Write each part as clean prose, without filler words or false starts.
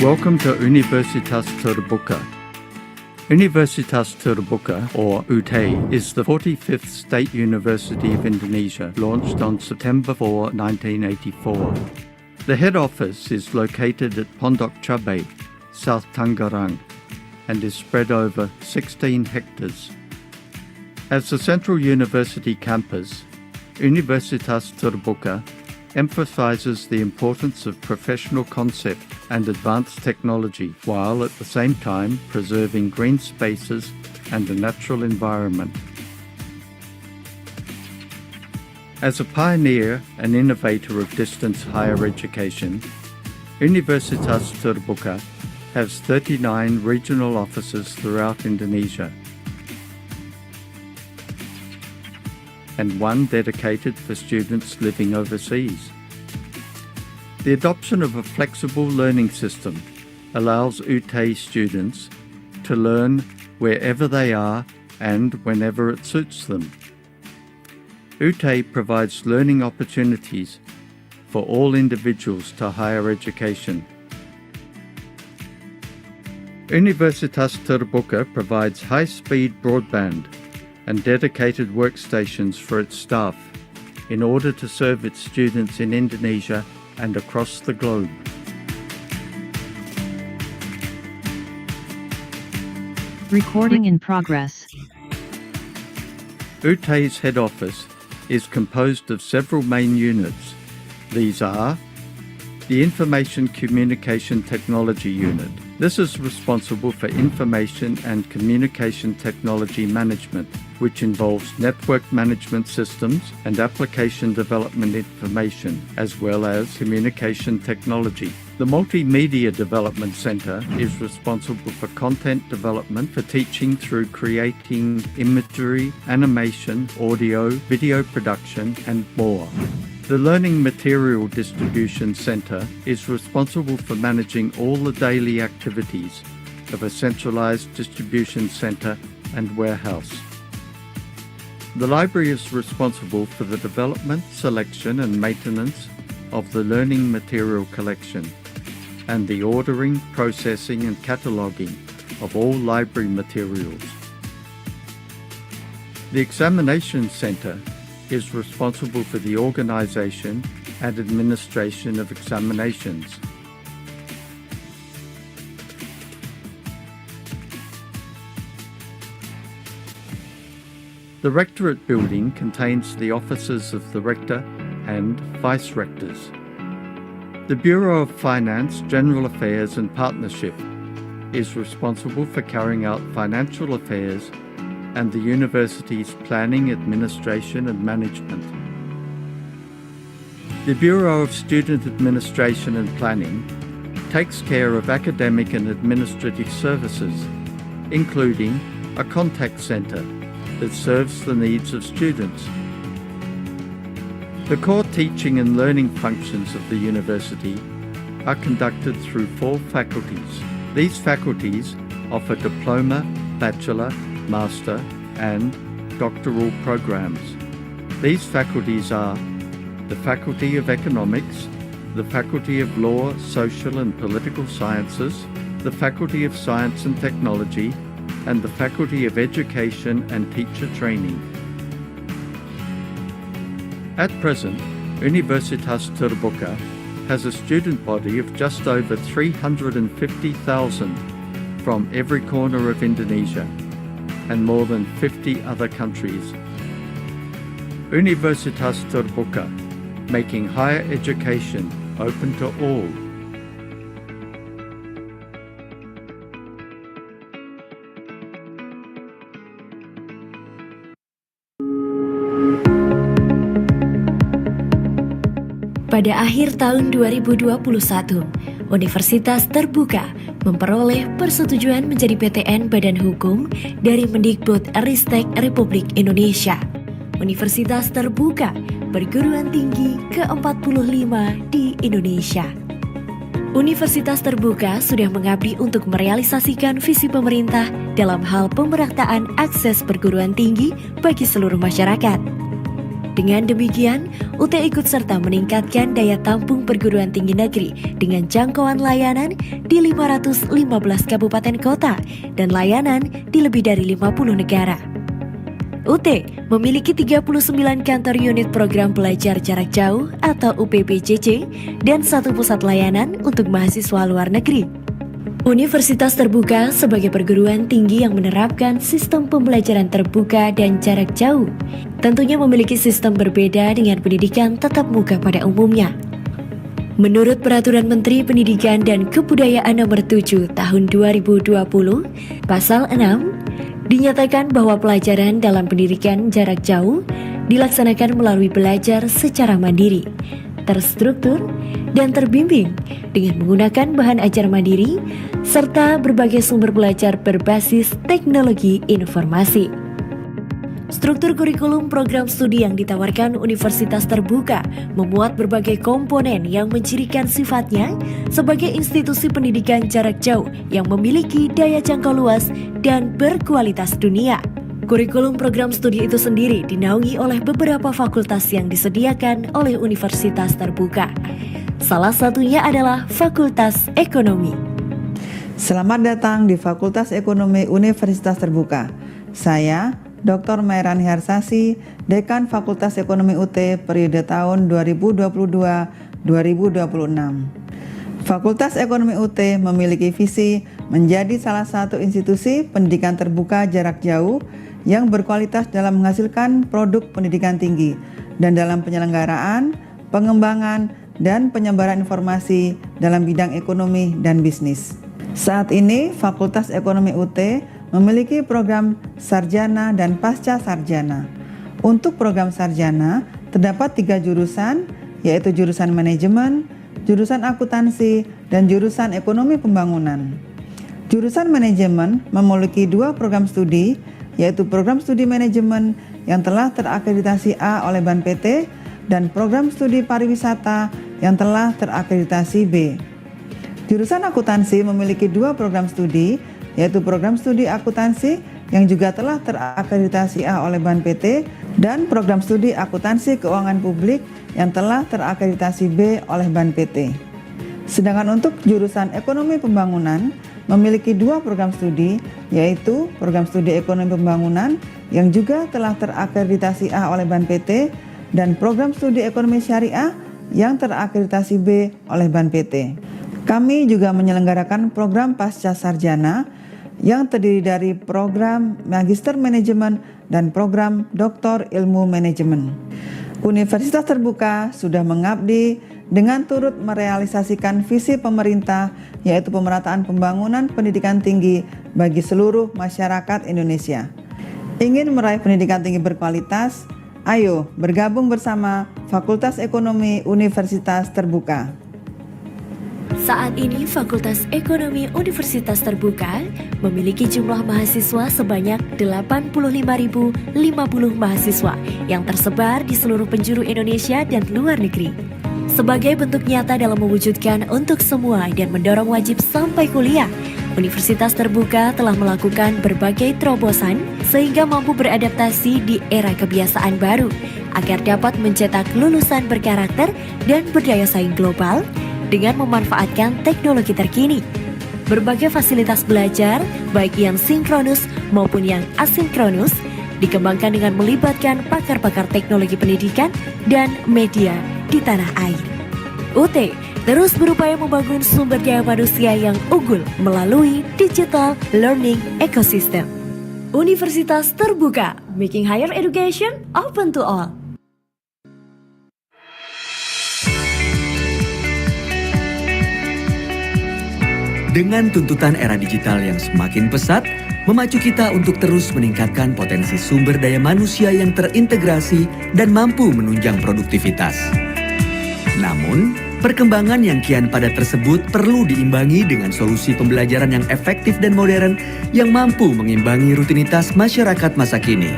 Welcome to Universitas Terbuka. Universitas Terbuka, or UT, is the 45th State University of Indonesia, launched on September 4, 1984. The head office is located at Pondok Cabe, South Tangerang, and is spread over 16 hectares. As the central university campus, Universitas Terbuka emphasizes the importance of professional concept and advanced technology, while at the same time preserving green spaces and a natural environment. As a pioneer and innovator of distance higher education, Universitas Terbuka has 39 regional offices throughout Indonesia, and one dedicated for students living overseas. The adoption of a flexible learning system allows UT students to learn wherever they are and whenever it suits them. UT provides learning opportunities for all individuals to higher education. Universitas Terbuka provides high-speed broadband and dedicated workstations for its staff in order to serve its students in Indonesia and across the globe. Recording in progress. UT's head office is composed of several main units. These are the Information Communication Technology Unit. This is responsible for information and communication technology management, which involves network management systems and application development information, as well as communication technology. The Multimedia Development Center is responsible for content development for teaching through creating imagery, animation, audio, video production, and more. The Learning Material Distribution Center is responsible for managing all the daily activities of a centralized distribution center and warehouse. The library is responsible for the development, selection, and maintenance of the learning material collection, and the ordering, processing, and cataloging of all library materials. The Examination Center is responsible for the organization and administration of examinations. The Rectorate building contains the offices of the Rector and Vice-Rectors. The Bureau of Finance, General Affairs and Partnership is responsible for carrying out financial affairs and the university's planning, administration and management. The Bureau of Student Administration and Planning takes care of academic and administrative services, including a contact center that serves the needs of students. The core teaching and learning functions of the university are conducted through 4 faculties. These faculties offer diploma, bachelor, master, and doctoral programs. These faculties are the Faculty of Economics, the Faculty of Law, Social and Political Sciences, the Faculty of Science and Technology, and the Faculty of Education and Teacher Training. At present, Universitas Terbuka has a student body of just over 350,000 from every corner of Indonesia and more than 50 other countries. Universitas Terbuka, making higher education open to all. Pada akhir tahun 2021, Universitas Terbuka memperoleh persetujuan menjadi PTN Badan Hukum dari Mendikbud-Ristek Republik Indonesia. Universitas Terbuka, perguruan tinggi ke-45 di Indonesia. Universitas Terbuka sudah mengabdi untuk merealisasikan visi pemerintah dalam hal pemerataan akses perguruan tinggi bagi seluruh masyarakat. Dengan demikian, UT ikut serta meningkatkan daya tampung perguruan tinggi negeri dengan jangkauan layanan di 515 kabupaten kota dan layanan di lebih dari 50 negara. UT memiliki 39 kantor unit program belajar jarak jauh atau UPBJJ dan 1 pusat layanan untuk mahasiswa luar negeri. Universitas terbuka sebagai perguruan tinggi yang menerapkan sistem pembelajaran terbuka dan jarak jauh, tentunya memiliki sistem berbeda dengan pendidikan tatap muka pada umumnya. Menurut Peraturan Menteri Pendidikan dan Kebudayaan Nomor 7 Tahun 2020, Pasal 6, dinyatakan bahwa pelajaran dalam pendidikan jarak jauh dilaksanakan melalui belajar secara mandiri, terstruktur, dan terbimbing dengan menggunakan bahan ajar mandiri serta berbagai sumber belajar berbasis teknologi informasi. Struktur kurikulum program studi yang ditawarkan Universitas Terbuka memuat berbagai komponen yang mencirikan sifatnya sebagai institusi pendidikan jarak jauh yang memiliki daya jangkau luas dan berkualitas dunia. Kurikulum program studi itu sendiri dinaungi oleh beberapa fakultas yang disediakan oleh Universitas Terbuka. Salah satunya adalah Fakultas Ekonomi. Selamat datang di Fakultas Ekonomi Universitas Terbuka. Saya, Dr. Mairani Harsasi, Dekan Fakultas Ekonomi UT periode tahun 2022-2026. Fakultas Ekonomi UT memiliki visi menjadi salah satu institusi pendidikan terbuka jarak jauh yang berkualitas dalam menghasilkan produk pendidikan tinggi dan dalam penyelenggaraan, pengembangan, dan penyebaran informasi dalam bidang ekonomi dan bisnis. Saat ini, Fakultas Ekonomi UT memiliki program sarjana dan pasca sarjana. Untuk program sarjana, terdapat 3 jurusan, yaitu jurusan manajemen, jurusan akuntansi, dan jurusan ekonomi pembangunan. Jurusan manajemen memiliki 2 program studi, yaitu program studi manajemen yang telah terakreditasi A oleh BAN PT dan program studi pariwisata yang telah terakreditasi B. Jurusan akuntansi memiliki 2 program studi, yaitu program studi akuntansi yang juga telah terakreditasi A oleh BAN PT dan program studi akuntansi keuangan publik yang telah terakreditasi B oleh BAN PT. Sedangkan untuk jurusan ekonomi pembangunan memiliki 2 program studi, yaitu program studi ekonomi pembangunan yang juga telah terakreditasi A oleh BAN PT dan program studi ekonomi syariah yang terakreditasi B oleh BAN PT. Kami juga menyelenggarakan program pasca sarjana yang terdiri dari program Magister Manajemen dan program Doktor Ilmu Manajemen. Universitas Terbuka sudah mengabdi dengan turut merealisasikan visi pemerintah, yaitu pemerataan pembangunan pendidikan tinggi bagi seluruh masyarakat Indonesia. Ingin meraih pendidikan tinggi berkualitas? Ayo bergabung bersama Fakultas Ekonomi Universitas Terbuka. Saat ini Fakultas Ekonomi Universitas Terbuka memiliki jumlah mahasiswa sebanyak 85.050 mahasiswa yang tersebar di seluruh penjuru Indonesia dan luar negeri. Sebagai bentuk nyata dalam mewujudkan untuk semua dan mendorong wajib sampai kuliah, Universitas Terbuka telah melakukan berbagai terobosan sehingga mampu beradaptasi di era kebiasaan baru agar dapat mencetak lulusan berkarakter dan berdaya saing global dengan memanfaatkan teknologi terkini. Berbagai fasilitas belajar, baik yang sinkronus maupun yang asinkronus, dikembangkan dengan melibatkan pakar-pakar teknologi pendidikan dan media di tanah air. UT terus berupaya membangun sumber daya manusia yang unggul melalui digital learning ecosystem. Universitas Terbuka, making higher education open to all. Dengan tuntutan era digital yang semakin pesat, memacu kita untuk terus meningkatkan potensi sumber daya manusia yang terintegrasi dan mampu menunjang produktivitas. Namun, perkembangan yang kian padat tersebut perlu diimbangi dengan solusi pembelajaran yang efektif dan modern yang mampu mengimbangi rutinitas masyarakat masa kini.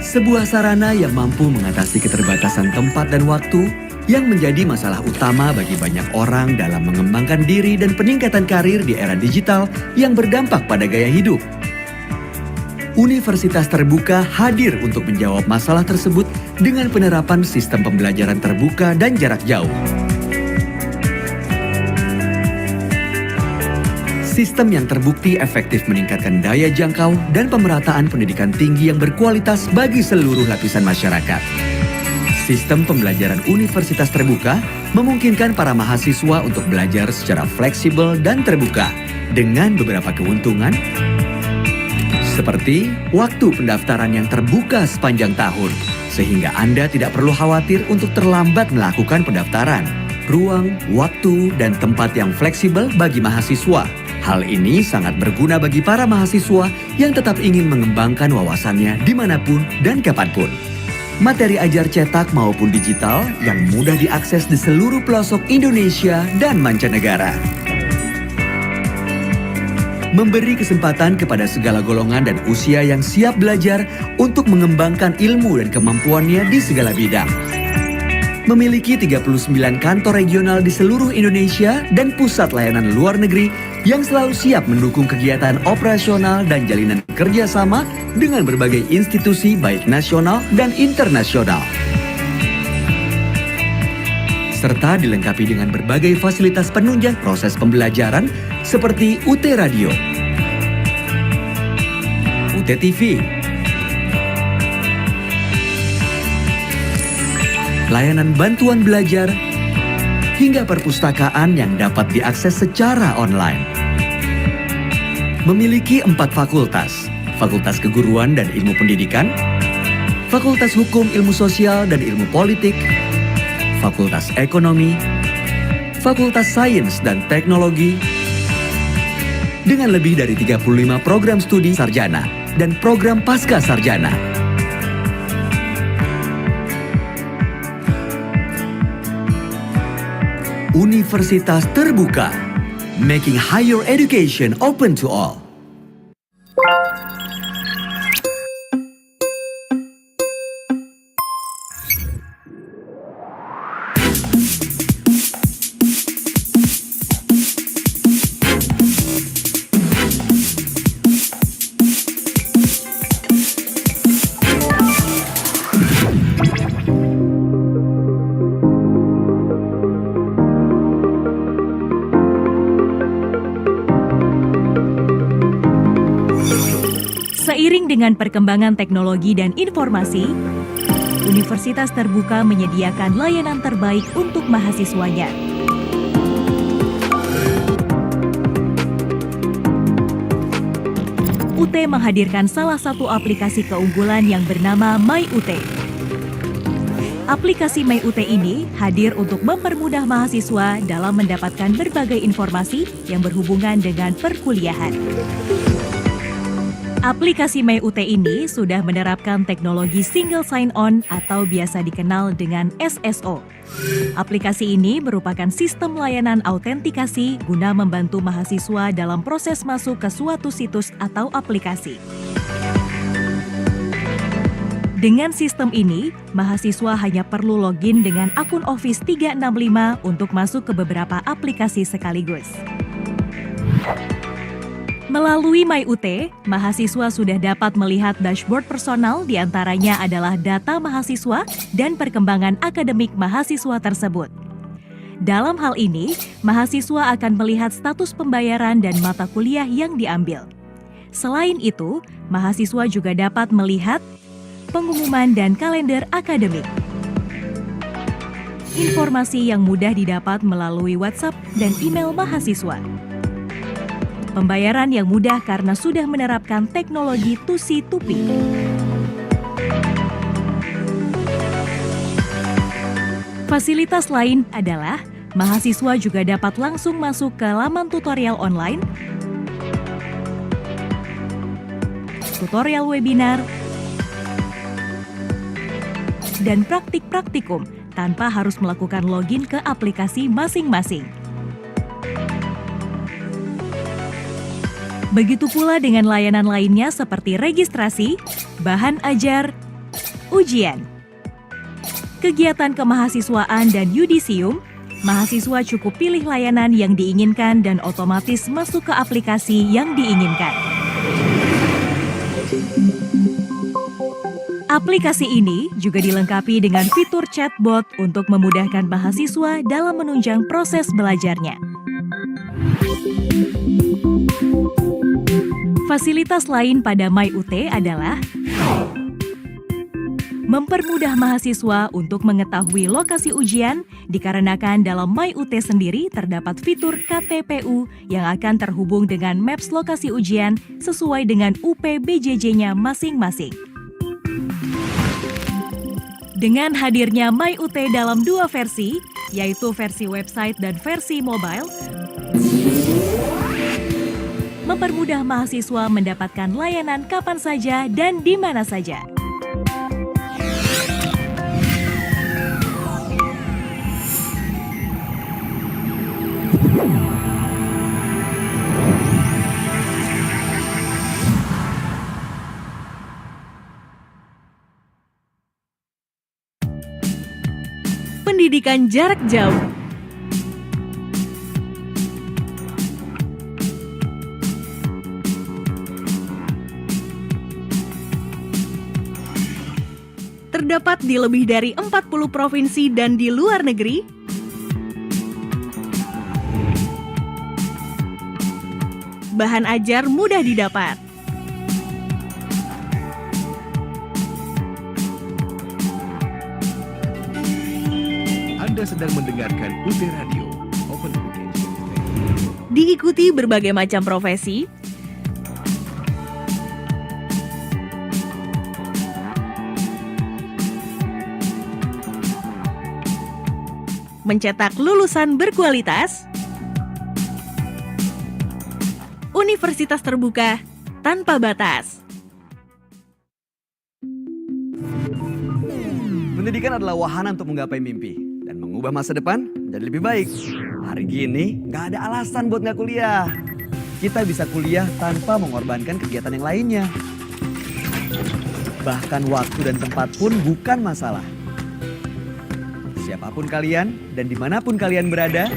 Sebuah sarana yang mampu mengatasi keterbatasan tempat dan waktu yang menjadi masalah utama bagi banyak orang dalam mengembangkan diri dan peningkatan karir di era digital yang berdampak pada gaya hidup. Universitas Terbuka hadir untuk menjawab masalah tersebut dengan penerapan sistem pembelajaran terbuka dan jarak jauh. Sistem yang terbukti efektif meningkatkan daya jangkau dan pemerataan pendidikan tinggi yang berkualitas bagi seluruh lapisan masyarakat. Sistem pembelajaran universitas terbuka memungkinkan para mahasiswa untuk belajar secara fleksibel dan terbuka dengan beberapa keuntungan seperti waktu pendaftaran yang terbuka sepanjang tahun, sehingga Anda tidak perlu khawatir untuk terlambat melakukan pendaftaran. Ruang, waktu, dan tempat yang fleksibel bagi mahasiswa. Hal ini sangat berguna bagi para mahasiswa yang tetap ingin mengembangkan wawasannya dimanapun dan kapanpun. Materi ajar cetak maupun digital yang mudah diakses di seluruh pelosok Indonesia dan mancanegara. Memberi kesempatan kepada segala golongan dan usia yang siap belajar untuk mengembangkan ilmu dan kemampuannya di segala bidang. Memiliki 39 kantor regional di seluruh Indonesia dan pusat layanan luar negeri yang selalu siap mendukung kegiatan operasional dan jalinan kerjasama dengan berbagai institusi baik nasional dan internasional. Serta dilengkapi dengan berbagai fasilitas penunjang proses pembelajaran seperti UT Radio, UT TV, layanan bantuan belajar, hingga perpustakaan yang dapat diakses secara online. Memiliki 4 fakultas, Fakultas Keguruan dan Ilmu Pendidikan, Fakultas Hukum Ilmu Sosial dan Ilmu Politik, Fakultas Ekonomi, Fakultas Sains dan Teknologi, dengan lebih dari 35 program studi sarjana dan program pasca sarjana. Universitas Terbuka, making higher education open to all. Seiring dengan perkembangan teknologi dan informasi, Universitas Terbuka menyediakan layanan terbaik untuk mahasiswanya. UT menghadirkan salah satu aplikasi keunggulan yang bernama MyUT. Aplikasi MyUT ini hadir untuk mempermudah mahasiswa dalam mendapatkan berbagai informasi yang berhubungan dengan perkuliahan. Aplikasi MyUT ini sudah menerapkan teknologi single sign-on atau biasa dikenal dengan SSO. Aplikasi ini merupakan sistem layanan autentikasi guna membantu mahasiswa dalam proses masuk ke suatu situs atau aplikasi. Dengan sistem ini, mahasiswa hanya perlu login dengan akun Office 365 untuk masuk ke beberapa aplikasi sekaligus. Melalui MyUT, mahasiswa sudah dapat melihat dashboard personal, diantaranya adalah data mahasiswa dan perkembangan akademik mahasiswa tersebut. Dalam hal ini, mahasiswa akan melihat status pembayaran dan mata kuliah yang diambil. Selain itu, mahasiswa juga dapat melihat pengumuman dan kalender akademik. Informasi yang mudah didapat melalui WhatsApp dan email mahasiswa. Pembayaran yang mudah karena sudah menerapkan teknologi to-C-to-P. Fasilitas lain adalah mahasiswa juga dapat langsung masuk ke laman tutorial online, tutorial webinar, dan praktik-praktikum tanpa harus melakukan login ke aplikasi masing-masing. Begitu pula dengan layanan lainnya seperti registrasi, bahan ajar, ujian, kegiatan kemahasiswaan dan yudisium. Mahasiswa cukup pilih layanan yang diinginkan dan otomatis masuk ke aplikasi yang diinginkan. Aplikasi ini juga dilengkapi dengan fitur chatbot untuk memudahkan mahasiswa dalam menunjang proses belajarnya. Fasilitas lain pada MyUT adalah mempermudah mahasiswa untuk mengetahui lokasi ujian dikarenakan dalam MyUT sendiri terdapat fitur KTPU yang akan terhubung dengan maps lokasi ujian sesuai dengan UP-BJJ-nya masing-masing. Dengan hadirnya MyUT dalam dua versi, yaitu versi website dan versi mobile, mempermudah mahasiswa mendapatkan layanan kapan saja dan di mana saja. Pendidikan jarak jauh. Terdapat di lebih dari 40 provinsi dan di luar negeri. Bahan ajar mudah didapat. Anda sedang mendengarkan UT Radio, Open Education. Diikuti berbagai macam profesi, mencetak lulusan berkualitas, universitas terbuka tanpa batas. Pendidikan adalah wahana untuk menggapai mimpi dan mengubah masa depan menjadi lebih baik. Hari gini nggak ada alasan buat nggak kuliah. Kita bisa kuliah tanpa mengorbankan kegiatan yang lainnya. Bahkan waktu dan tempat pun bukan masalah. Siapapun kalian dan dimanapun kalian berada,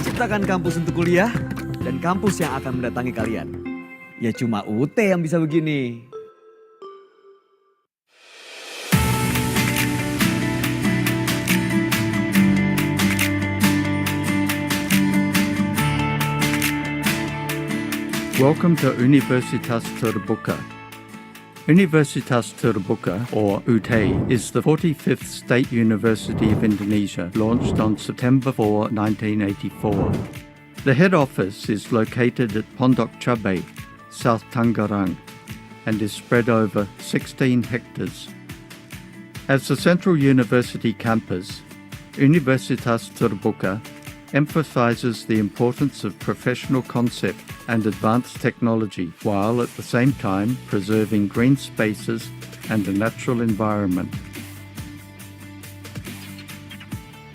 ciptakan kampus untuk kuliah dan kampus yang akan mendatangi kalian. Ya cuma UT yang bisa begini. Welcome to Universitas Terbuka. Universitas Terbuka, or UT, is the 45th State University of Indonesia, launched on September 4, 1984. The head office is located at Pondok Cabe, South Tangerang, and is spread over 16 hectares. As the central university campus, Universitas Terbuka emphasizes the importance of professional concept and advanced technology, while at the same time preserving green spaces and a natural environment.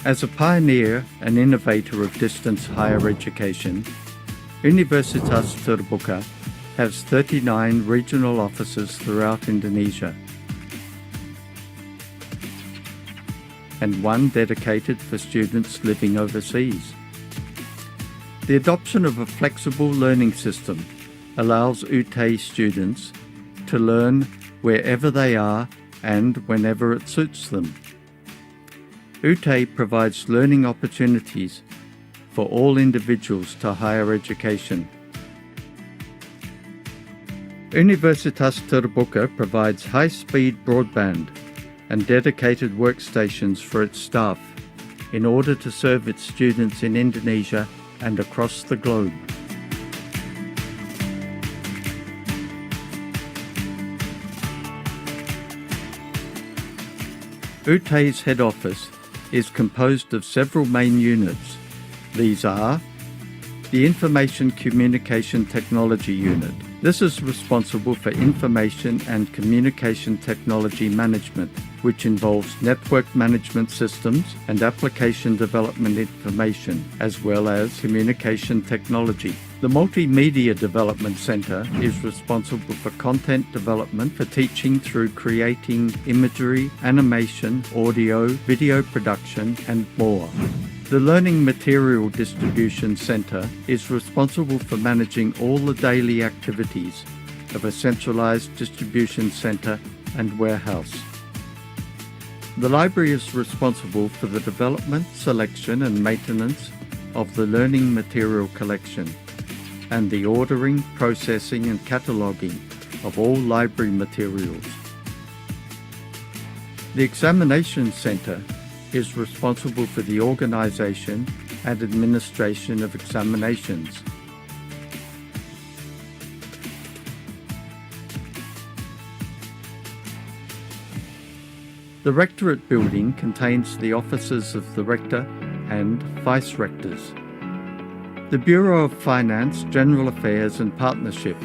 As a pioneer and innovator of distance higher education, Universitas Terbuka has 39 regional offices throughout Indonesia, and one dedicated for students living overseas. The adoption of a flexible learning system allows UT students to learn wherever they are and whenever it suits them. UT provides learning opportunities for all individuals to higher education. Universitas Terbuka provides high-speed broadband and dedicated workstations for its staff in order to serve its students in Indonesia and across the globe. UT's head office is composed of several main units. These are the Information Communication Technology Unit. This is responsible for information and communication technology management, which involves network management systems and application development information, as well as communication technology. The Multimedia Development Center is responsible for content development for teaching through creating imagery, animation, audio, video production, and more. The Learning Material Distribution Center is responsible for managing all the daily activities of a centralized distribution center and warehouse. The library is responsible for the development, selection, and maintenance of the learning material collection, and the ordering, processing, and cataloging of all library materials. The Examination Center is responsible for the organization and administration of examinations. The Rectorate building contains the offices of the Rector and Vice-Rectors. The Bureau of Finance, General Affairs and Partnership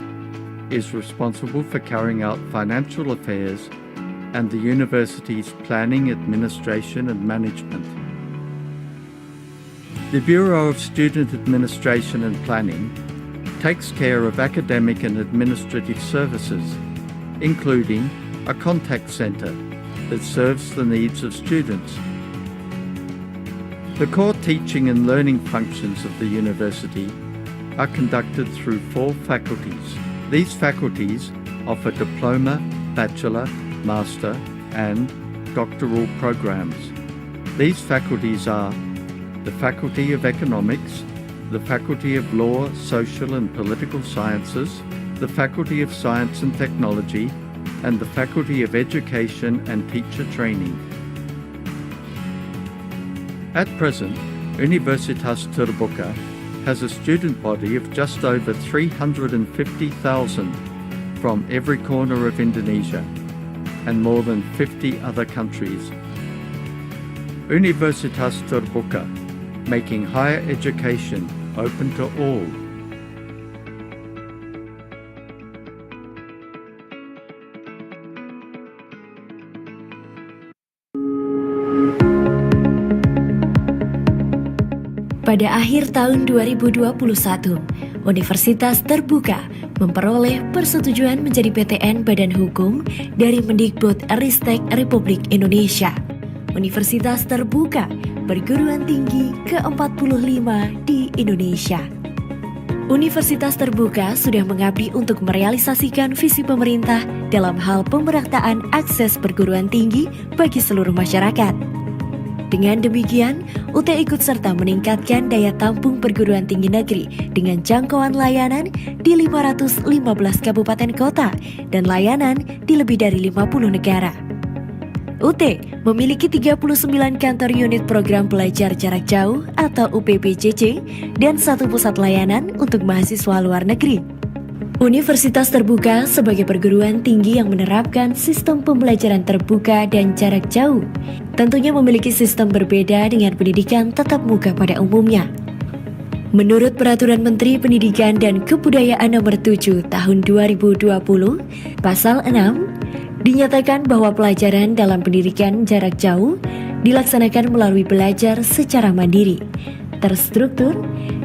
is responsible for carrying out financial affairs and the university's planning, administration and management. The Bureau of Student Administration and Planning takes care of academic and administrative services, including a contact center that serves the needs of students. The core teaching and learning functions of the university are conducted through 4 faculties. These faculties offer diploma, bachelor, master, and doctoral programs. These faculties are the Faculty of Economics, the Faculty of Law, Social and Political Sciences, the Faculty of Science and Technology, and the Faculty of Education and Teacher Training. At present, Universitas Terbuka has a student body of just over 350,000 from every corner of Indonesia and more than 50 other countries. Universitas Terbuka, making higher education open to all. Pada akhir tahun 2021, Universitas Terbuka memperoleh persetujuan menjadi PTN Badan Hukum dari Mendikbud-Ristek Republik Indonesia. Universitas Terbuka, perguruan tinggi ke-45 di Indonesia. Universitas Terbuka sudah mengabdi untuk merealisasikan visi pemerintah dalam hal pemerataan akses perguruan tinggi bagi seluruh masyarakat. Dengan demikian, UT ikut serta meningkatkan daya tampung perguruan tinggi negeri dengan jangkauan layanan di 515 kabupaten kota dan layanan di lebih dari 50 negara. UT memiliki 39 kantor unit program pelajar jarak jauh atau UPPJJ dan 1 pusat layanan untuk mahasiswa luar negeri. Universitas Terbuka sebagai perguruan tinggi yang menerapkan sistem pembelajaran terbuka dan jarak jauh tentunya memiliki sistem berbeda dengan pendidikan tatap muka pada umumnya. Menurut Peraturan Menteri Pendidikan dan Kebudayaan Nomor 7 Tahun 2020, Pasal 6, dinyatakan bahwa pelajaran dalam pendidikan jarak jauh dilaksanakan melalui belajar secara mandiri, terstruktur,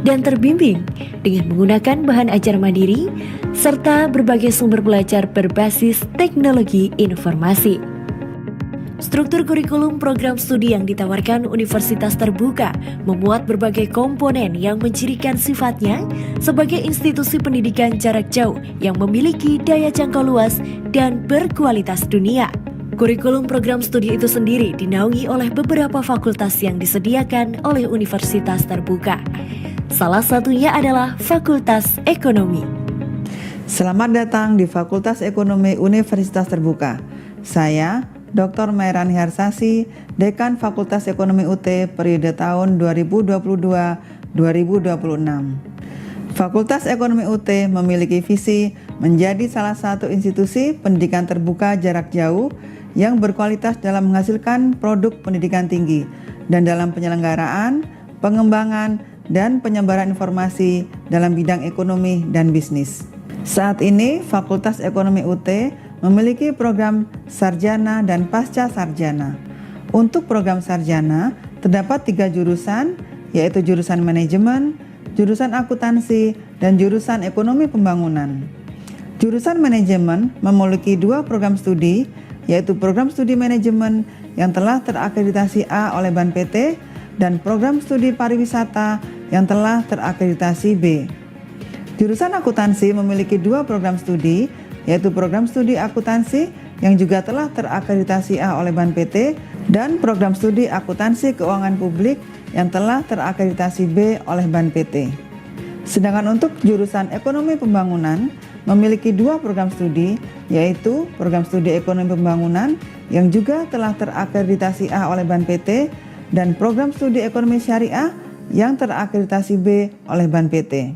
dan terbimbing dengan menggunakan bahan ajar mandiri serta berbagai sumber belajar berbasis teknologi informasi. Struktur kurikulum program studi yang ditawarkan Universitas Terbuka memuat berbagai komponen yang mencirikan sifatnya sebagai institusi pendidikan jarak jauh yang memiliki daya jangkau luas dan berkualitas dunia. Kurikulum program studi itu sendiri dinaungi oleh beberapa fakultas yang disediakan oleh Universitas Terbuka. Salah satunya adalah Fakultas Ekonomi. Selamat datang di Fakultas Ekonomi Universitas Terbuka. Saya, Dr. Mairani Harsasi, Dekan Fakultas Ekonomi UT periode tahun 2022-2026. Fakultas Ekonomi UT memiliki visi menjadi salah satu institusi pendidikan terbuka jarak jauh yang berkualitas dalam menghasilkan produk pendidikan tinggi dan dalam penyelenggaraan, pengembangan, dan penyebaran informasi dalam bidang ekonomi dan bisnis. Saat ini, Fakultas Ekonomi UT memiliki program sarjana dan pasca sarjana. Untuk program sarjana, terdapat 3 jurusan, yaitu jurusan manajemen, jurusan akuntansi, dan jurusan ekonomi pembangunan. Jurusan manajemen memiliki 2 program studi, yaitu program studi manajemen yang telah terakreditasi A oleh BAN PT dan program studi pariwisata yang telah terakreditasi B. Jurusan akuntansi memiliki 2 program studi, yaitu program studi akuntansi yang juga telah terakreditasi A oleh BAN PT dan program studi akuntansi keuangan publik yang telah terakreditasi B oleh BAN PT. Sedangkan untuk jurusan ekonomi pembangunan memiliki 2 program studi, yaitu program studi ekonomi pembangunan yang juga telah terakreditasi A oleh BAN PT dan program studi ekonomi syariah yang terakreditasi B oleh BAN PT.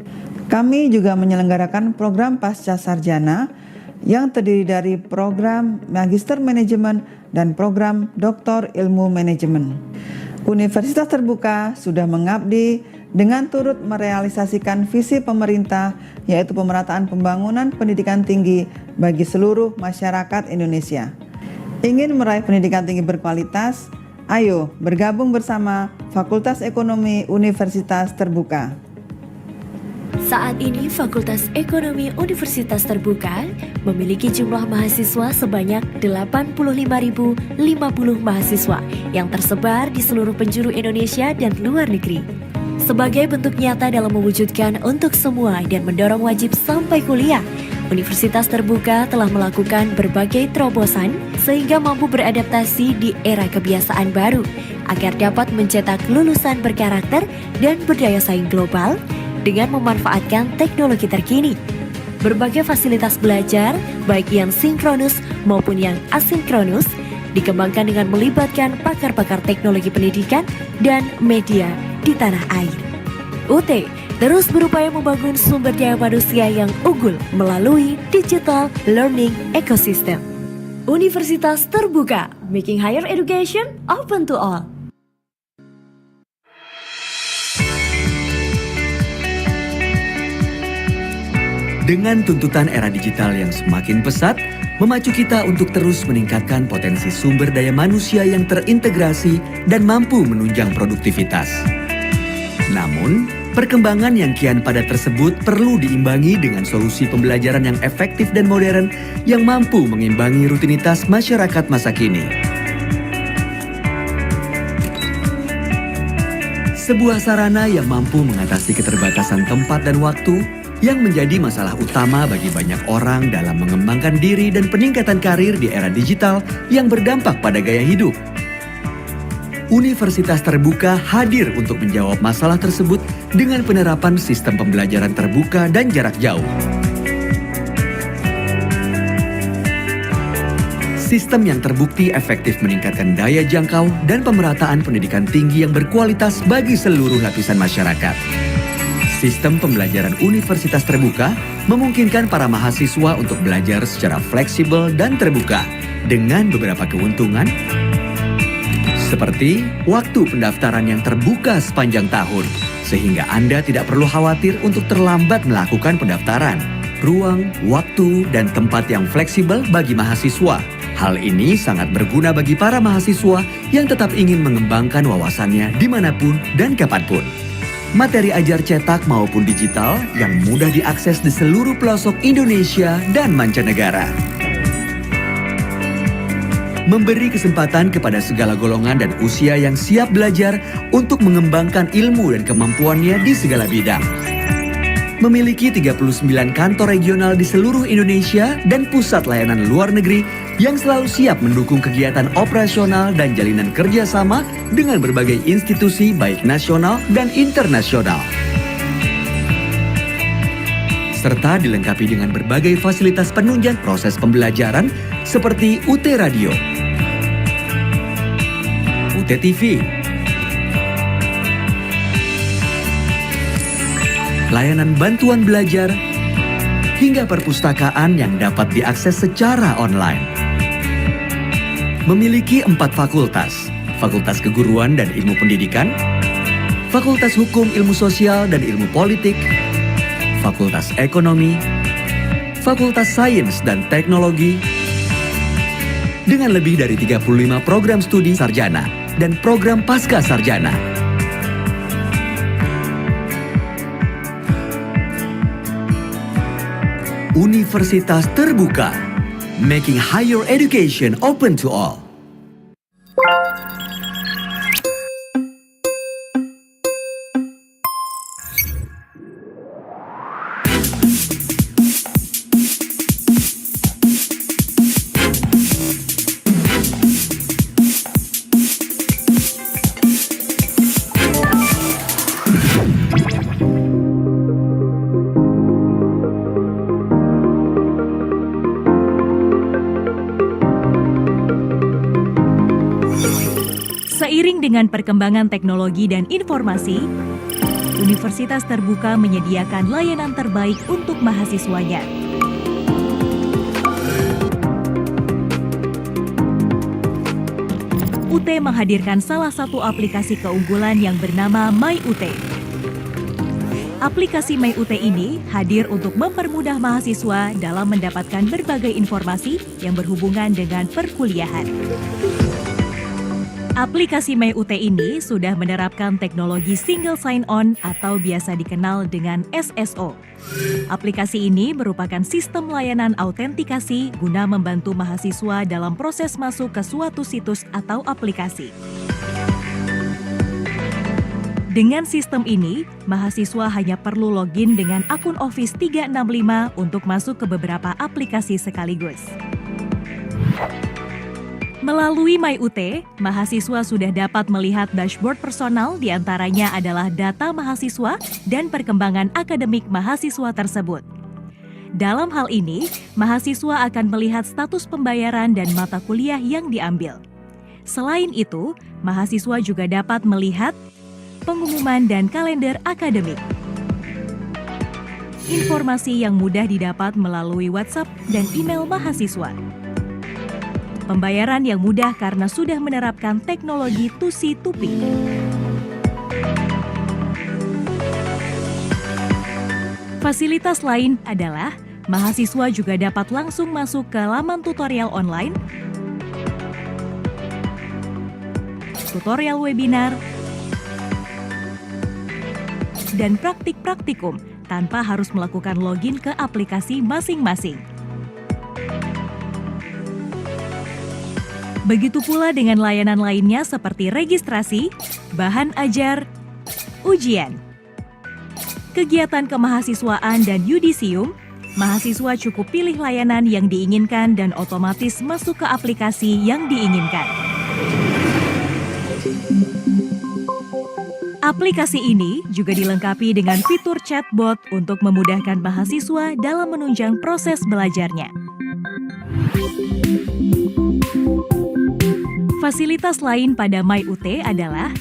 Kami juga menyelenggarakan program pasca sarjana yang terdiri dari program Magister Manajemen dan program Doktor Ilmu Manajemen. Universitas Terbuka sudah mengabdi dengan turut merealisasikan visi pemerintah, yaitu pemerataan pembangunan pendidikan tinggi bagi seluruh masyarakat Indonesia. Ingin meraih pendidikan tinggi berkualitas? Ayo bergabung bersama Fakultas Ekonomi Universitas Terbuka. Saat ini Fakultas Ekonomi Universitas Terbuka memiliki jumlah mahasiswa sebanyak 85.050 mahasiswa yang tersebar di seluruh penjuru Indonesia dan luar negeri. Sebagai bentuk nyata dalam mewujudkan untuk semua dan mendorong wajib sampai kuliah, Universitas Terbuka telah melakukan berbagai terobosan sehingga mampu beradaptasi di era kebiasaan baru agar dapat mencetak lulusan berkarakter dan berdaya saing global dengan memanfaatkan teknologi terkini. Berbagai fasilitas belajar, baik yang sinkronus maupun yang asinkronus, dikembangkan dengan melibatkan pakar-pakar teknologi pendidikan dan media di tanah air. UT terus berupaya membangun sumber daya manusia yang unggul melalui digital learning ecosystem. Universitas Terbuka, making higher education open to all. Dengan tuntutan era digital yang semakin pesat, memacu kita untuk terus meningkatkan potensi sumber daya manusia yang terintegrasi dan mampu menunjang produktivitas. Namun, perkembangan yang kian padat tersebut perlu diimbangi dengan solusi pembelajaran yang efektif dan modern yang mampu mengimbangi rutinitas masyarakat masa kini. Sebuah sarana yang mampu mengatasi keterbatasan tempat dan waktu yang menjadi masalah utama bagi banyak orang dalam mengembangkan diri dan peningkatan karir di era digital yang berdampak pada gaya hidup. Universitas Terbuka hadir untuk menjawab masalah tersebut dengan penerapan sistem pembelajaran terbuka dan jarak jauh. Sistem yang terbukti efektif meningkatkan daya jangkau dan pemerataan pendidikan tinggi yang berkualitas bagi seluruh lapisan masyarakat. Sistem pembelajaran Universitas Terbuka memungkinkan para mahasiswa untuk belajar secara fleksibel dan terbuka dengan beberapa keuntungan seperti waktu pendaftaran yang terbuka sepanjang tahun, sehingga Anda tidak perlu khawatir untuk terlambat melakukan pendaftaran. Ruang, waktu, dan tempat yang fleksibel bagi mahasiswa. Hal ini sangat berguna bagi para mahasiswa yang tetap ingin mengembangkan wawasannya dimanapun dan kapanpun. Materi ajar cetak maupun digital yang mudah diakses di seluruh pelosok Indonesia dan mancanegara. Memberi kesempatan kepada segala golongan dan usia yang siap belajar untuk mengembangkan ilmu dan kemampuannya di segala bidang. Memiliki 39 kantor regional di seluruh Indonesia dan pusat layanan luar negeri yang selalu siap mendukung kegiatan operasional dan jalinan kerjasama dengan berbagai institusi baik nasional dan internasional. Serta dilengkapi dengan berbagai fasilitas penunjang proses pembelajaran seperti UT Radio, UT TV, layanan bantuan belajar, hingga perpustakaan yang dapat diakses secara online. Memiliki 4 fakultas, Fakultas Keguruan dan Ilmu Pendidikan, Fakultas Hukum Ilmu Sosial dan Ilmu Politik, Fakultas Ekonomi, Fakultas Sains dan Teknologi, dengan lebih dari 35 program studi sarjana dan program pasca sarjana. Universitas Terbuka, making higher education open to all. Seiring dengan perkembangan teknologi dan informasi, universitas terbuka menyediakan layanan terbaik untuk mahasiswanya. UT menghadirkan salah satu aplikasi keunggulan yang bernama MyUT. Aplikasi MyUT ini hadir untuk mempermudah mahasiswa dalam mendapatkan berbagai informasi yang berhubungan dengan perkuliahan. Aplikasi MyUT ini sudah menerapkan teknologi single sign-on atau biasa dikenal dengan SSO. Aplikasi ini merupakan sistem layanan autentikasi guna membantu mahasiswa dalam proses masuk ke suatu situs atau aplikasi. Dengan sistem ini, mahasiswa hanya perlu login dengan akun Office 365 untuk masuk ke beberapa aplikasi sekaligus. Melalui MyUT, mahasiswa sudah dapat melihat dashboard personal, diantaranya adalah data mahasiswa dan perkembangan akademik mahasiswa tersebut. Dalam hal ini, mahasiswa akan melihat status pembayaran dan mata kuliah yang diambil. Selain itu, mahasiswa juga dapat melihat pengumuman dan kalender akademik. Informasi yang mudah didapat melalui WhatsApp dan email mahasiswa. Pembayaran yang mudah karena sudah menerapkan teknologi Topik. Fasilitas lain adalah mahasiswa juga dapat langsung masuk ke laman tutorial online, tutorial webinar, dan praktik-praktikum tanpa harus melakukan login ke aplikasi masing-masing. Begitu pula dengan layanan lainnya seperti registrasi, bahan ajar, ujian, kegiatan kemahasiswaan, dan yudisium. Mahasiswa cukup pilih layanan yang diinginkan dan otomatis masuk ke aplikasi yang diinginkan. Aplikasi ini juga dilengkapi dengan fitur chatbot untuk memudahkan mahasiswa dalam menunjang proses belajarnya. Fasilitas lain pada MyUT adalah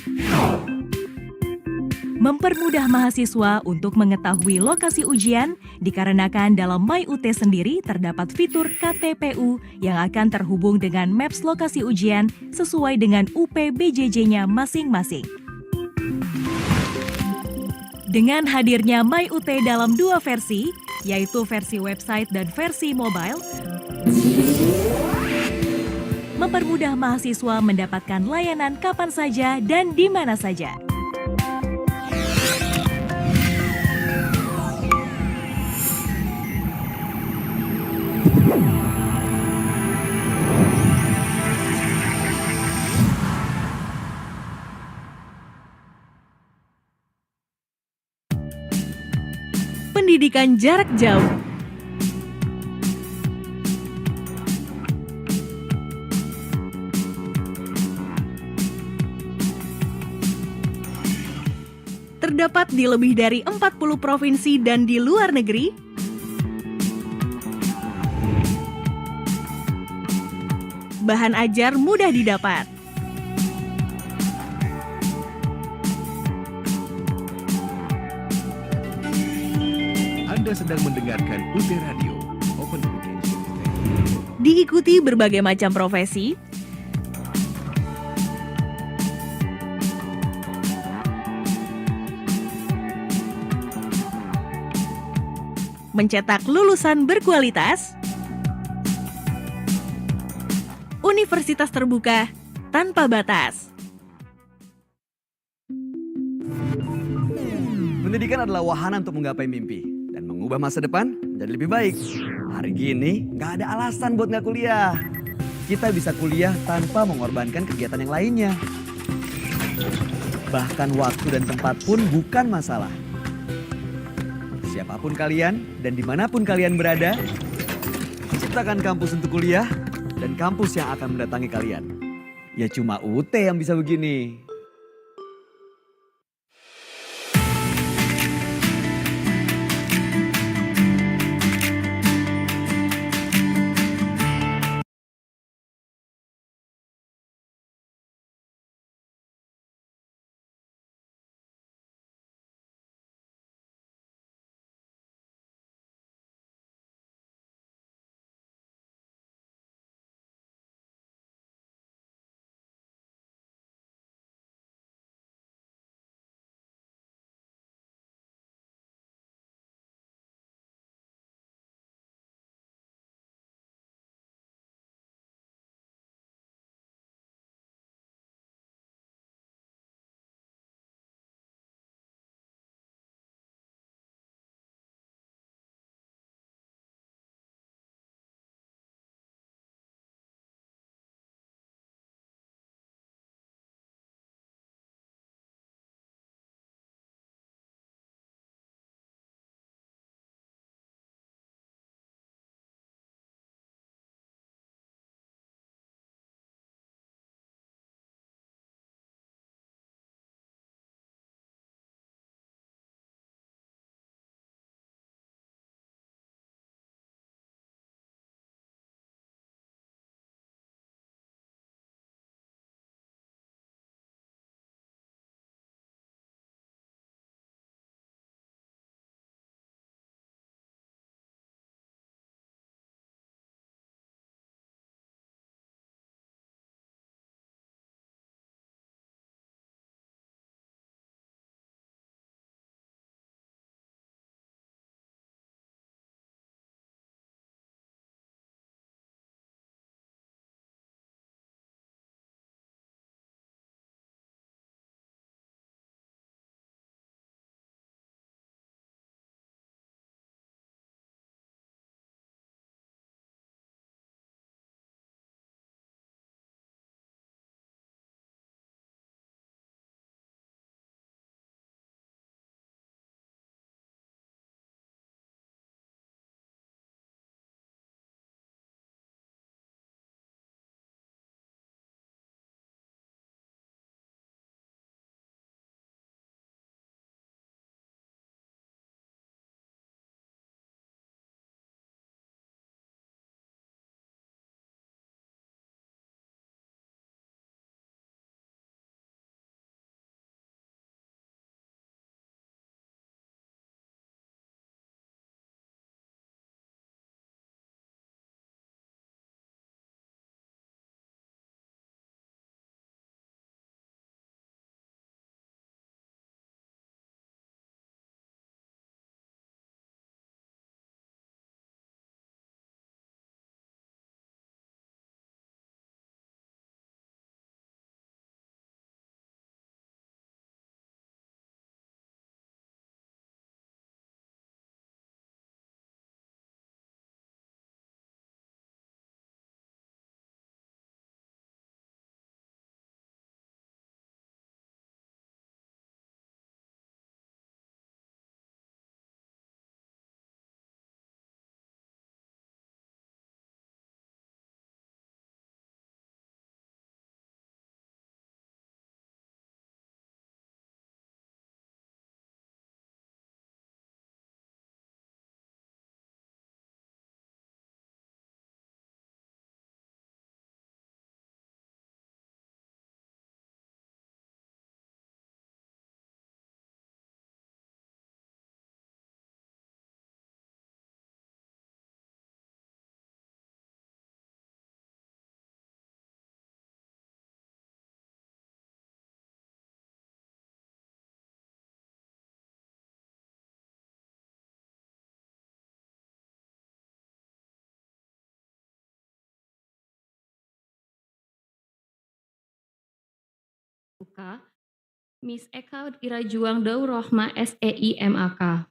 mempermudah mahasiswa untuk mengetahui lokasi ujian, dikarenakan dalam MyUT sendiri terdapat fitur KTPU yang akan terhubung dengan maps lokasi ujian sesuai dengan UP-BJJ-nya masing-masing. Dengan hadirnya MyUT dalam dua versi, yaitu versi website dan versi mobile, mempermudah mahasiswa mendapatkan layanan kapan saja dan di mana saja. Pendidikan jarak jauh. Terdapat di lebih dari 40 provinsi dan di luar negeri. Bahan ajar mudah didapat. Anda sedang mendengarkan UT Radio, Open Education. Diikuti berbagai macam profesi, mencetak lulusan berkualitas, universitas terbuka tanpa batas. Pendidikan adalah wahana untuk menggapai mimpi dan mengubah masa depan menjadi lebih baik. Hari gini nggak ada alasan buat nggak kuliah. Kita bisa kuliah tanpa mengorbankan kegiatan yang lainnya. Bahkan waktu dan tempat pun bukan masalah. Siapapun kalian dan dimanapun kalian berada, ciptakan kampus untuk kuliah dan kampus yang akan mendatangi kalian. Ya cuma UT yang bisa begini. Terbuka, Miss Eka Irajuang Daur Rohma SEIMAK,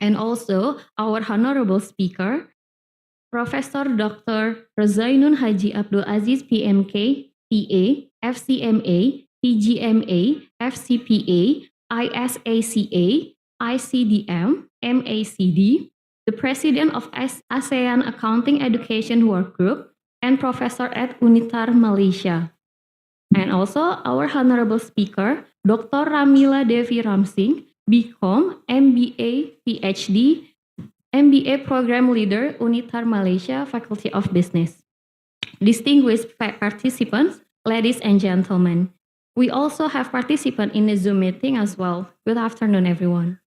and also our honorable speaker, Professor Dr. Rozainun Haji Abdul Aziz PMK, PA, FCMA, CGMA, FCPA, ISACA, ICDM, MACD, the President of ASEAN Accounting Education Workgroup, and Professor at UNITAR Malaysia. And also our honorable speaker, Dr. Ramila Devi Ramsing, BCom, MBA, Ph.D., MBA Program Leader, UNITAR Malaysia, Faculty of Business. Distinguished participants, ladies and gentlemen, we also have participants in the Zoom meeting as well. Good afternoon, everyone.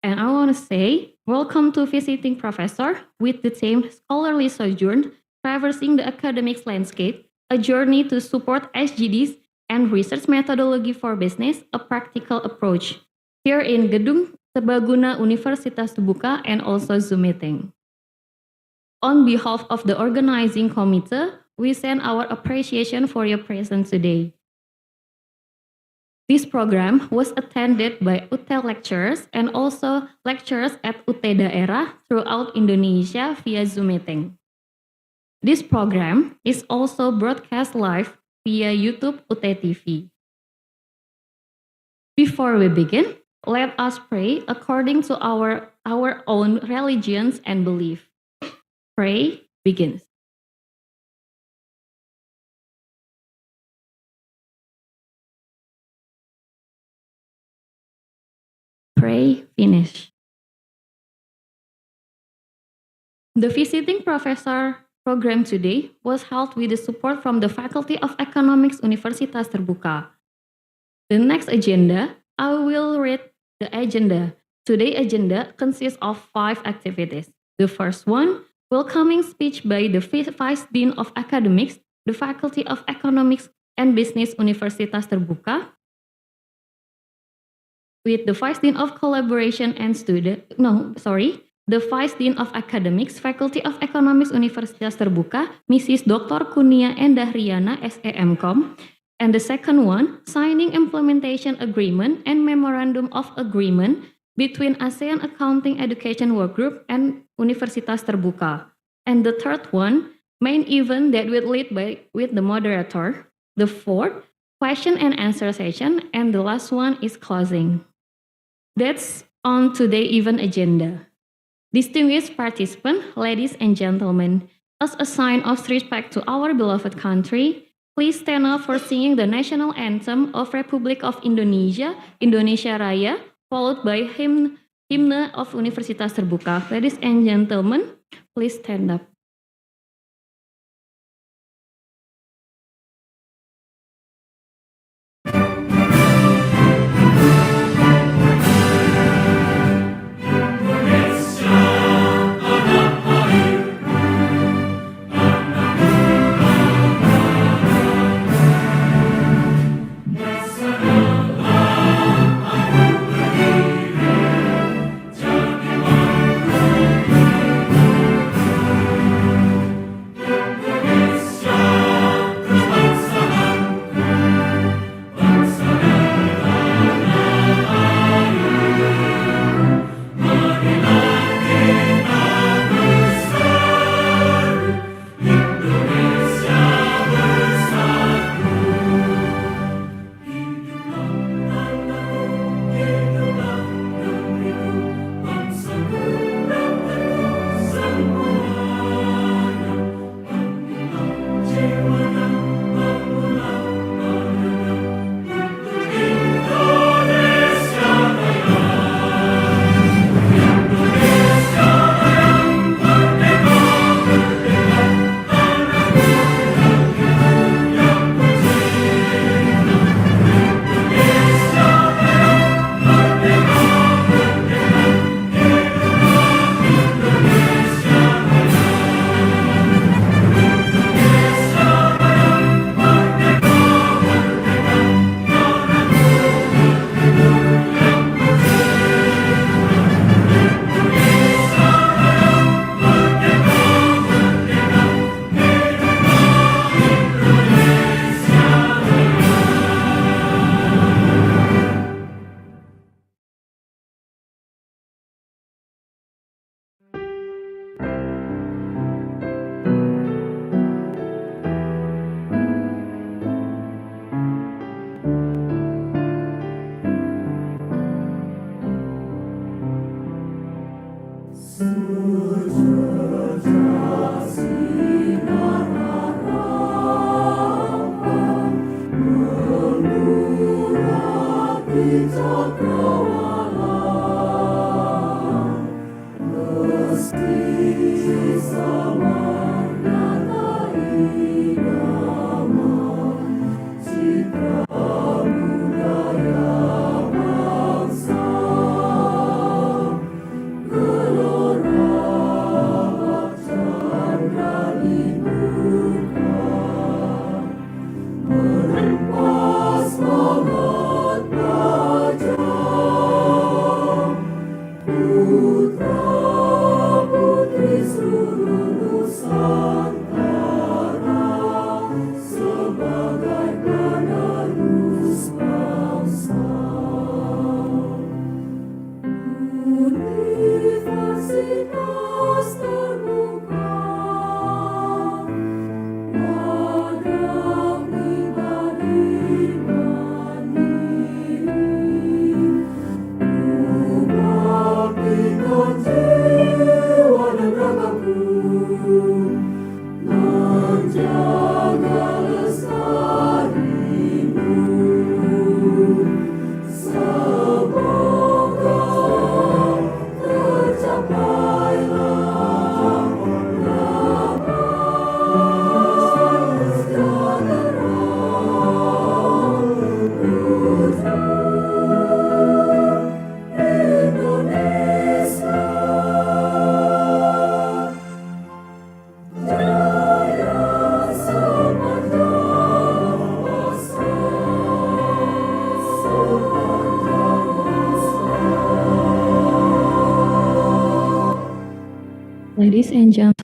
And I want to say, welcome to Visiting Professor with the theme Scholarly Sojourn, Traversing the Academics Landscape, a journey to support SGDs and research methodology for business, a practical approach, here in Gedung Serbaguna Universitas Terbuka and also Zoom meeting. On behalf of the organizing committee, we send our appreciation for your presence today. This program was attended by UT lecturers and also lecturers at UT Daerah throughout Indonesia via Zoom meeting. This program is also broadcast live via YouTube UT TV. Before we begin, let us pray according to our own religions and belief. Pray begins. Pray finish. The Visiting Professor program today was held with the support from the Faculty of Economics Universitas Terbuka. The next agenda, I will read the agenda. Today's agenda consists of 5 activities. The first one, welcoming speech by the Vice Dean of Academics, the Faculty of Economics and Business Universitas Terbuka, with the Vice Dean of Collaboration and the Vice Dean of Academics, Faculty of Economics Universitas Terbuka, Mrs. Dr. Kunia Endahriana, SEMCom. And the second one, signing implementation agreement and memorandum of agreement between ASEAN Accounting Education Workgroup and Universitas Terbuka. And the third one, main event that will lead with the moderator. The fourth, question and answer session. And the last one is closing. That's on today's event agenda. Distinguished participants, ladies and gentlemen, as a sign of respect to our beloved country, please stand up for singing the national anthem of Republic of Indonesia, Indonesia Raya, followed by hymn of Universitas Terbuka. Ladies and gentlemen, please stand up.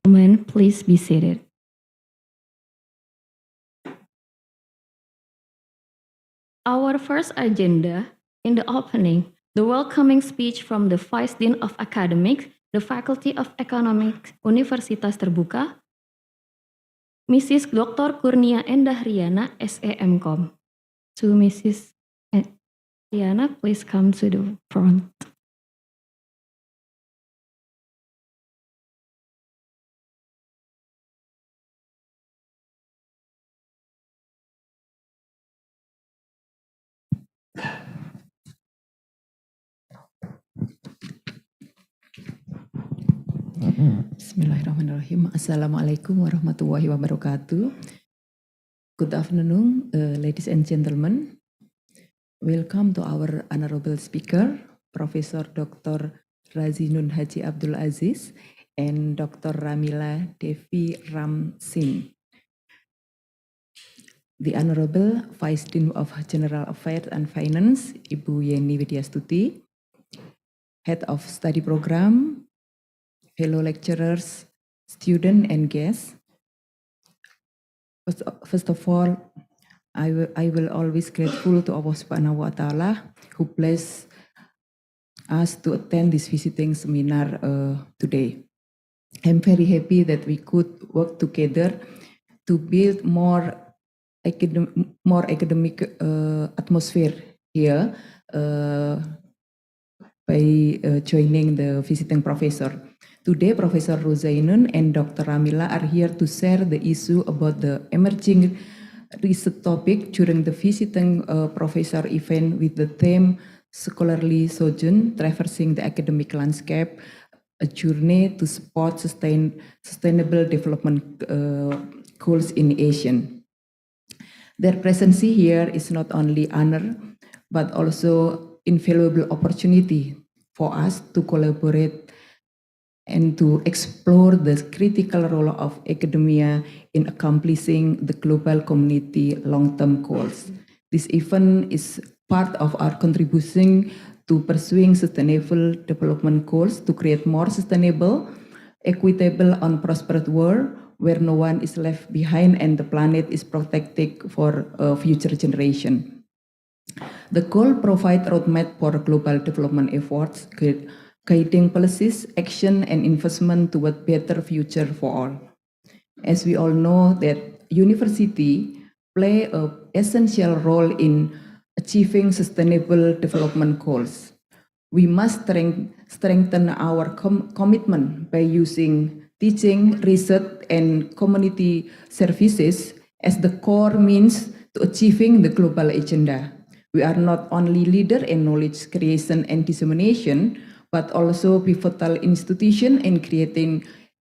Please be seated. Our first agenda in the opening, the welcoming speech from the Vice Dean of Academics, the Faculty of Economics, Universitas Terbuka, Mrs. Dr. Kurnia Endah Riana, SEMCOM. So Mrs. Riana, please come to the front. Bismillahirrahmanirrahim. Assalamualaikum warahmatullahi wabarakatuh. Good afternoon, ladies and gentlemen. Welcome to our honorable speaker, Professor Dr. Rozainun Haji Abdul Aziz and Dr. Ramila Devi Ramsin. The Honorable Vice Dean of General Affairs and Finance, Ibu Yeni Widyastuti, Head of Study Program, fellow lecturers, students, and guests. First of all, I will always grateful to Allah Subhanahu wa Ta'ala who blessed us to attend this visiting seminar today. I'm very happy that we could work together to build more academic atmosphere here by joining the visiting professor. Today, Professor Rozainun and Dr. Ramila are here to share the issue about the emerging research topic during the visiting professor event with the theme Scholarly Sojourn, Traversing the Academic Landscape, a journey to support sustainable development goals in ASEAN. Their presence here is not only honor, but also invaluable opportunity for us to collaborate and to explore the critical role of academia in accomplishing the global community long-term goals. This event is part of our contribution to pursuing sustainable development goals to create more sustainable, equitable, and prosperous world where no one is left behind and the planet is protected for future generation. The goal provides roadmap for global development efforts, guiding policies, action, and investment toward better future for all. As we all know that university play an essential role in achieving sustainable development goals. We must strengthen our commitment by using teaching, research, and community services as the core means to achieving the global agenda. We are not only leader in knowledge creation and dissemination, but also pivotal institution in creating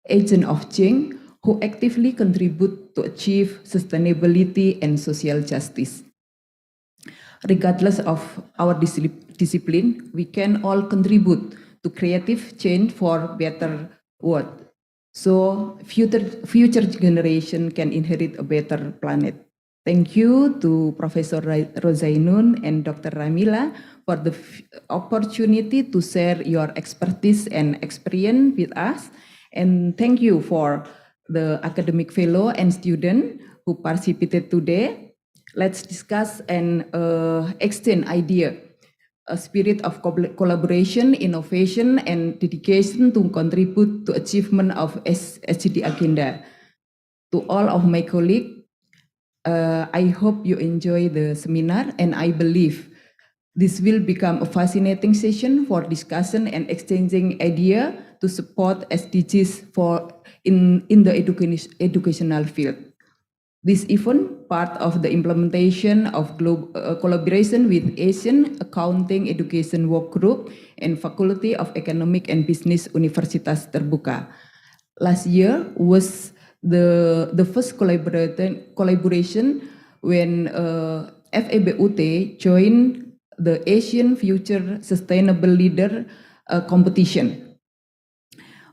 agent of change who actively contribute to achieve sustainability and social justice. Regardless of our discipline, we can all contribute to creative change for better world. So future generation can inherit a better planet. Thank you to Professor Rozainun and Dr. Ramila for the opportunity to share your expertise and experience with us. And thank you for the academic fellow and student who participated today. Let's discuss and exchange idea, a spirit of collaboration, innovation, and dedication to contribute to achievement of SDG agenda. To all of my colleagues, I hope you enjoy the seminar, and I believe this will become a fascinating session for discussion and exchanging idea to support SDGs in the educational field. This event part of the implementation of collaboration with ASEAN Accounting Education Workgroup and Faculty of Economic and Business Universitas Terbuka. Last year was the first collaboration when FEB-UT joined the Asian Future Sustainable Leader competition.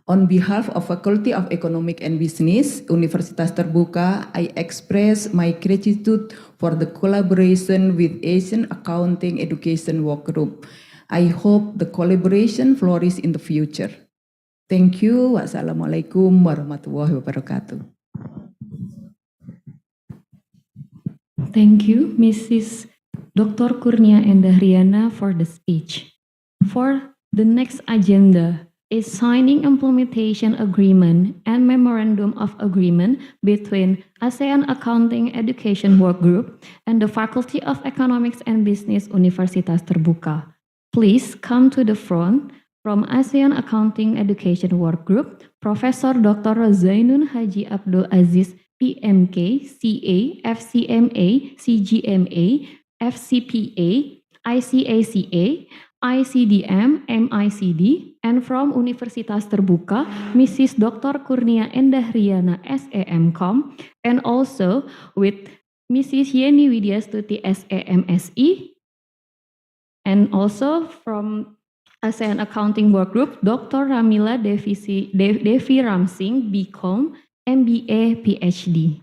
On behalf of Faculty of Economic and Business, Universitas Terbuka, I express my gratitude for the collaboration with Asian Accounting Education Workgroup. I hope the collaboration flourishes in the future. Thank you. Wassalamualaikum warahmatullahi wabarakatuh. Thank you, Mrs. Dr. Kurnia Endahriana for the speech. For the next agenda is signing implementation agreement and memorandum of agreement between ASEAN Accounting Education Workgroup and the Faculty of Economics and Business Universitas Terbuka. Please come to the front from ASEAN Accounting Education Workgroup, Professor Dr. Rozainun Haji Abdul Aziz, PMK, CA, FCMA, CGMA, FCPA, ICACA, ICDM, MICD, and from Universitas Terbuka, Mrs. Dr. Kurnia Endahriana, SAMCOM, and also with Mrs. Yeni Widyastuti, SAMSE, and also from ASEAN Accounting Workgroup, Dr. Ramila Devi Ramsing, BCom, MBA, Ph.D.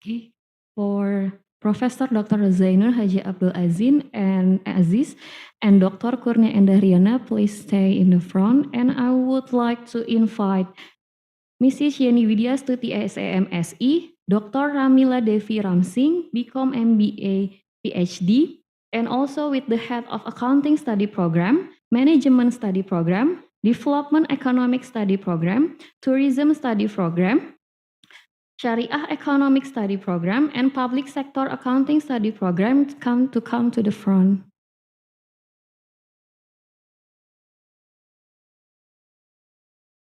Okay. For Professor Dr. Rozainun Haji Abdul Aziz and Dr. Kurnia Endahriana, please stay in the front. And I would like to invite Mrs. Yeni Widyastuti, SAMSE, Dr. Ramila Devi Ramsing, BCom MBA, PhD, and also with the head of Accounting Study Program, Management Study Program, Development Economic Study Program, Tourism Study Program, Syariah Economic Study Program, and Public Sector Accounting Study Program come to the front.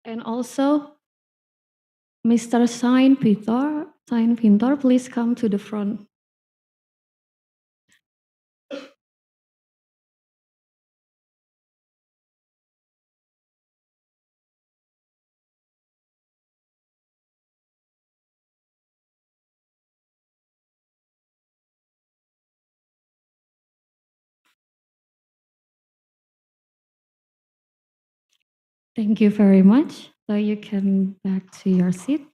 And also, Mr. Sain Pintor, please come to the front. Thank you very much. So you can back to your seat.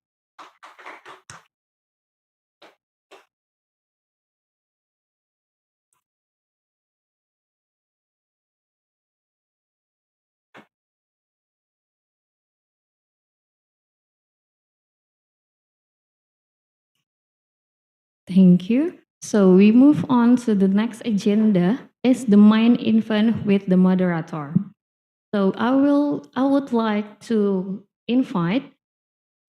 Thank you. So we move on to the next agenda is the main event with the moderator. So I would like to invite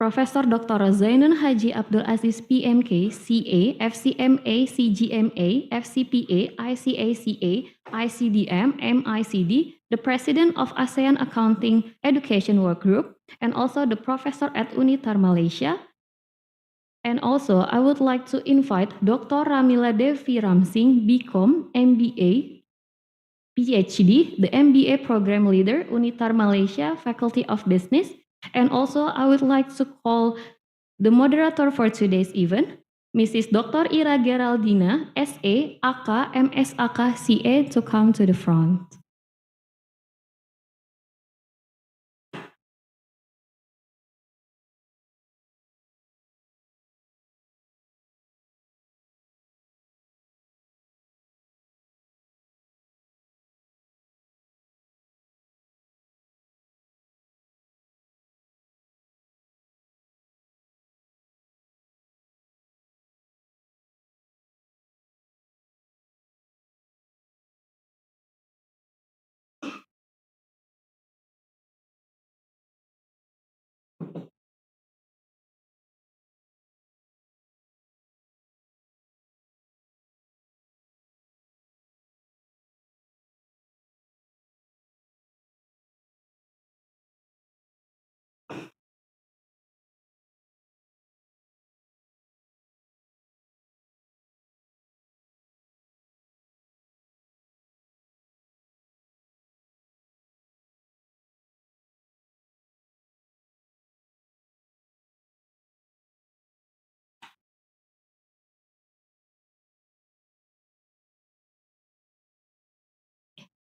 Professor Dr. Rozainun Haji Abdul Aziz, PMK, CA, FCMA, CGMA, FCPA, ICACA, ICDM, MICD, the President of ASEAN Accounting Education Workgroup, and also the Professor at UNITAR Malaysia. And also, I would like to invite Dr. Ramila Devi Ramsing, BCom, MBA, Ph.D., the MBA Program Leader, UNITAR Malaysia, Faculty of Business. And also, I would like to call the moderator for today's event, Mrs. Dr. Ira Geraldina, SA, AK, MSAK, CA, to come to the front.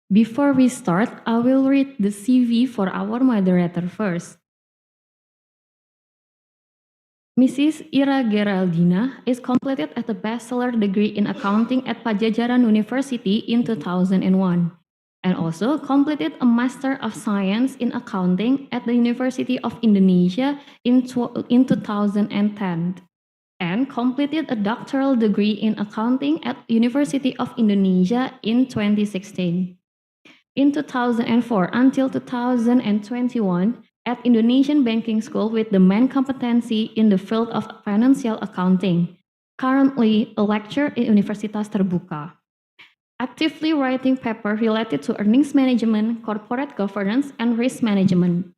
Before we start, I will read the CV for our moderator first. Mrs. Ira Geraldina is completed at a bachelor degree in accounting at Pajajaran University in 2001 and also completed a Master of Science in Accounting at the University of Indonesia in 2010 and completed a doctoral degree in accounting at University of Indonesia in 2016. In 2004 until 2021 at Indonesian Banking School with the main competency in the field of financial accounting, currently a lecturer in Universitas Terbuka. Actively writing paper related to earnings management, corporate governance, and risk management,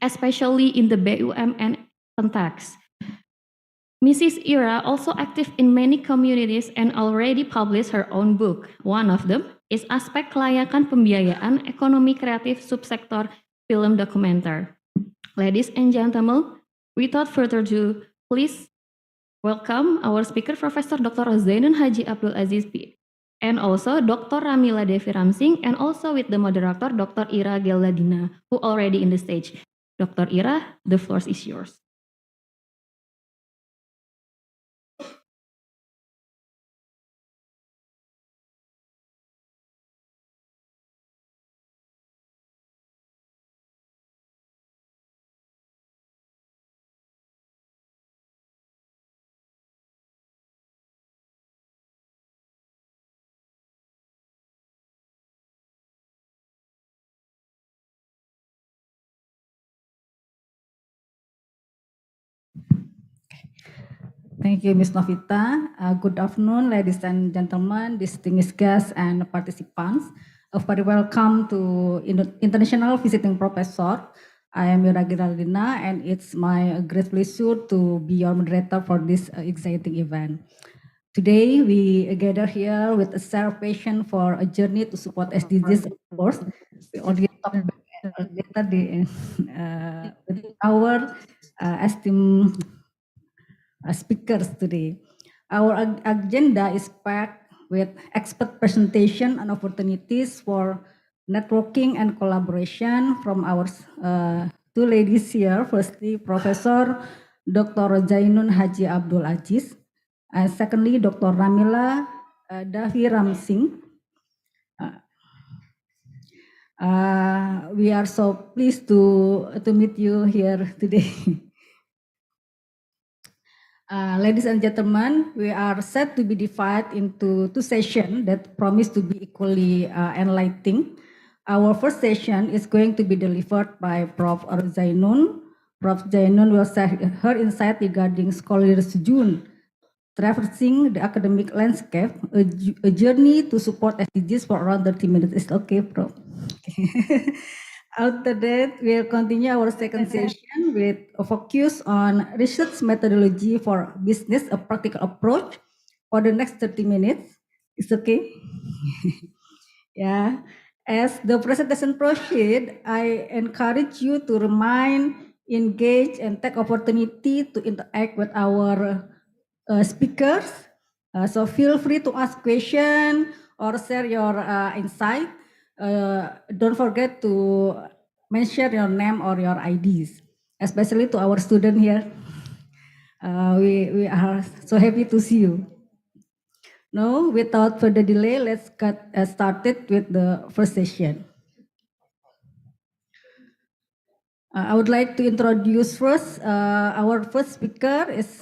especially in the BUMN context. Mrs. Ira also active in many communities and already published her own book. One of them is Aspek Kelayakan Pembiayaan Ekonomi Kreatif Subsektor Film Dokumenter. Ladies and gentlemen, without further ado, please welcome our speaker, Professor Dr. Rozainun Haji Abdul Aziz, and also Dr. Ramila Devi Ramsing, and also with the moderator, Dr. Ira Geraldina, who already in the stage. Dr. Ira, the floor is yours. Thank you, Ms. Novita. Good afternoon, ladies and gentlemen, distinguished guests and participants. A very welcome to International Visiting Professor. I am Ira Geraldina, and it's my great pleasure to be your moderator for this exciting event. Today, we gather here with a shared passion for a journey to support SDGs, of course. We already talked about later with our esteemed speakers today. Our agenda is packed with expert presentation and opportunities for networking and collaboration from our two ladies here. Firstly, Professor Dr. Rozainun Haji Abdul Aziz, and secondly, Dr. Ramila Devi Ramsing. We are so pleased to meet you here today. Ladies and gentlemen, we are set to be divided into two sessions that promise to be equally enlightening. Our first session is going to be delivered by Prof. Rozainun. Prof. Zainun will share her insight regarding scholarly sojourn, traversing the academic landscape, a journey to support SDGs for around 30 minutes. It's okay, Prof. Okay. After that, we'll continue our second session with a focus on research methodology for business, a practical approach for the next 30 minutes. It's okay? Yeah. As the presentation proceeds, I encourage you to remain engaged and take opportunity to interact with our speakers. So feel free to ask questions or share your insight. Don't forget to mention your name or your IDs, especially to our student here. We are so happy to see you. Now, without further delay, let's get started with the first session. I would like to introduce first, our first speaker is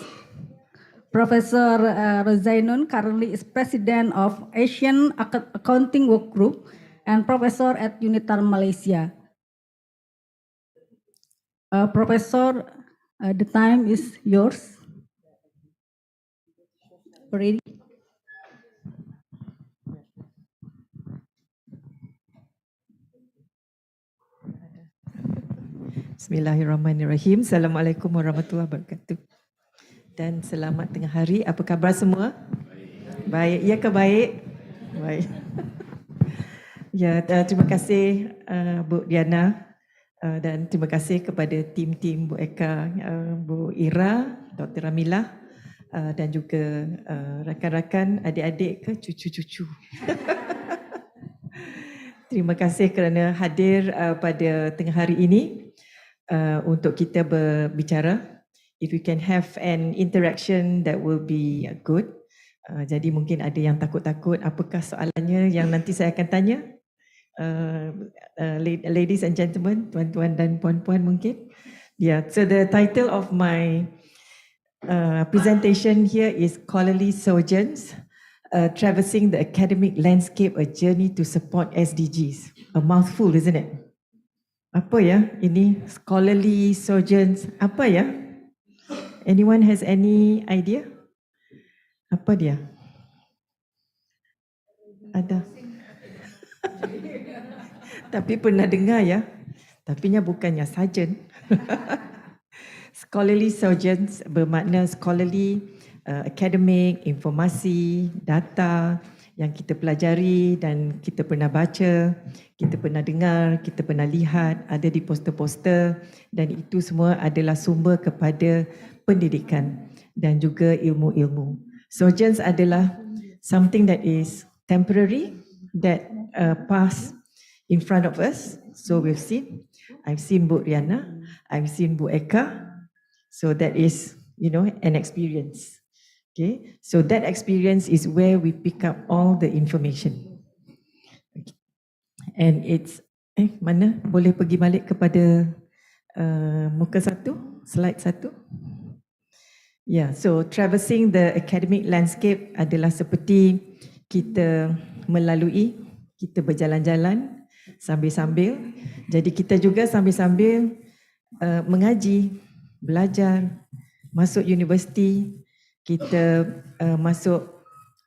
Professor Rozainun, currently is President of Asian Accounting Workgroup and Professor at UNITAR Malaysia. Professor, the time is yours. Ready? Bismillahirrahmanirrahim. Assalamualaikum warahmatullahi wabarakatuh. Dan selamat tengah hari. Apa khabar semua? Baik. Ya ke baik? Baik. Ya, terima kasih Bu Diana dan terima kasih kepada tim-tim Bu Eka, Bu Ira, Dr. Ramila dan juga rakan-rakan, adik-adik ke cucu-cucu. Terima kasih kerana hadir pada tengah hari ini untuk kita berbicara. If you can have an interaction, that will be good. Jadi mungkin ada yang takut-takut, apakah soalannya yang nanti saya akan tanya? Ladies and gentlemen, tuan-tuan dan puan-puan mungkin. Yeah, so the title of my presentation here is Scholarly Sojourns, Traversing the Academic Landscape, a Journey to Support SDGs. A mouthful, isn't it? Apa ya ini Scholarly Sojourns? Apa ya? Anyone has any idea? Apa dia? Ada. Tapi pernah dengar ya. Tapinya bukannya sarjan. Scholarly Sojourns bermakna scholarly, academic, informasi, data yang kita pelajari dan kita pernah baca, kita pernah dengar, kita pernah lihat, ada di poster-poster dan itu semua adalah sumber kepada pendidikan dan juga ilmu-ilmu. Sojourns adalah something that is temporary, that pass in front of us. So we've seen, I've seen Bu Riana, I've seen Bu Eka. So that is, an experience. Okay, so that experience is where we pick up all the information. Okay. And it's, mana? Boleh pergi balik kepada muka satu, slide satu. Yeah, so traversing the academic landscape adalah seperti kita melalui, kita berjalan-jalan sambil-sambil. Jadi kita juga sambil-sambil mengaji, belajar, masuk universiti, kita masuk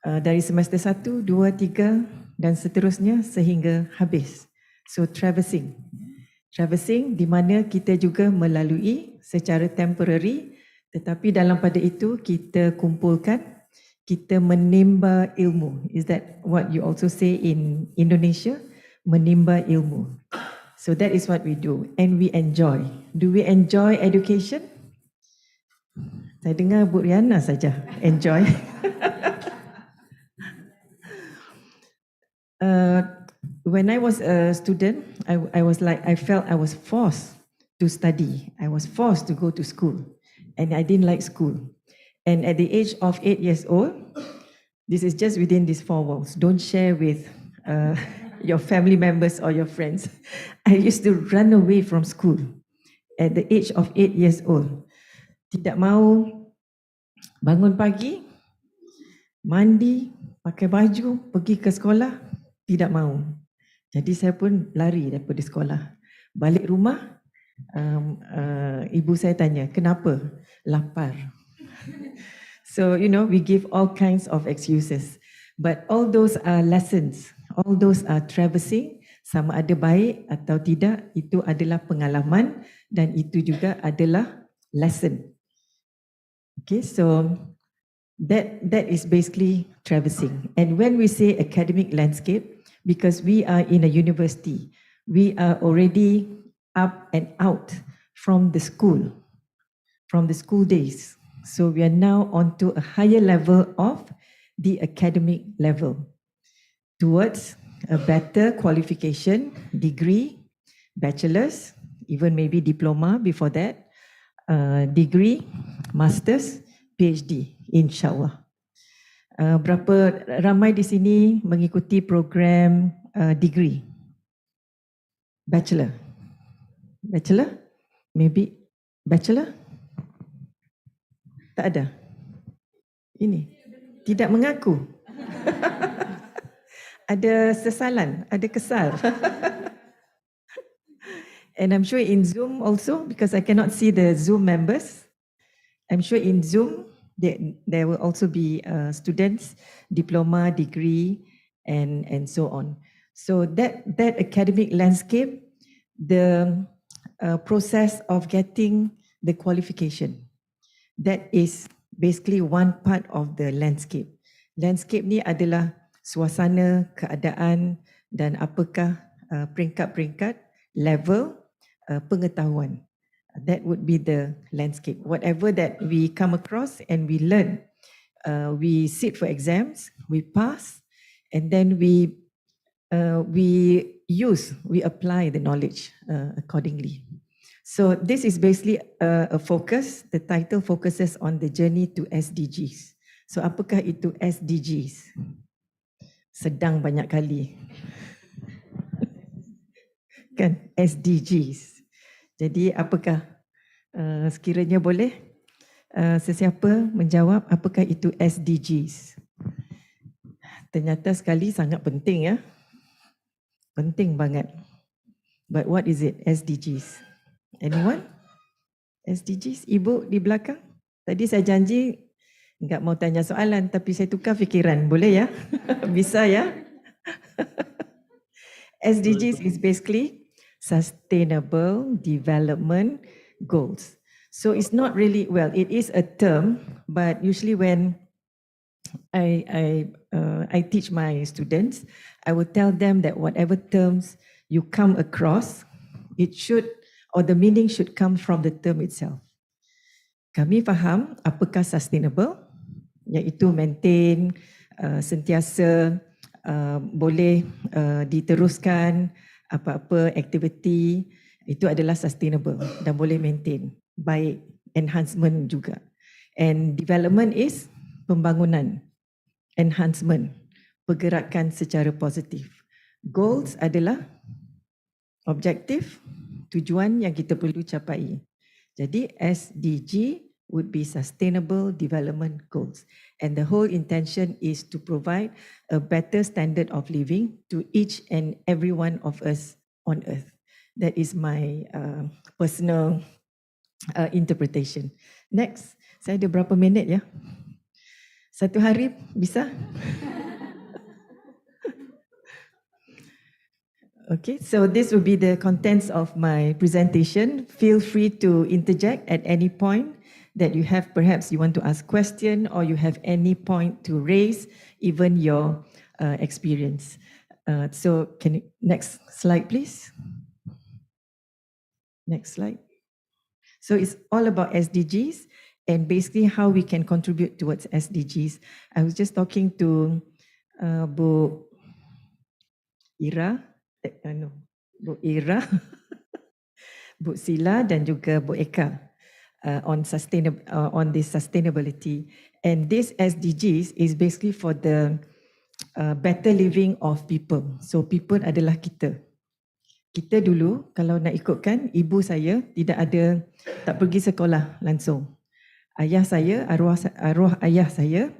dari semester 1, 2, 3 dan seterusnya sehingga habis. So traversing. Traversing di mana kita juga melalui secara temporary, tetapi dalam pada itu kita kumpulkan, kita menimba ilmu. Is that what you also say in Indonesia? Menimba ilmu. So that is what we do and we enjoy. Do we enjoy education? Saya dengar Bu Riana saja enjoy. When I was a student, I felt I was forced to study. I was forced to go to school. And I didn't like school. And at the age of 8 years old, this is just within these 4 walls. Don't share with your family members or your friends. I used to run away from school at the age of 8 years old. Tidak mau bangun pagi, mandi, pakai baju, pergi ke sekolah, tidak mau. Jadi saya pun lari daripada sekolah. Balik rumah, ibu saya tanya, kenapa? Lapar. So, we give all kinds of excuses. But all those are lessons. All those are traversing. Sama ada baik atau tidak, itu adalah pengalaman dan itu juga adalah lesson. Okay, so that is basically traversing. And when we say academic landscape, because we are in a university. We are already up and out from the school days. So we are now onto a higher level of the academic level towards a better qualification, degree, bachelor's, even maybe diploma before that, degree, master's, Ph.D, insyaAllah. Berapa ramai di sini mengikuti program degree? Bachelor? Maybe bachelor? Tak ada? Ini? Tidak mengaku? Ada sesalan, ada kesal. And I'm sure in Zoom also, because I cannot see the Zoom members, I'm sure in Zoom there will also be students, diploma, degree, and so on. So that academic landscape, the process of getting the qualification, that is basically one part of the landscape. Landscape ni adalah suasana, keadaan dan apakah peringkat-peringkat level pengetahuan. That would be the landscape. Whatever that we come across and we learn, we sit for exams, we pass, and then we apply the knowledge accordingly. So this is basically a focus. The title focuses on the journey to SDGs. So apakah itu SDGs? Sedang banyak kali. Kan, SDGs. Jadi apakah sekiranya boleh sesiapa menjawab apakah itu SDGs? Ternyata sekali sangat penting ya. Penting banget. But what is it, SDGs? Anyone? SDGs? Ibu di belakang? Tadi saya janji enggak mau tanya soalan tapi saya tukar fikiran. Boleh ya? Bisa ya? SDGs is basically Sustainable Development Goals. So it's not really, well, it is a term, but usually when I teach my students, I would tell them that whatever terms you come across, it should, or the meaning should come from the term itself. Kami faham apakah sustainable, iaitu maintain, sentiasa boleh diteruskan, apa-apa aktiviti itu adalah sustainable dan boleh maintain, baik, enhancement juga. And development is pembangunan, enhancement, pergerakan secara positif. Goals adalah objektif, tujuan yang kita perlu capai. Jadi SDG would be Sustainable Development Goals. And the whole intention is to provide a better standard of living to each and every one of us on earth. That is my personal interpretation. Next, saya ada berapa minit ya? Satu hari bisa? Okay, so this will be the contents of my presentation. Feel free to interject at any point that you have. Perhaps you want to ask question or you have any point to raise, even your experience. So can you, next slide please. Next slide. So it's all about SDGs and basically how we can contribute towards SDGs. I was just talking to Bu Ira, Bu Sila dan juga Bu Eka on this sustainability. And this SDGs is basically for the better living of people. So people adalah kita. Kita dulu kalau nak ikutkan, ibu saya tak pergi sekolah langsung. Ayah saya, arwah ayah saya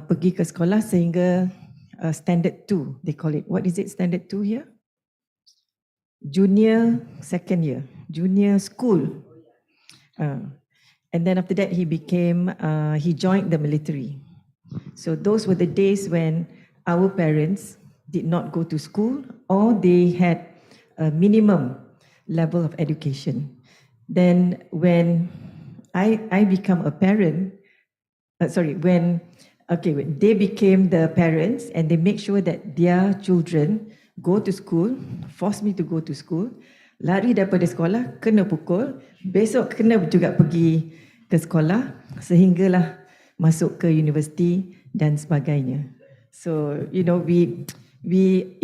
pergi ke sekolah sehingga standard 2, they call it. What is it, standard 2 here? Junior second year, junior school. And then after that he joined the military. So those were the days when our parents did not go to school or they had a minimum level of education. Then when I become a parent, when Okay, they became the parents and they make sure that their children go to school, force me to go to school, lari daripada sekolah, kena pukul, besok kena juga pergi ke sekolah sehinggalah masuk ke universiti dan sebagainya. So, you know, we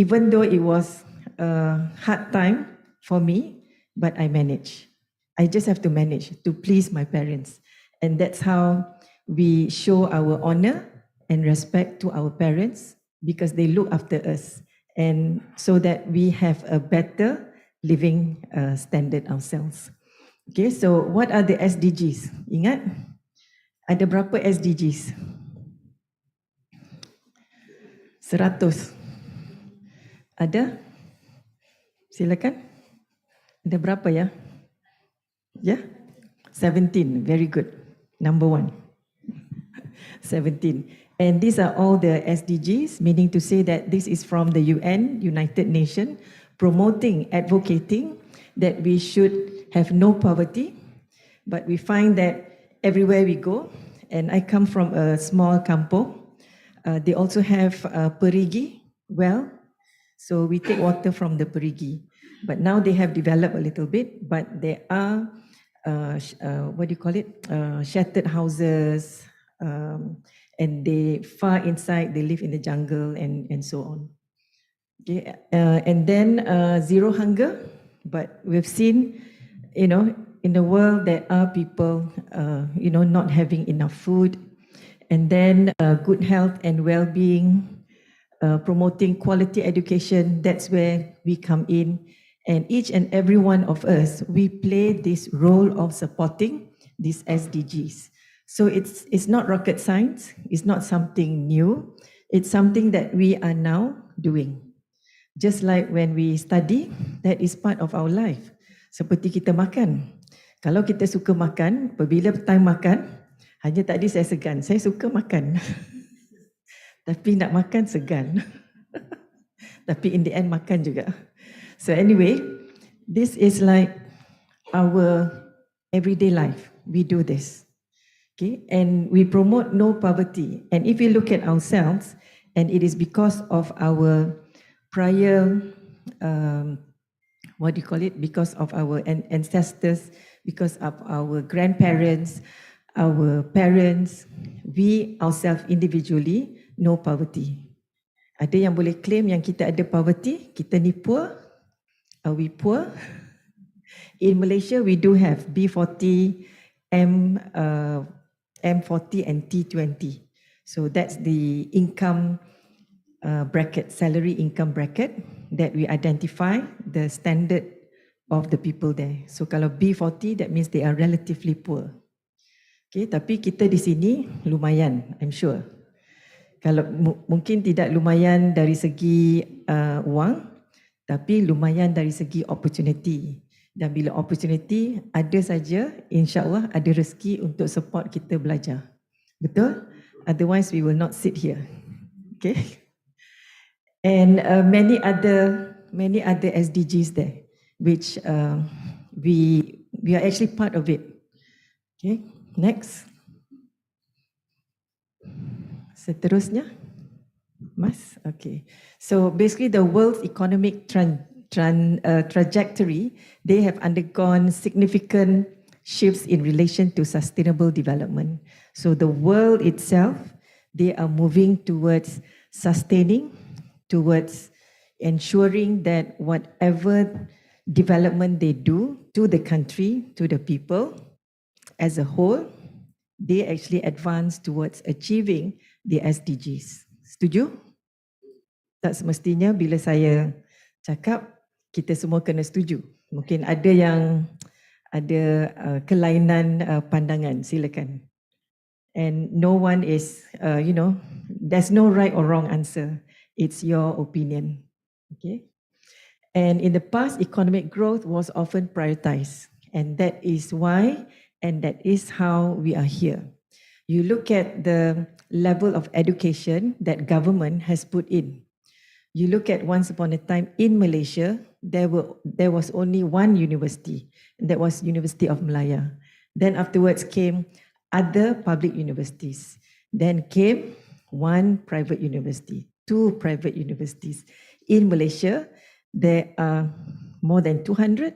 even though it was a hard time for me, but I manage. I just have to manage to please my parents. And that's how we show our honor and respect to our parents because they look after us. And so that we have a better living standard ourselves. Okay, so what are the SDGs? Ingat? Ada berapa SDGs? 100. Ada? Silakan. Ada berapa ya? Ya? 17. Very good. Number 1. 17. And these are all the SDGs, meaning to say that this is from the UN, United Nations, promoting, advocating that we should have no poverty. But we find that everywhere we go, and I come from a small kampung, they also have perigi well, so we take water from the perigi. But now they have developed a little bit, but there are, what do you call it, shattered houses, and they far inside, they live in the jungle and so on. Okay, and then zero hunger, but we've seen, you know, in the world there are people, you know, not having enough food, and then good health and well-being, promoting quality education, that's where we come in. And each and every one of us, we play this role of supporting these SDGs. So it's not rocket science, it's not something new, it's something that we are now doing. Just like when we study, that is part of our life. Seperti kita makan. Kalau kita suka makan, apabila time makan, hanya tadi saya segan, saya suka makan. Tapi nak makan segan. Tapi in the end makan juga. So anyway, this is like our everyday life. We do this. Okay, and we promote no poverty. And if we look at ourselves, and it is because of our prior, what do you call it? Because of our ancestors, because of our grandparents, our parents, we ourselves individually no poverty. Ada yang boleh claim yang kita ada poverty, kita ni poor? Are we poor? In Malaysia, we do have B40, M40 and T20. So that's the income bracket, salary income bracket that we identify the standard of the people there. So kalau B40, that means they are relatively poor. Okay, tapi kita di sini lumayan, I'm sure. Kalau mungkin tidak lumayan dari segi wang, tapi lumayan dari segi opportunity. Dan bila opportunity ada saja, insyaAllah ada rezeki untuk support kita belajar. Betul? Otherwise we will not sit here. Okay? And many other SDGs there, which we are actually part of it. Okay, next. Seterusnya, Mas. Okay. So basically, the world's economic trajectory, they have undergone significant shifts in relation to sustainable development. So the world itself, they are moving towards sustaining, towards ensuring that whatever development they do to the country, to the people as a whole, they actually advance towards achieving the SDGs. Setuju? Tak semestinya bila saya cakap, kita semua kena setuju. Mungkin ada yang ada kelainan pandangan, silakan. And no one is, you know, there's no right or wrong answer. It's your opinion. Okay? And in the past, economic growth was often prioritized. And that is why, and that is how we are here. You look at the level of education that government has put in. You look at once upon a time in Malaysia, there was only one university, and that was University of Malaya. Then afterwards came other public universities. Then came one private university, 2 private universities. In Malaysia, there are more than 200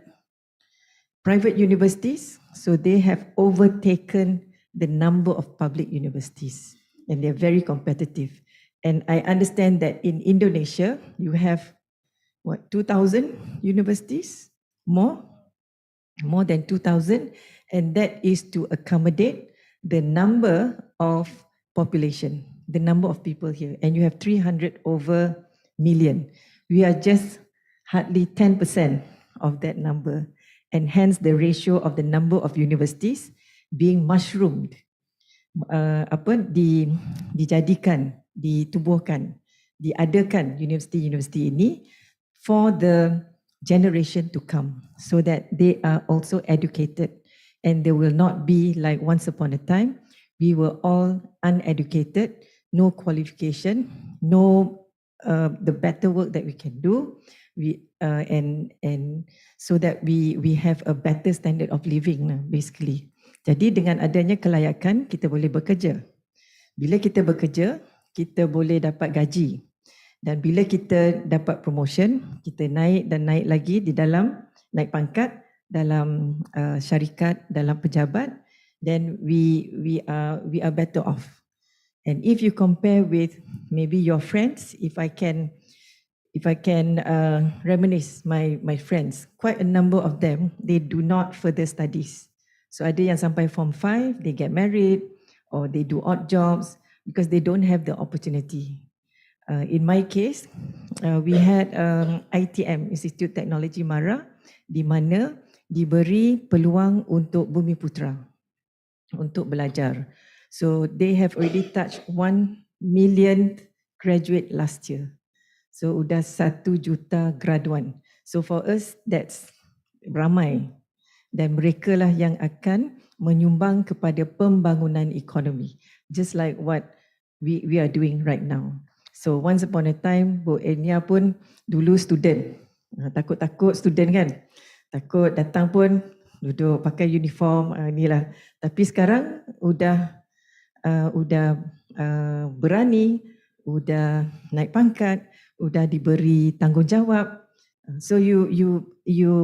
private universities, so they have overtaken the number of public universities, and they're very competitive. And I understand that in Indonesia, you have, 2,000 universities? More than 2,000, and that is to accommodate the number of population, the number of people here, and you have 300 over million. We are just hardly 10% of that number, and hence the ratio of the number of universities being mushroomed, dijadikan, ditubuhkan, diadakan universiti-universiti ini for the generation to come, so that they are also educated, and they will not be like once upon a time we were all uneducated, no qualification, no the better work that we can do, and so that we have a better standard of living basically. Jadi dengan adanya kelayakan, kita boleh bekerja. Bila kita bekerja, kita boleh dapat gaji. Dan bila kita dapat promotion, kita naik dan naik lagi di dalam, naik pangkat dalam syarikat, dalam pejabat, then we are better off. And if you compare with maybe your friends, if I can reminisce my friends, quite a number of them, they do not further studies. So ada yang sampai form 5, they get married, or they do odd jobs because they don't have the opportunity. In my case, we had ITM, Institute Technology Mara, di mana diberi peluang untuk Bumi Putra untuk belajar. So they have already touched 1 million graduate last year. So udah 1 juta graduan. So for us, that's ramai. Dan mereka lah yang akan menyumbang kepada pembangunan ekonomi. Just like what we are doing right now. So once upon a time, Bu Enya pun dulu student. Takut-takut student kan. Takut datang pun duduk pakai uniform, inilah. Tapi sekarang udah berani, udah naik pangkat, udah diberi tanggungjawab. So you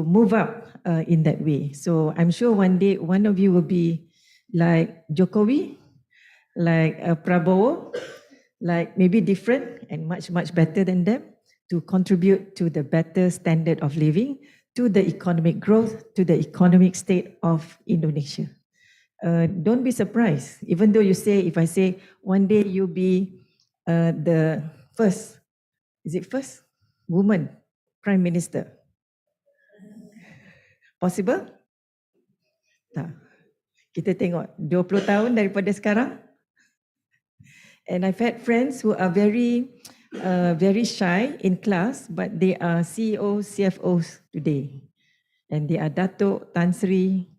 move up in that way. So I'm sure one day one of you will be like Jokowi, like Prabowo, like maybe different and much better than them, to contribute to the better standard of living, to the economic growth, to the economic state of Indonesia. Don't be surprised, even though you say, if I say one day you'll be the first, is it first woman Prime Minister? Possible? Tak. Kita tengok 20 tahun daripada sekarang. And I've had friends who are very shy in class, but they are CEOs, CFOs today. And they are Datuk, Tan Sri,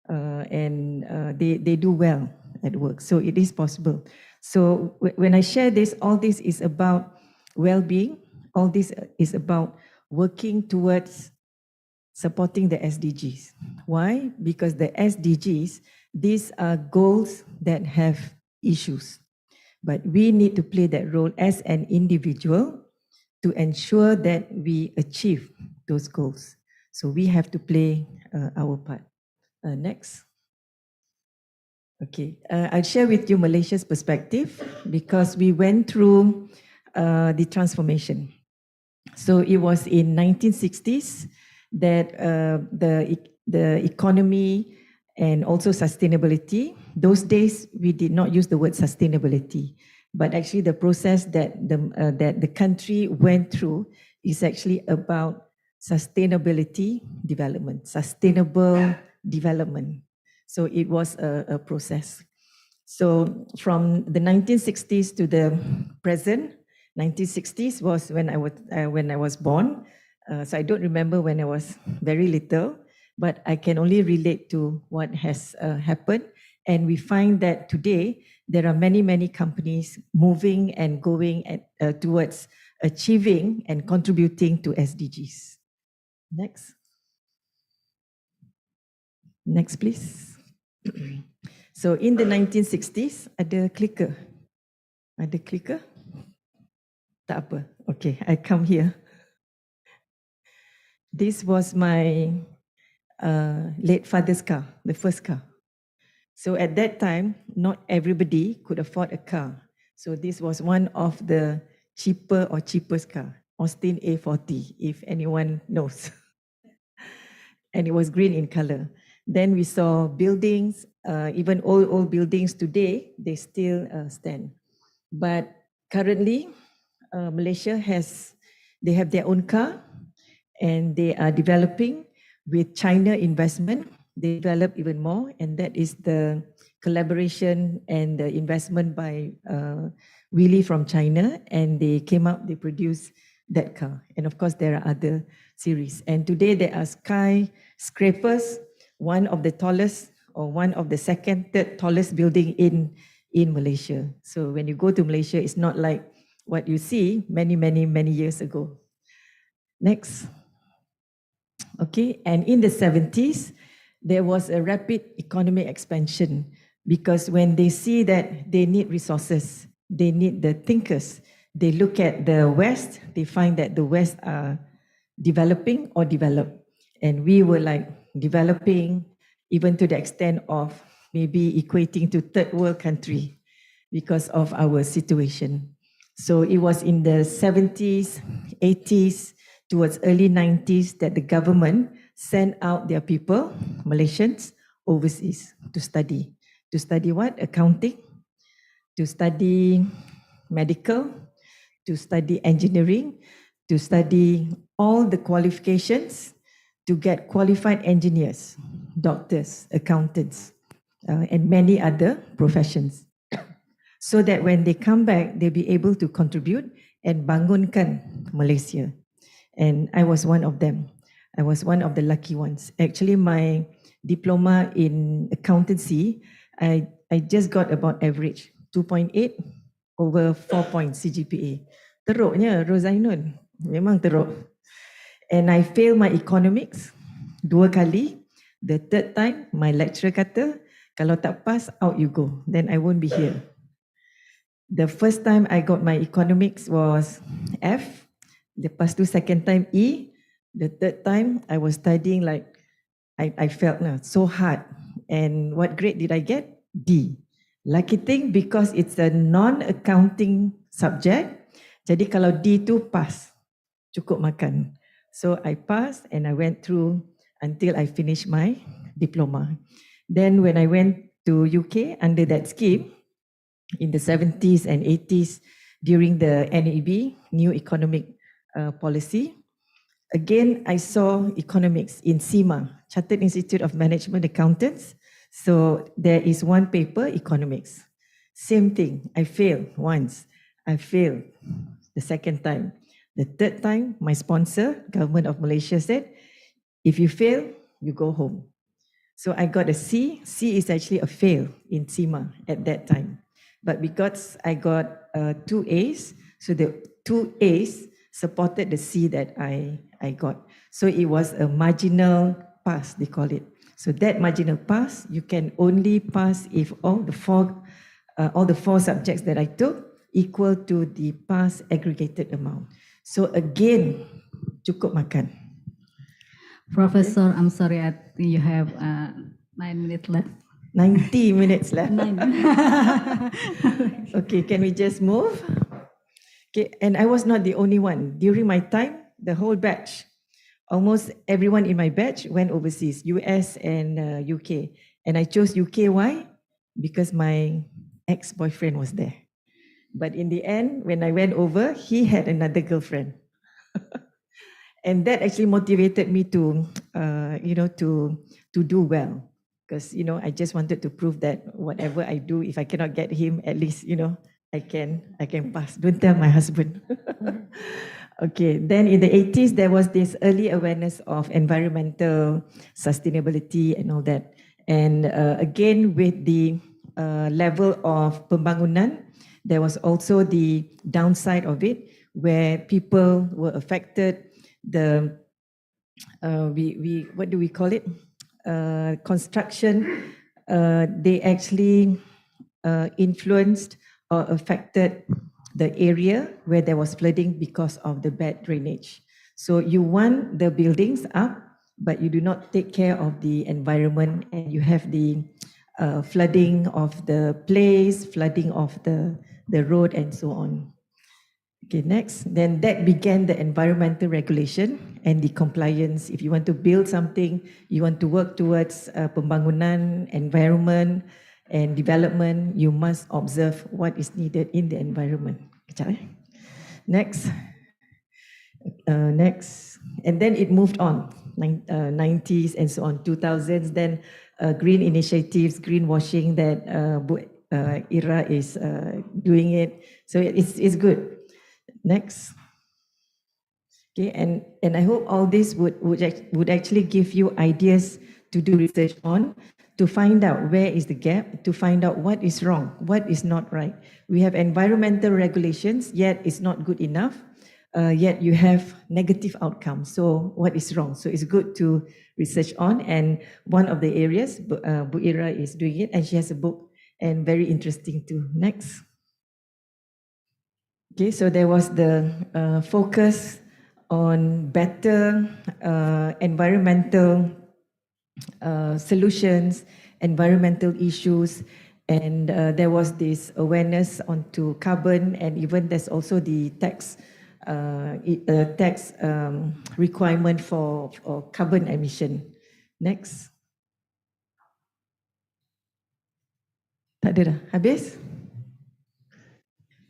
and they do well at work. So it is possible. So when I share this, all this is about well-being. All this is about working towards supporting the SDGs. Why? Because the SDGs, these are goals that have issues. But we need to play that role as an individual to ensure that we achieve those goals. So we have to play our part. Next. Okay, I'll share with you Malaysia's perspective because we went through the transformation. So it was in 1960s that the economy and also sustainability. Those days we did not use the word sustainability, but actually the process that the country went through is actually about sustainability development, sustainable development. So it was a process. So from the 1960s to the present, 1960s was when I was born. So I don't remember when I was very little, but I can only relate to what has happened. And we find that today there are many companies moving and going towards achieving and contributing to SDGs. Next. Next, please. So in the 1960s, ada clicker. Ada clicker? Tak apa. Okay, I come here. This was my late father's car, the first car. So at that time, not everybody could afford a car. So this was one of the cheapest car, Austin A40, if anyone knows. And it was green in color. Then we saw buildings, even old buildings today, they still stand. But currently, Malaysia they have their own car, and they are developing with China investment. They develop even more, and that is the collaboration and the investment by Willy from China, and they produced that car. And of course, there are other series. And today there are skyscrapers, one of the tallest or one of the third tallest building in Malaysia. So when you go to Malaysia, it's not like what you see many years ago. Next. Okay, and in the 70s, there was a rapid economic expansion because when they see that they need resources, they need the thinkers, they look at the West, they find that the West are developing or developed. And we were like developing even to the extent of maybe equating to third world country because of our situation. So it was in the 70s, 80s, towards early 90s that the government sent out their people, Malaysians, overseas to study. To study what? Accounting, to study medical, to study engineering, to study all the qualifications to get qualified engineers, doctors, accountants, and many other professions. So that when they come back, they'll be able to contribute and bangunkan Malaysia. And I was one of them. I was one of the lucky ones. Actually, my diploma in accountancy, I just got about average, 2.8 over 4 points CGPA. Teruknya, Rozainun. Memang teruk. And I failed my economics 2 kali. The third time, my lecturer kata, kalau tak pass, out you go. Then I won't be here. The first time I got my economics was F. Lepas tu second time E. The third time I was studying like I felt so hard. And what grade did I get? D. Lucky thing because it's a non-accounting subject. Jadi kalau D tu pass, cukup makan. So I passed and I went through until I finished my diploma. Then when I went to UK under that scheme in the 70s and 80s during the NEB, New Economic Policy, again I saw economics in CIMA, Chartered Institute of Management Accountants. So there is one paper, economics. Same thing, I failed once. I failed the second time. The third time, my sponsor, Government of Malaysia said, if you fail, you go home. So I got a C. C is actually a fail in CIMA at that time. But because I got 2 A's, so the 2 A's supported the C that I got. So it was a marginal pass, they call it. So that marginal pass, you can only pass if all the four subjects that I took equal to the pass aggregated amount. So again, cukup makan. Professor, I'm sorry, I think you have 9 minutes left. 90 minutes left. 9. Okay, can we just move? Okay, and I was not the only one. During my time, the whole batch, almost everyone in my batch went overseas, US and UK. And I chose UK, why? Because my ex-boyfriend was there. But in the end, when I went over, he had another girlfriend. And that actually motivated me to, to do well. Because, I just wanted to prove that whatever I do, if I cannot get him, at least, I can pass. Don't tell my husband. Okay, then in the 80s, there was this early awareness of environmental sustainability and all that. And again, with the level of pembangunan, there was also the downside of it, where people were affected. The what do we call it? Construction. They actually influenced or affected the area where there was flooding because of the bad drainage. So you want the buildings up, but you do not take care of the environment, and you have the flooding of the place, flooding of the road, and so on. Okay, next. Then that began the environmental regulation and the compliance. If you want to build something, you want to work towards pembangunan, environment, and development, you must observe what is needed in the environment. Next. Next. And then it moved on, 90s and so on, 2000s, then green initiatives, greenwashing that Ira is doing it. So it's good. Next. Okay, and I hope all this would actually give you ideas to do research on, to find out where is the gap, to find out what is wrong, what is not right. We have environmental regulations, yet it's not good enough, yet you have negative outcomes. So what is wrong? So it's good to research on, and one of the areas, Bu Ira is doing it, and she has a book, and very interesting too. Next. Okay, so there was the focus on better environmental solutions, environmental issues, and there was this awareness onto carbon, and even there's also the tax requirement for carbon emission. Next. Tak ada dah? Habis?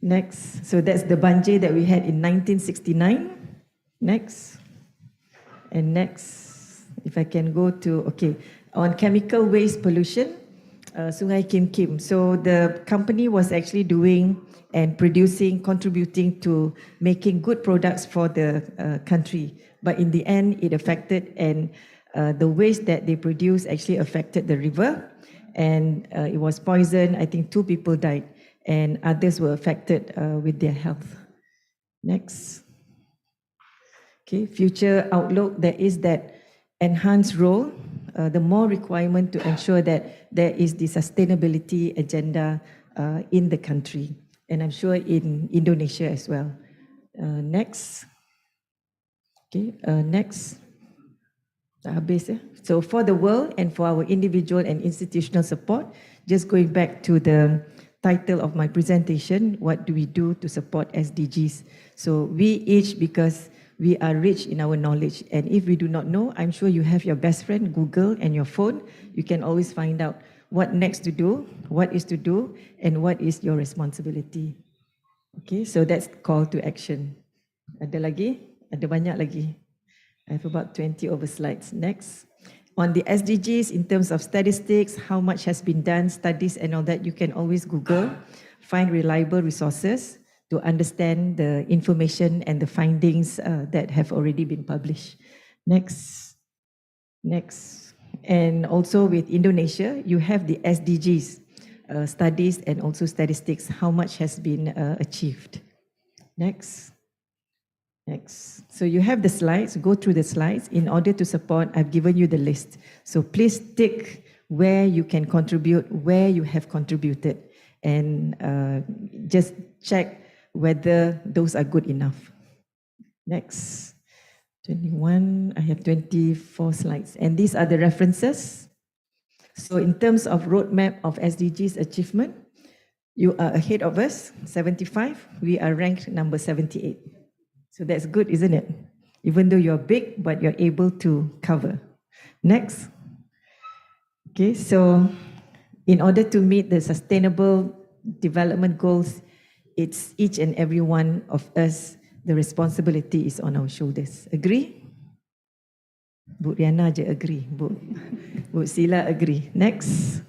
Next. So that's the banjir that we had in 1969. Next. And next, if I can go to, okay, on chemical waste pollution, Sungai Kim Kim. So the company was actually doing and producing, contributing to making good products for the country. But in the end, it affected, and the waste that they produced actually affected the river, and it was poison. I think 2 people died, and others were affected with their health. Next. Okay, future outlook, there is that enhanced role, the more requirement to ensure that there is the sustainability agenda in the country, and I'm sure in Indonesia as well. Next. Okay, next. Habis ya. So for the world and for our individual and institutional support, just going back to the title of my presentation, what do we do to support SDGs? So we each, because we are rich in our knowledge, and if we do not know, I'm sure you have your best friend Google and your phone. You can always find out what next to do, what is to do, and what is your responsibility. Okay, so that's call to action. Ada lagi? Ada banyak lagi. I have about 20 over slides. Next. On the SDGs, in terms of statistics, how much has been done, studies and all that, you can always Google, find reliable resources to understand the information and the findings that have already been published. Next. Next. And also with Indonesia, you have the SDGs, studies and also statistics, how much has been achieved. Next. Next. So you have the slides, go through the slides. In order to support, I've given you the list. So please tick where you can contribute, where you have contributed, and just check whether those are good enough. Next. 21, I have 24 slides. And these are the references. So in terms of roadmap of SDGs achievement, you are ahead of us, 75. We are ranked number 78. So that's good, isn't it? Even though you're big, but you're able to cover. Next. Okay, so in order to meet the sustainable development goals, it's each and every one of us, the responsibility is on our shoulders. Agree? Bu Riana je agree. Bu Sila agree. Next.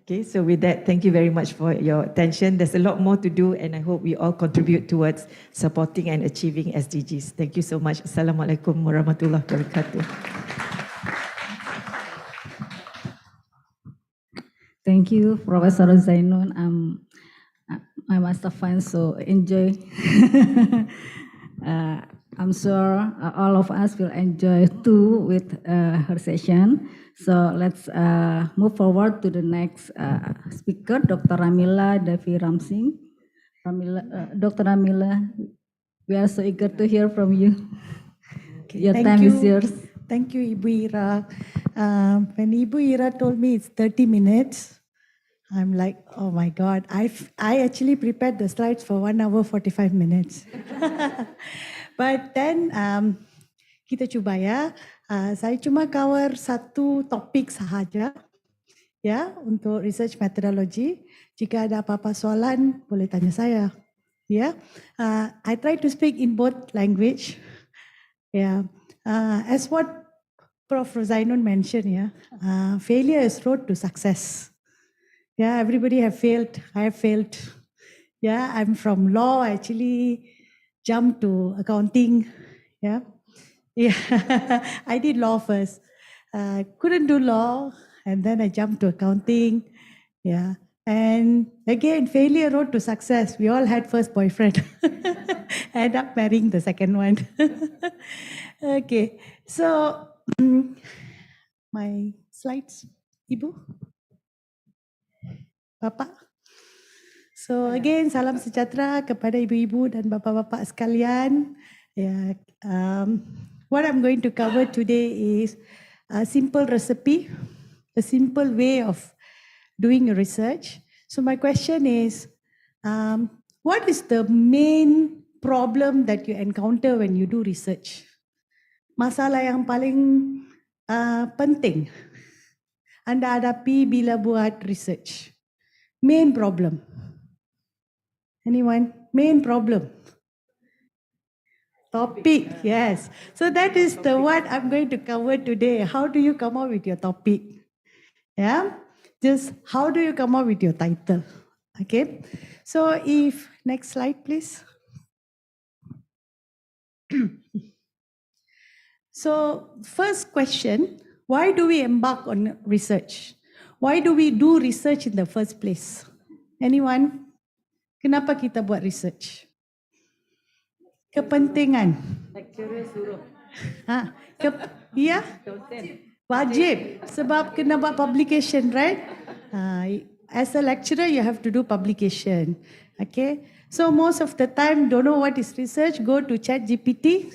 Okay, so with that, thank you very much for your attention. There's a lot more to do, and I hope we all contribute towards supporting and achieving SDGs. Thank you so much. Assalamualaikum warahmatullahi wabarakatuh. Thank you, Professor Rozainun. I must have found so enjoy. I'm sure all of us will enjoy too with her session. So let's move forward to the next speaker, Dr. Ramila Devi Ramsing. Dr. Ramila, we are so eager to hear from you. Your Thank time is you. yours. Thank you, Ibu Ira. When Ibu Ira told me it's 30 minutes, I'm like, oh my God, I actually prepared the slides for 1 hour 45 minutes. But then kita cuba ya. Saya cuma cover satu topik sahaja ya untuk research methodology. Jika ada apa-apa soalan boleh tanya saya. Ya, I try to speak in both language. Yeah, as what Prof. Rozainun mentioned, yeah, failure is road to success. Yeah, everybody have failed. I have failed. Yeah, I'm from law. I actually jumped to accounting. Yeah, yeah. I did law first. Couldn't do law, and then I jumped to accounting. Yeah, and again, failure road to success. We all had first boyfriend. End up marrying the second one. Okay, so my slides, Ibu, Bapak. So again, salam sejahtera kepada ibu-ibu dan bapa-bapa sekalian. Yeah, what I'm going to cover today is a simple recipe, a simple way of doing research. So my question is, what is the main problem that you encounter when you do research? Masalah yang paling penting Anda hadapi bila buat research. Main problem. Anyone? Main problem. Topic, yes. So that is the what I'm going to cover today. How do you come up with your topic? Yeah? Just how do you come up with your title? Okay. So if, next slide please. So first question, why do we embark on research? Why do we do research in the first place? Anyone? Kenapa kita buat research? Kepentingan. Ya? Wajib. Sebab kena buat publication, right? As a lecturer, you have to do publication. Okay? So most of the time, don't know what is research, go to ChatGPT.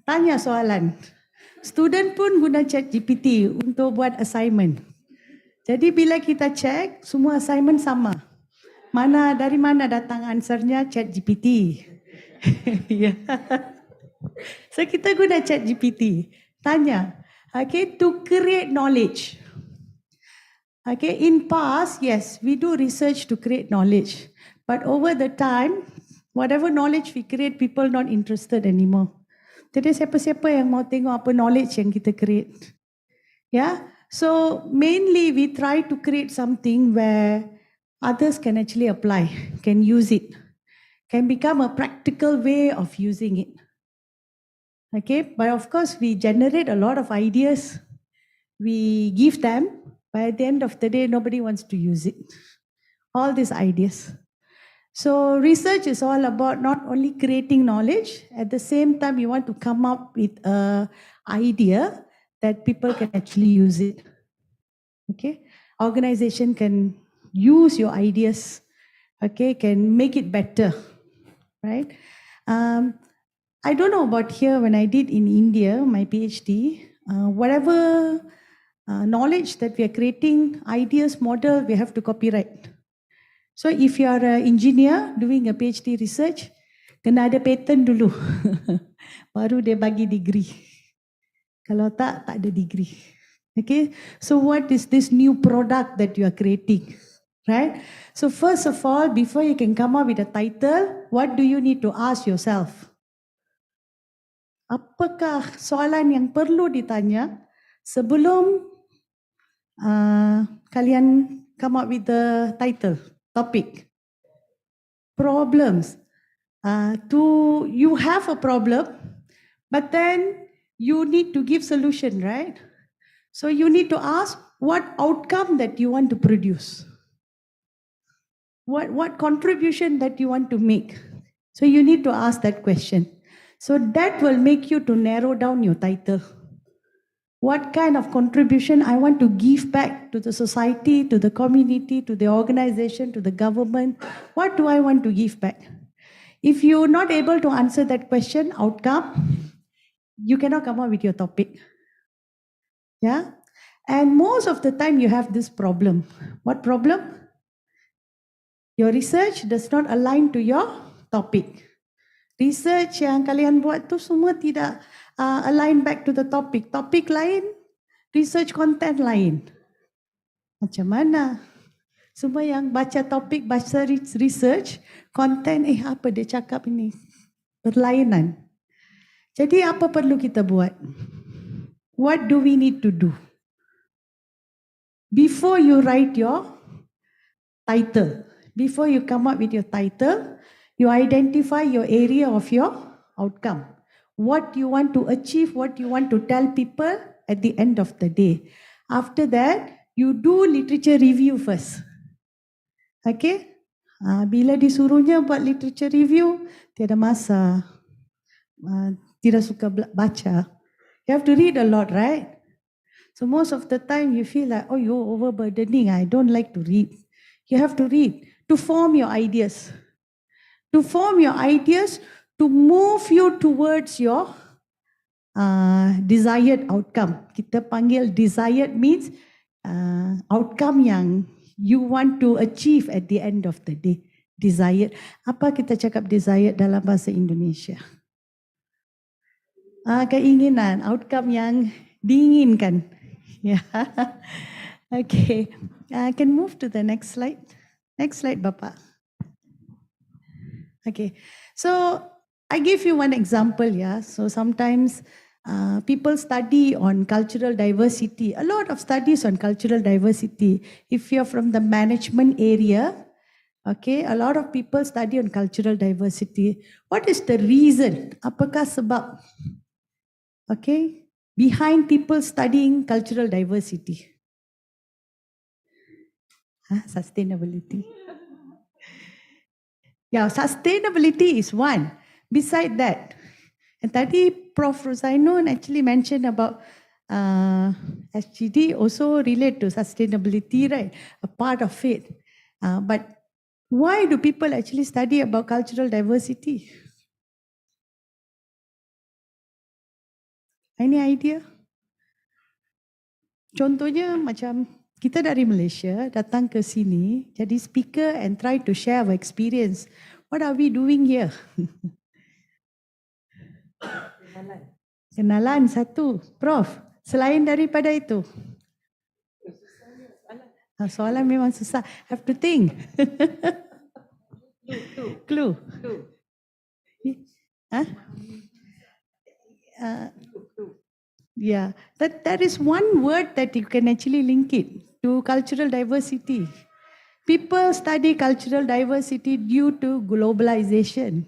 Tanya soalan. Student pun guna ChatGPT untuk buat assignment. Jadi bila kita check, semua assignment sama. Dari mana datang answernya? ChatGPT. Yeah. So kita guna ChatGPT. Tanya. Okay, to create knowledge. Okay, in past, yes, we do research to create knowledge. But over the time, whatever knowledge we create, people not interested anymore. Jadi siapa-siapa yang mau tengok apa knowledge yang kita create. Yeah, so mainly we try to create something where others can actually apply, can use it, can become a practical way of using it. Okay, but of course we generate a lot of ideas, we give them, but at the end of the day, nobody wants to use it. All these ideas. So research is all about not only creating knowledge, at the same time you want to come up with an idea that people can actually use it. Okay, organization can use your ideas, okay, can make it better, right? I don't know about here, when I did in India, my PhD, whatever knowledge that we are creating, ideas, model, we have to copyright. So if you are an engineer doing a PhD research, kena ada patent dulu, baru dia bagi degree. Kalau tak ada degree. Okay, so what is this new product that you are creating, right? So first of all, before you can come up with a title, what do you need to ask yourself? Apakah soalan yang perlu ditanya sebelum kalian come up with the title, topic? Problems. You have a problem, but then you need to give solution, right? So you need to ask what outcome that you want to produce. What contribution that you want to make. So you need to ask that question. So that will make you to narrow down your title. What kind of contribution I want to give back to the society, to the community, to the organization, to the government? What do I want to give back? If you're not able to answer that question, outcome, you cannot come up with your topic. Yeah? And most of the time you have this problem. What problem? Your research does not align to your topic. Research yang kalian buat tu semua tidak align back to the topic. Topik lain, research content lain. Macam mana? Semua yang baca topik, baca research, content, apa dia cakap ini? Berlainan. Jadi apa perlu kita buat? What do we need to do? Before you write your title, before you come up with your title, you identify your area of your outcome. What you want to achieve, what you want to tell people at the end of the day. After that, you do literature review first. Okay? Bila disuruhnya buat literature review, tiada masa. Tidak suka baca. You have to read a lot, right? So most of the time you feel like, oh, you're overburdening. I don't like to read. You have to read to form your ideas. To form your ideas, to move you towards your desired outcome. Kita panggil desired means outcome yang you want to achieve at the end of the day. Desired. Apa kita cakap desired dalam bahasa Indonesia? Keinginan, outcome yang diinginkan. Yeah. Okay. Can move to the next slide. Next slide, Bapak. Okay. So I give you one example. Yeah. So sometimes people study on cultural diversity. A lot of studies on cultural diversity. If you're from the management area, okay, a lot of people study on cultural diversity. What is the reason? Apakah sebab? Okay, behind people studying cultural diversity. Sustainability. Yeah, sustainability is one. Beside that, and tadi Prof. Rozainun actually mentioned about SGD also relate to sustainability, right? A part of it. But why do people actually study about cultural diversity? Any idea? Contohnya macam kita dari Malaysia datang ke sini jadi speaker and try to share our experience. What are we doing here? Kenalan satu. Prof, selain daripada itu. Soalan memang susah. Have to think. Clue. Huh? Yeah, that is one word that you can actually link it to cultural diversity. People study cultural diversity due to globalization.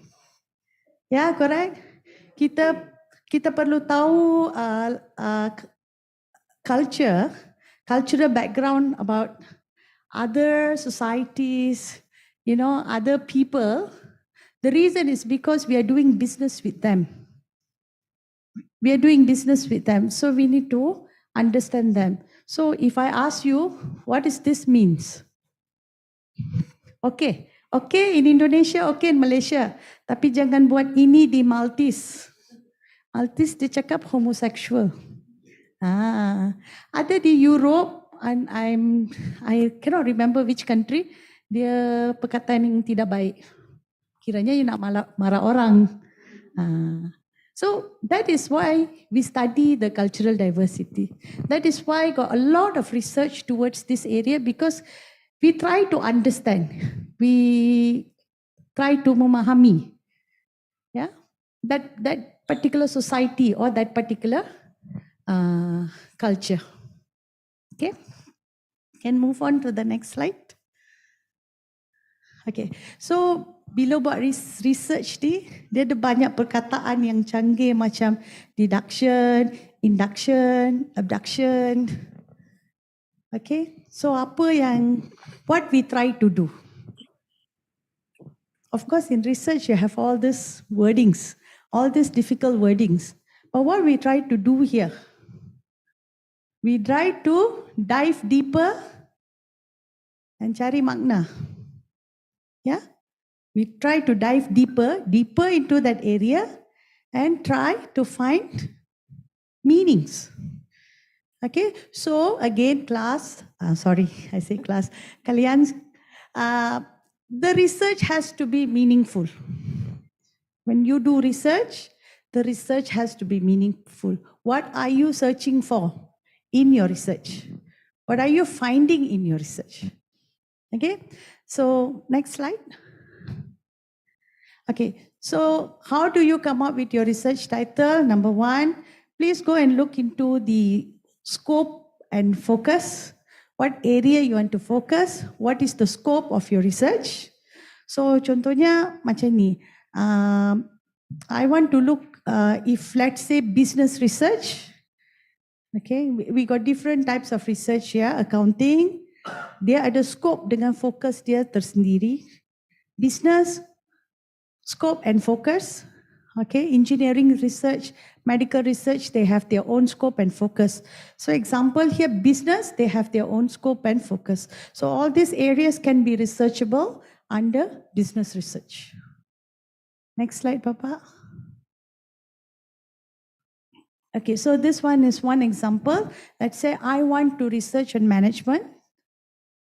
Yeah, correct? Kita perlu tahu cultural background about other societies, other people. The reason is because we are doing business with them. We are doing business with them, so we need to understand them. So if I ask you, what does this means? Okay in Indonesia, okay in Malaysia, tapi jangan buat ini di Maltese. Maltese dia cakap homosexual. Ada di Europe, and I cannot remember which country, dia perkataan yang tidak baik. Kiranya you nak marah orang. So that is why we study the cultural diversity. That is why I got a lot of research towards this area, because we try to understand. We try to memahami, that particular society or that particular culture. Okay, can move on to the next slide. Okay, so bila buat research ni, dia ada banyak perkataan yang canggih macam deduction, induction, abduction. Okay, so what we try to do? Of course, in research you have all these wordings, all these difficult wordings. But what we try to do here? We try to dive deeper and cari makna. Yeah, we try to dive deeper into that area and try to find meanings. Okay, so again, class, sorry, I say class, Kalyan, the research has to be meaningful. When you do research, the research has to be meaningful. What are you searching for in your research? What are you finding in your research? Okay, so next slide. Okay, so how do you come up with your research title? Number one, please go and look into the scope and focus. What area you want to focus? What is the scope of your research? So contohnya macam ni. I want to look if let's say business research. Okay, we got different types of research here. Accounting, dia ada scope dengan fokus dia tersendiri. Business, scope and focus. Okay, engineering research, medical research, they have their own scope and focus. So example here, business, they have their own scope and focus. So all these areas can be researchable under business research. Next slide, Papa. Okay, so this one is one example. Let's say I want to research on management.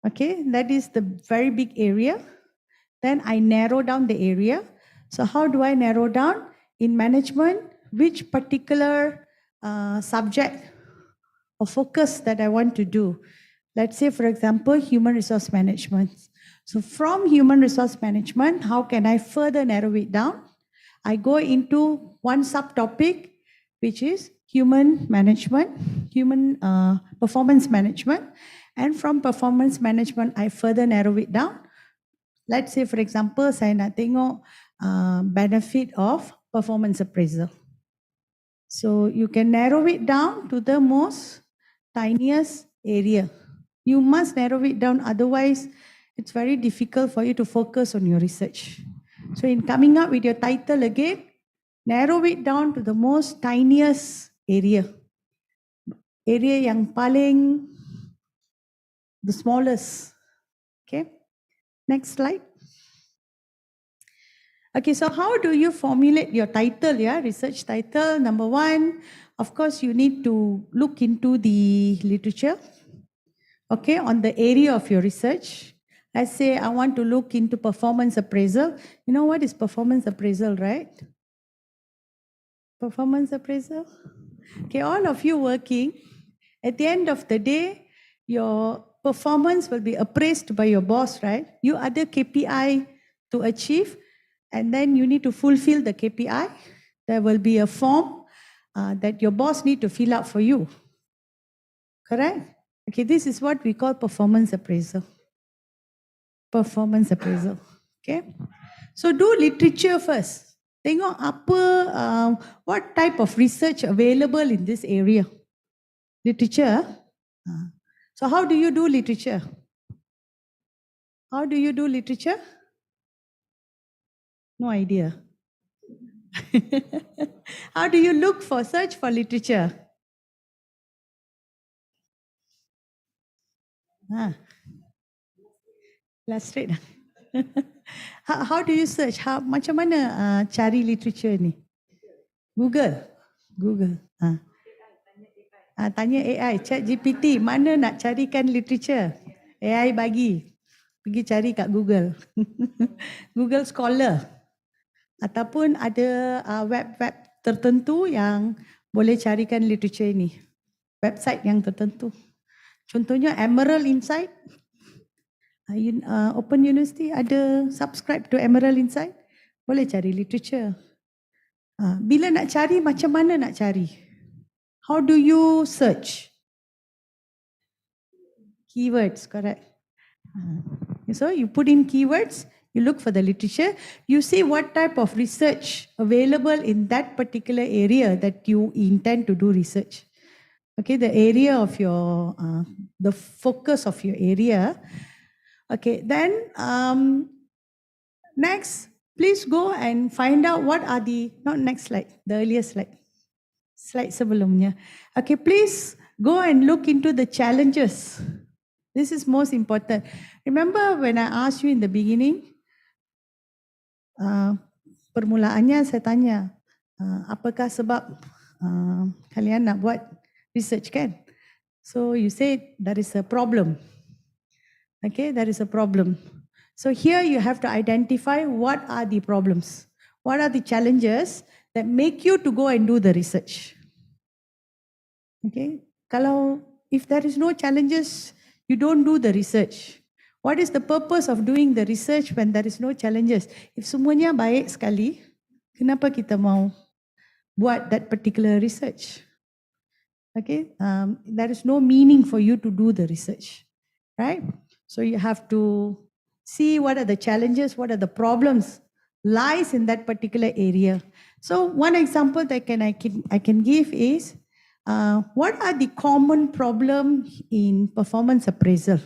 Okay, that is the very big area. Then I narrow down the area. So how do I narrow down? In management, which particular subject or focus that I want to do? Let's say, for example, human resource management. So from human resource management, how can I further narrow it down? I go into one subtopic, which is human management, human performance management. And from performance management, I further narrow it down. Let's say, for example, saya nak tengok benefit of performance appraisal. So you can narrow it down to the most tiniest area. You must narrow it down, otherwise it's very difficult for you to focus on your research. So in coming up with your title again, narrow it down to the most tiniest area. Area yang paling, the smallest. Okay, next slide. Okay, so how do you formulate your title, research title? Number one, of course, you need to look into the literature, okay, on the area of your research. Let's say I want to look into performance appraisal. You know what is performance appraisal, right? Performance appraisal? Okay, all of you working, at the end of the day, your performance will be appraised by your boss, right? You other KPI to achieve, and then you need to fulfill the KPI. There will be a form that your boss need to fill out for you. Correct? Okay, this is what we call performance appraisal. Performance appraisal. Okay? So do literature first. Tengok apa, what type of research available in this area. Literature. So how do you do literature? How do you do literature? No idea. How do you look for, search for literature? Illustrate. How do you search? Macam mana cari literature ni? Google. Google. Tanya AI, chat GPT, mana nak carikan literature? AI bagi. Pergi cari kat Google. Google Scholar. Ataupun ada web-web tertentu yang boleh carikan literature ini. Website yang tertentu. Contohnya Emerald Insight. Open University ada subscribe to Emerald Insight. Boleh cari literature. Bila nak cari, macam mana nak cari? How do you search? Keywords, correct. So you put in keywords, you look for the literature, you see what type of research available in that particular area that you intend to do research. Okay, the area of your, the focus of your area. Okay, then next, please go and find out what are the, not next slide, the earlier slide. Slide sebelumnya. Okay, please go and look into the challenges. This is most important. Remember when I asked you in the beginning, permulaannya saya tanya, apakah sebab kalian nak buat research kan? So you said there is a problem. Okay, there is a problem. So here you have to identify what are the problems. What are the challenges that make you to go and do the research? Okay, if there is no challenges, you don't do the research. What is the purpose of doing the research when there is no challenges? If semuanya baik sekali, kenapa kita mau buat that particular research? Okay, there is no meaning for you to do the research, right? So you have to see what are the challenges, what are the problems lies in that particular area. So one example that I can give is, what are the common problem in performance appraisal?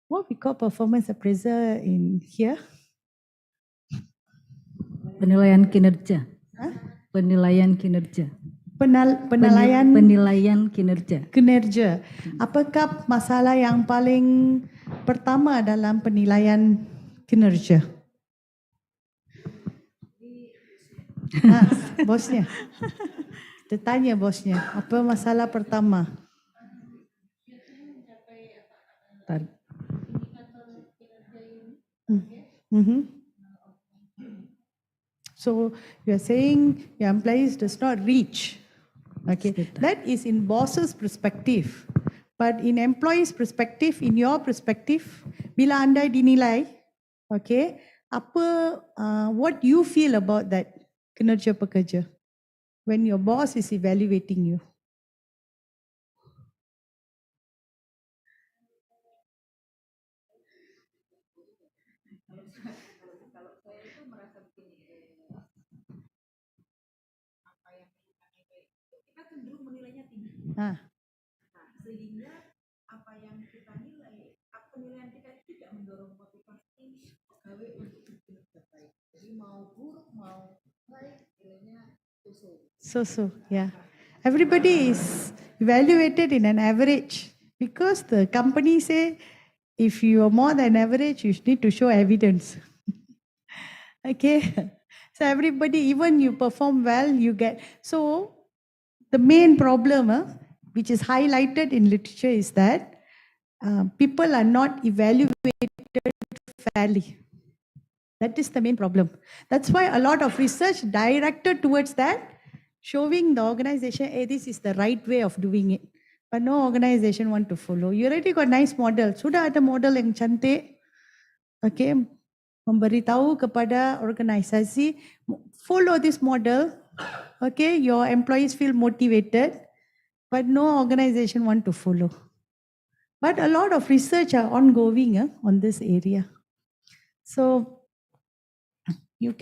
What we call performance appraisal in here? Penilaian kinerja. Penilaian kinerja. Penilaian kinerja. Kinerja. Apakah masalah yang paling pertama dalam penilaian kinerja? Bosnya. Kita tanya bosnya, apa masalah pertama? So you are saying your employees does not reach. Okay, that is in boss's perspective. But in employees' perspective, in your perspective, bila anda dinilai, okay, what you feel about that kinerja pekerja when your boss is evaluating you? Sehingga apa yang kita nilai, penilaian kita tidak mendorong motivasi pegawai untuk bekerja baik. Jadi mau buruk mau baik nilainya So, yeah. Everybody is evaluated in an average because the company say if you are more than average, you need to show evidence. Okay. So everybody, even you perform well, you get. So the main problem, which is highlighted in literature, is that people are not evaluated fairly. That is the main problem. That's why a lot of research directed towards that, showing the organization, hey, this is the right way of doing it. But no organization want to follow. You already got nice model. Sudah ada model yang cantik. Okay, memberitahu kepada organisasi, follow this model. Okay, your employees feel motivated, but no organization want to follow. But a lot of research are ongoing on this area. So you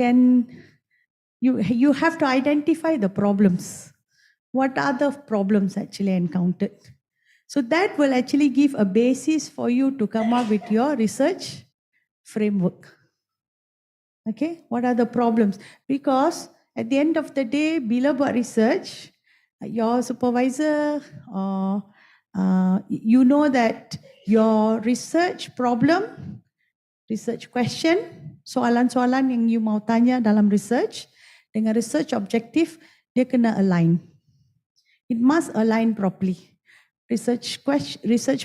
have to identify the problems. What are the problems actually encountered? So that will actually give a basis for you to come up with your research framework. Okay, what are the problems? Because at the end of the day, bila buat research, your supervisor or you know that your research problem, research question, soalan-soalan yang you mau tanya dalam research dengan research objective, dia kena align. It must align properly. Research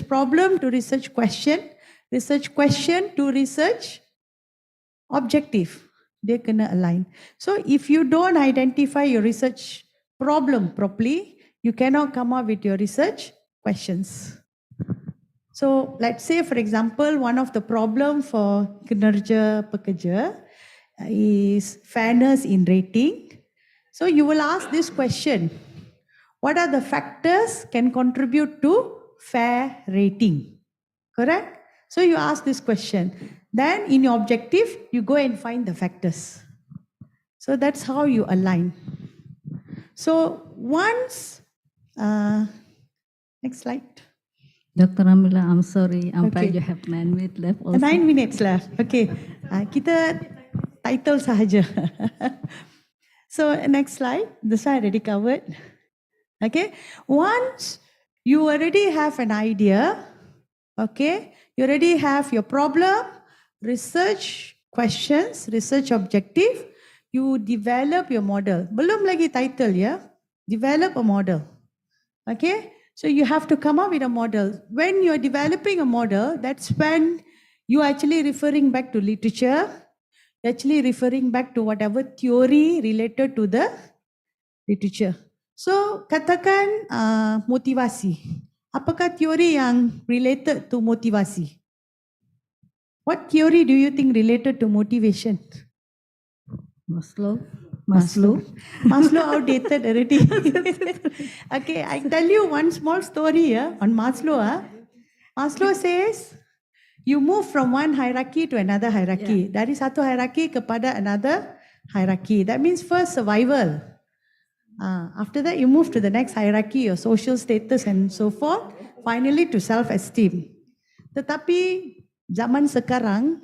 problem to research question to research objective, dia kena align. So if you don't identify your research problem properly, you cannot come up with your research questions. So let's say, for example, one of the problem for kinerja pekerja is fairness in rating. So you will ask this question: what are the factors can contribute to fair rating? Correct? So you ask this question. Then in your objective, you go and find the factors. So that's how you align. So once, next slide. Dr. Ramila, I'm sorry, you have 9 minutes left also. 9 minutes left. Okay. Kita title sahaja. So next slide. This I already covered. Okay. Once You already have an idea, okay? You already have your problem, research questions, research objective. You develop your model. Belum lagi title ya. Develop a model. Okay? So you have to come up with a model. When you're developing a model, that's when you actually referring back to literature, actually referring back to whatever theory related to the literature. So katakan motivasi. Apakah teori yang related to motivasi? What theory do you think related to motivation? Maslow. Maslow outdated already. Okay, I tell you one small story on Maslow. Maslow says you move from one hierarchy to another hierarchy. Dari satu hierarchy kepada another hierarchy. That means first survival. After that you move to the next hierarchy, your social status and so forth. Finally to self-esteem. Tetapi zaman sekarang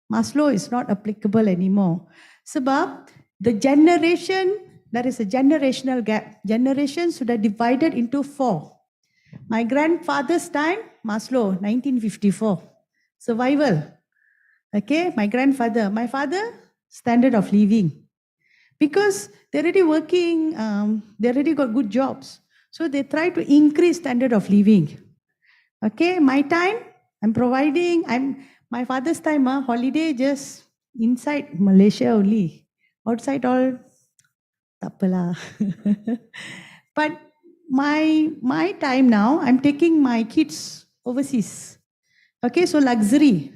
Maslow is not applicable anymore. Sebab the generation, there is a generational gap. Generation sudah divided into 4. My grandfather's time, Maslow, 1954. Survival. Okay, my grandfather. My father, standard of living. Because they're already working, they already got good jobs. So they try to increase standard of living. Okay, my time, my father's time, holiday just inside Malaysia only. Outside all, tak apalah. But my time now, I'm taking my kids overseas. Okay, so luxury.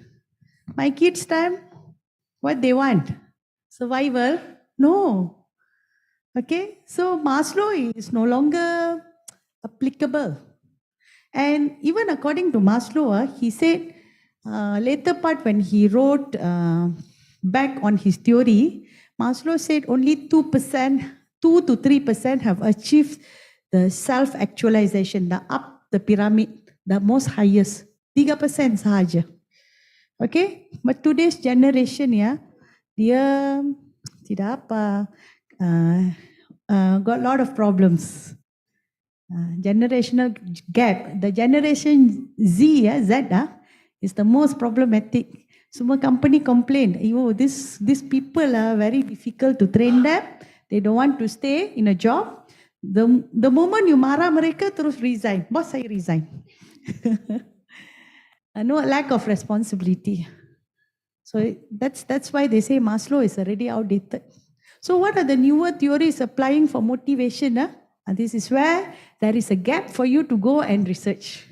My kids' time, what they want? Survival? No. Okay, so Maslow is no longer applicable. And even according to Maslow, he said, later part when he wrote back on his theory, Maslow said only 2% to 3% have achieved the self-actualization, the up the pyramid, the most highest. 3% sahaja. Okay, but today's generation dia tidak apa, got a lot of problems. Generational gap. The generation Z, is the most problematic. Semua company complain, these people are very difficult to train them. They don't want to stay in a job. The moment you marah mereka terus resign. Boss, saya resign. No lack of responsibility. So that's why they say Maslow is already outdated. So what are the newer theories applying for motivation? And this is where there is a gap for you to go and research.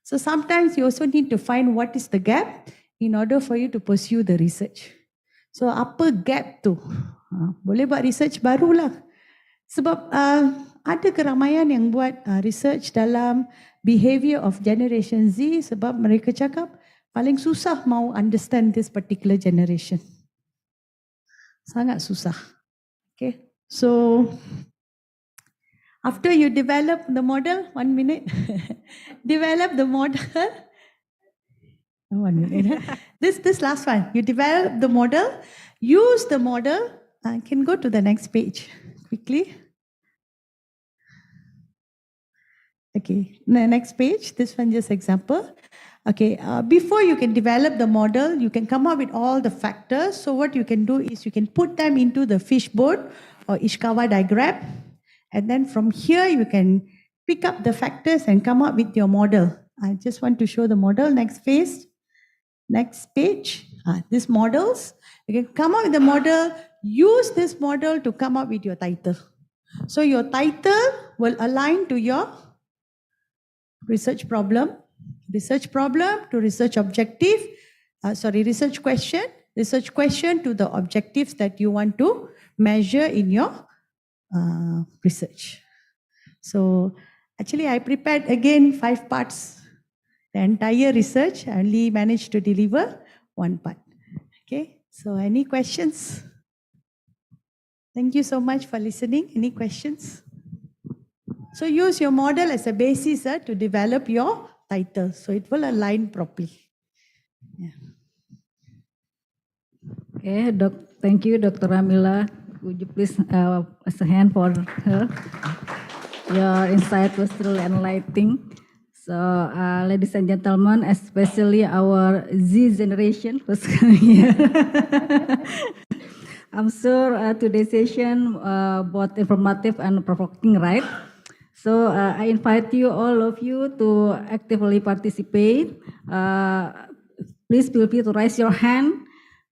So sometimes you also need to find what is the gap in order for you to pursue the research. So apa gap tu? Boleh buat research barulah. Sebab ada keramaian yang buat research dalam behavior of generation Z sebab mereka cakap paling susah mau understand this particular generation. Sangat susah. Okay. So after you develop the model, 1 minute. Develop the model. 1 minute. This last one. You develop the model. Use the model. I can go to the next page quickly. Okay, next page. This one just example. Okay, before you can develop the model, you can come up with all the factors. So what you can do is you can put them into the fishbone or Ishikawa diagram. And then from here, you can pick up the factors and come up with your model. I just want to show the model. Next page. Next page. These models. You can come up with the model. Use this model to come up with your title. So your title will align to your research problem to research objective. Research question to the objectives that you want to measure in your research. So actually I prepared again 5 parts. The entire research, I only managed to deliver 1 part. Okay, so any questions? Thank you so much for listening. Any questions? So use your model as a basis to develop your title. So it will align properly. Yeah. Okay, thank you, Dr. Ramila. Would you please raise a hand for her? Your insight was truly enlightening. So, ladies and gentlemen, especially our Z generation who's coming here. I'm sure today's session both informative and provoking, right? So I invite you, all of you, to actively participate. Please feel free to raise your hand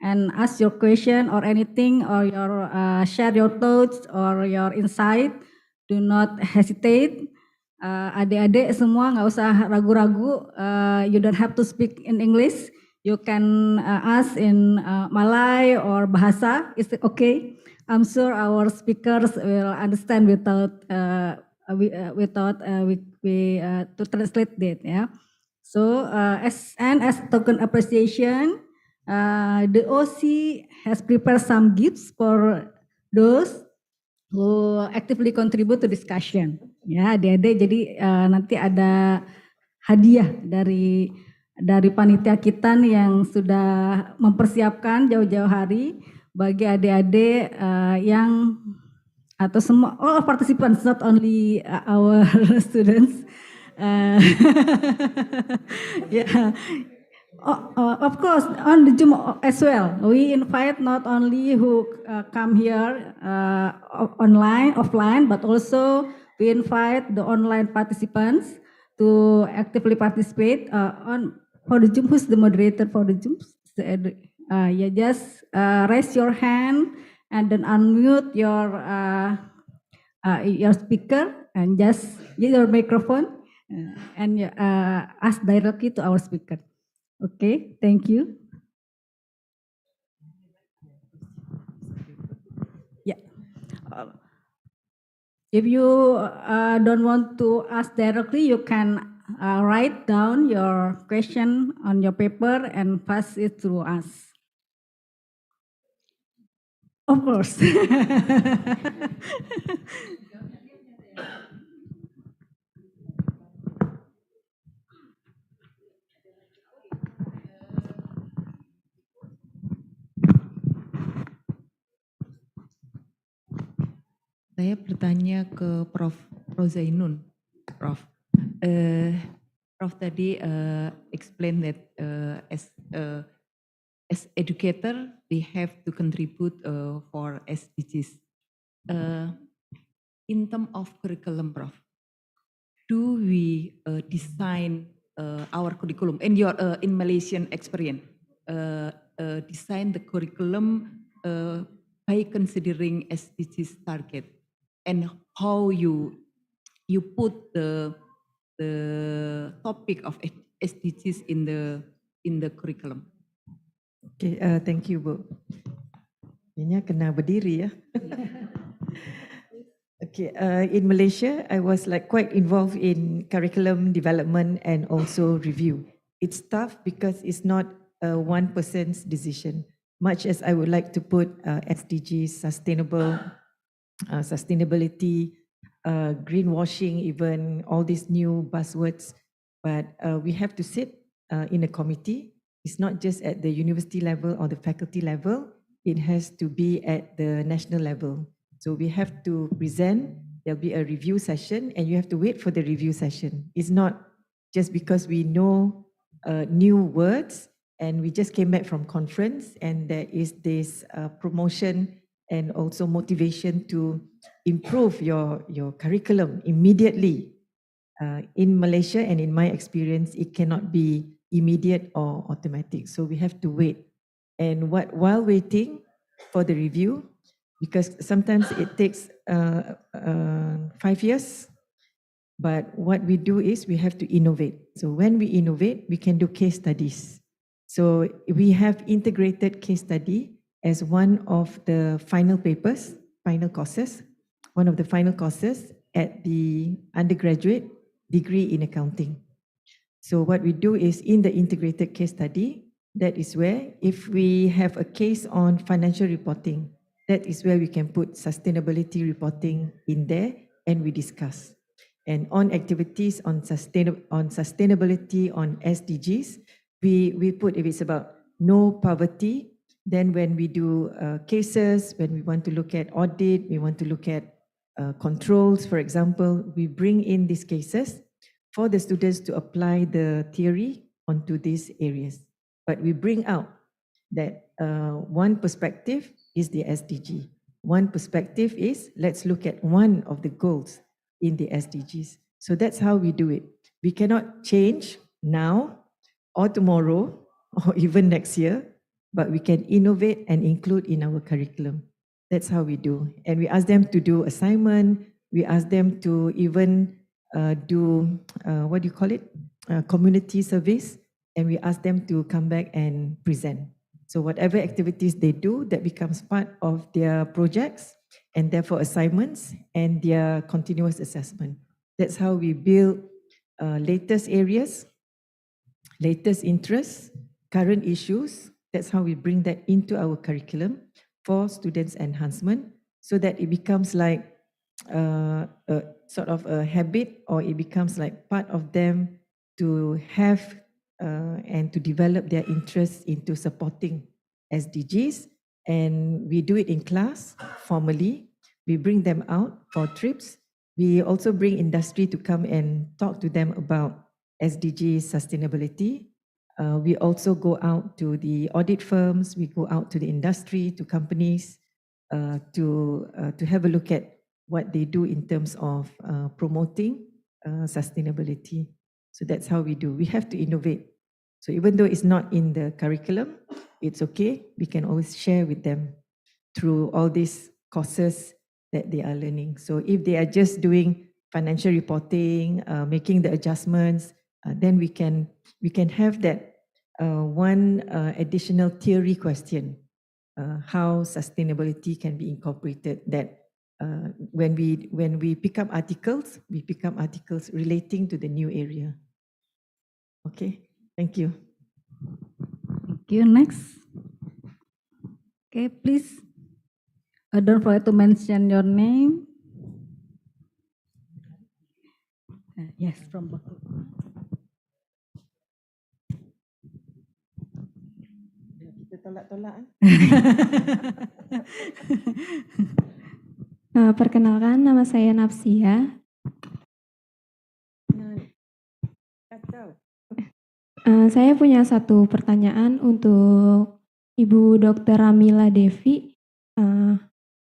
and ask your question or anything, or your share your thoughts or your insight. Do not hesitate. Adik-adik semua nggak usah ragu-ragu. You don't have to speak in English. You can ask in Malay or Bahasa. Is it okay? I'm sure our speakers will understand without to translate that. Yeah. So as token appreciation, the OC has prepared some gifts for those who actively contribute to discussion. Ya, adik-adik, jadi nanti ada hadiah dari panitia kita nih yang sudah mempersiapkan jauh-jauh hari bagi adik-adik yang atau semua all participants, not only our students. Yeah. Of course, on the Zoom as well. We invite not only who come here online, offline, but also we invite the online participants to actively participate for the Zoom. Who's the moderator for the Zoom? Yeah, just raise your hand and then unmute your speaker and just use your microphone and ask directly to our speaker. Okay, thank you. Yeah. If you don't want to ask directly, you can write down your question on your paper and pass it through us. Of course. Saya bertanya ke Prof. Rozainun. Prof. Prof tadi explain that as educator we have to contribute for SDGs. In terms of curriculum, Prof, do we design our curriculum in your in Malaysian experience? Design the curriculum by considering SDGs target, and how you put the topic of SDGs in the curriculum. Okay, thank you, Bu. Kayaknya kena berdiri ya. Okay, in Malaysia, I was like quite involved in curriculum development and also review. It's tough because it's not one person's decision. Much as I would like to put SDGs, sustainability, greenwashing, even all these new buzzwords, but we have to sit in a committee. It's not just at the university level or the faculty level. It has to be at the national level. So we have to present, there'll be a review session, and you have to wait for the review session. It's not just because we know new words and we just came back from conference and there is this promotion and also motivation to improve your curriculum immediately. In Malaysia and in my experience, it cannot be immediate or automatic. So we have to wait. And while waiting for the review, because sometimes it takes 5 years, but what we do is we have to innovate. So when we innovate, we can do case studies. So we have integrated case study as one of the final papers, final courses, one of the final courses at the undergraduate degree in accounting. So what we do is in the integrated case study, that is where if we have a case on financial reporting, that is where we can put sustainability reporting in there and we discuss. And on activities on sustainability, on SDGs, we put, if it's about no poverty, then when we do cases, when we want to look at audit, we want to look at controls, for example, we bring in these cases for the students to apply the theory onto these areas. But we bring out that one perspective is the SDG. One perspective is, let's look at one of the goals in the SDGs. So that's how we do it. We cannot change now or tomorrow or even next year, but we can innovate and include in our curriculum. That's how we do. And we ask them to do assignment. We ask them to even do, community service. And we ask them to come back and present. So whatever activities they do, that becomes part of their projects and therefore assignments and their continuous assessment. That's how we build latest areas, latest interests, current issues. That's how we bring that into our curriculum for students' enhancement, so that it becomes like a sort of a habit, or it becomes like part of them to have and to develop their interests into supporting SDGs. And we do it in class formally. We bring them out for trips. We also bring industry to come and talk to them about SDG sustainability. We also go out to the audit firms. We go out to the industry, to companies, to have a look at what they do in terms of promoting sustainability. So that's how we do. We have to innovate. So even though it's not in the curriculum, it's okay. We can always share with them through all these courses that they are learning. So if they are just doing financial reporting, making the adjustments, then we can have that one additional theory question, how sustainability can be incorporated. That when we pick up articles, we pick up articles relating to the new area. Okay, thank you. Thank you. Next. Okay, please. Don't forget to mention your name. Yes, from Waktu. Kita tolak-tolak. Perkenalkan, nama saya Nafsia. Saya punya satu pertanyaan untuk Ibu Dr. Ramila Devi.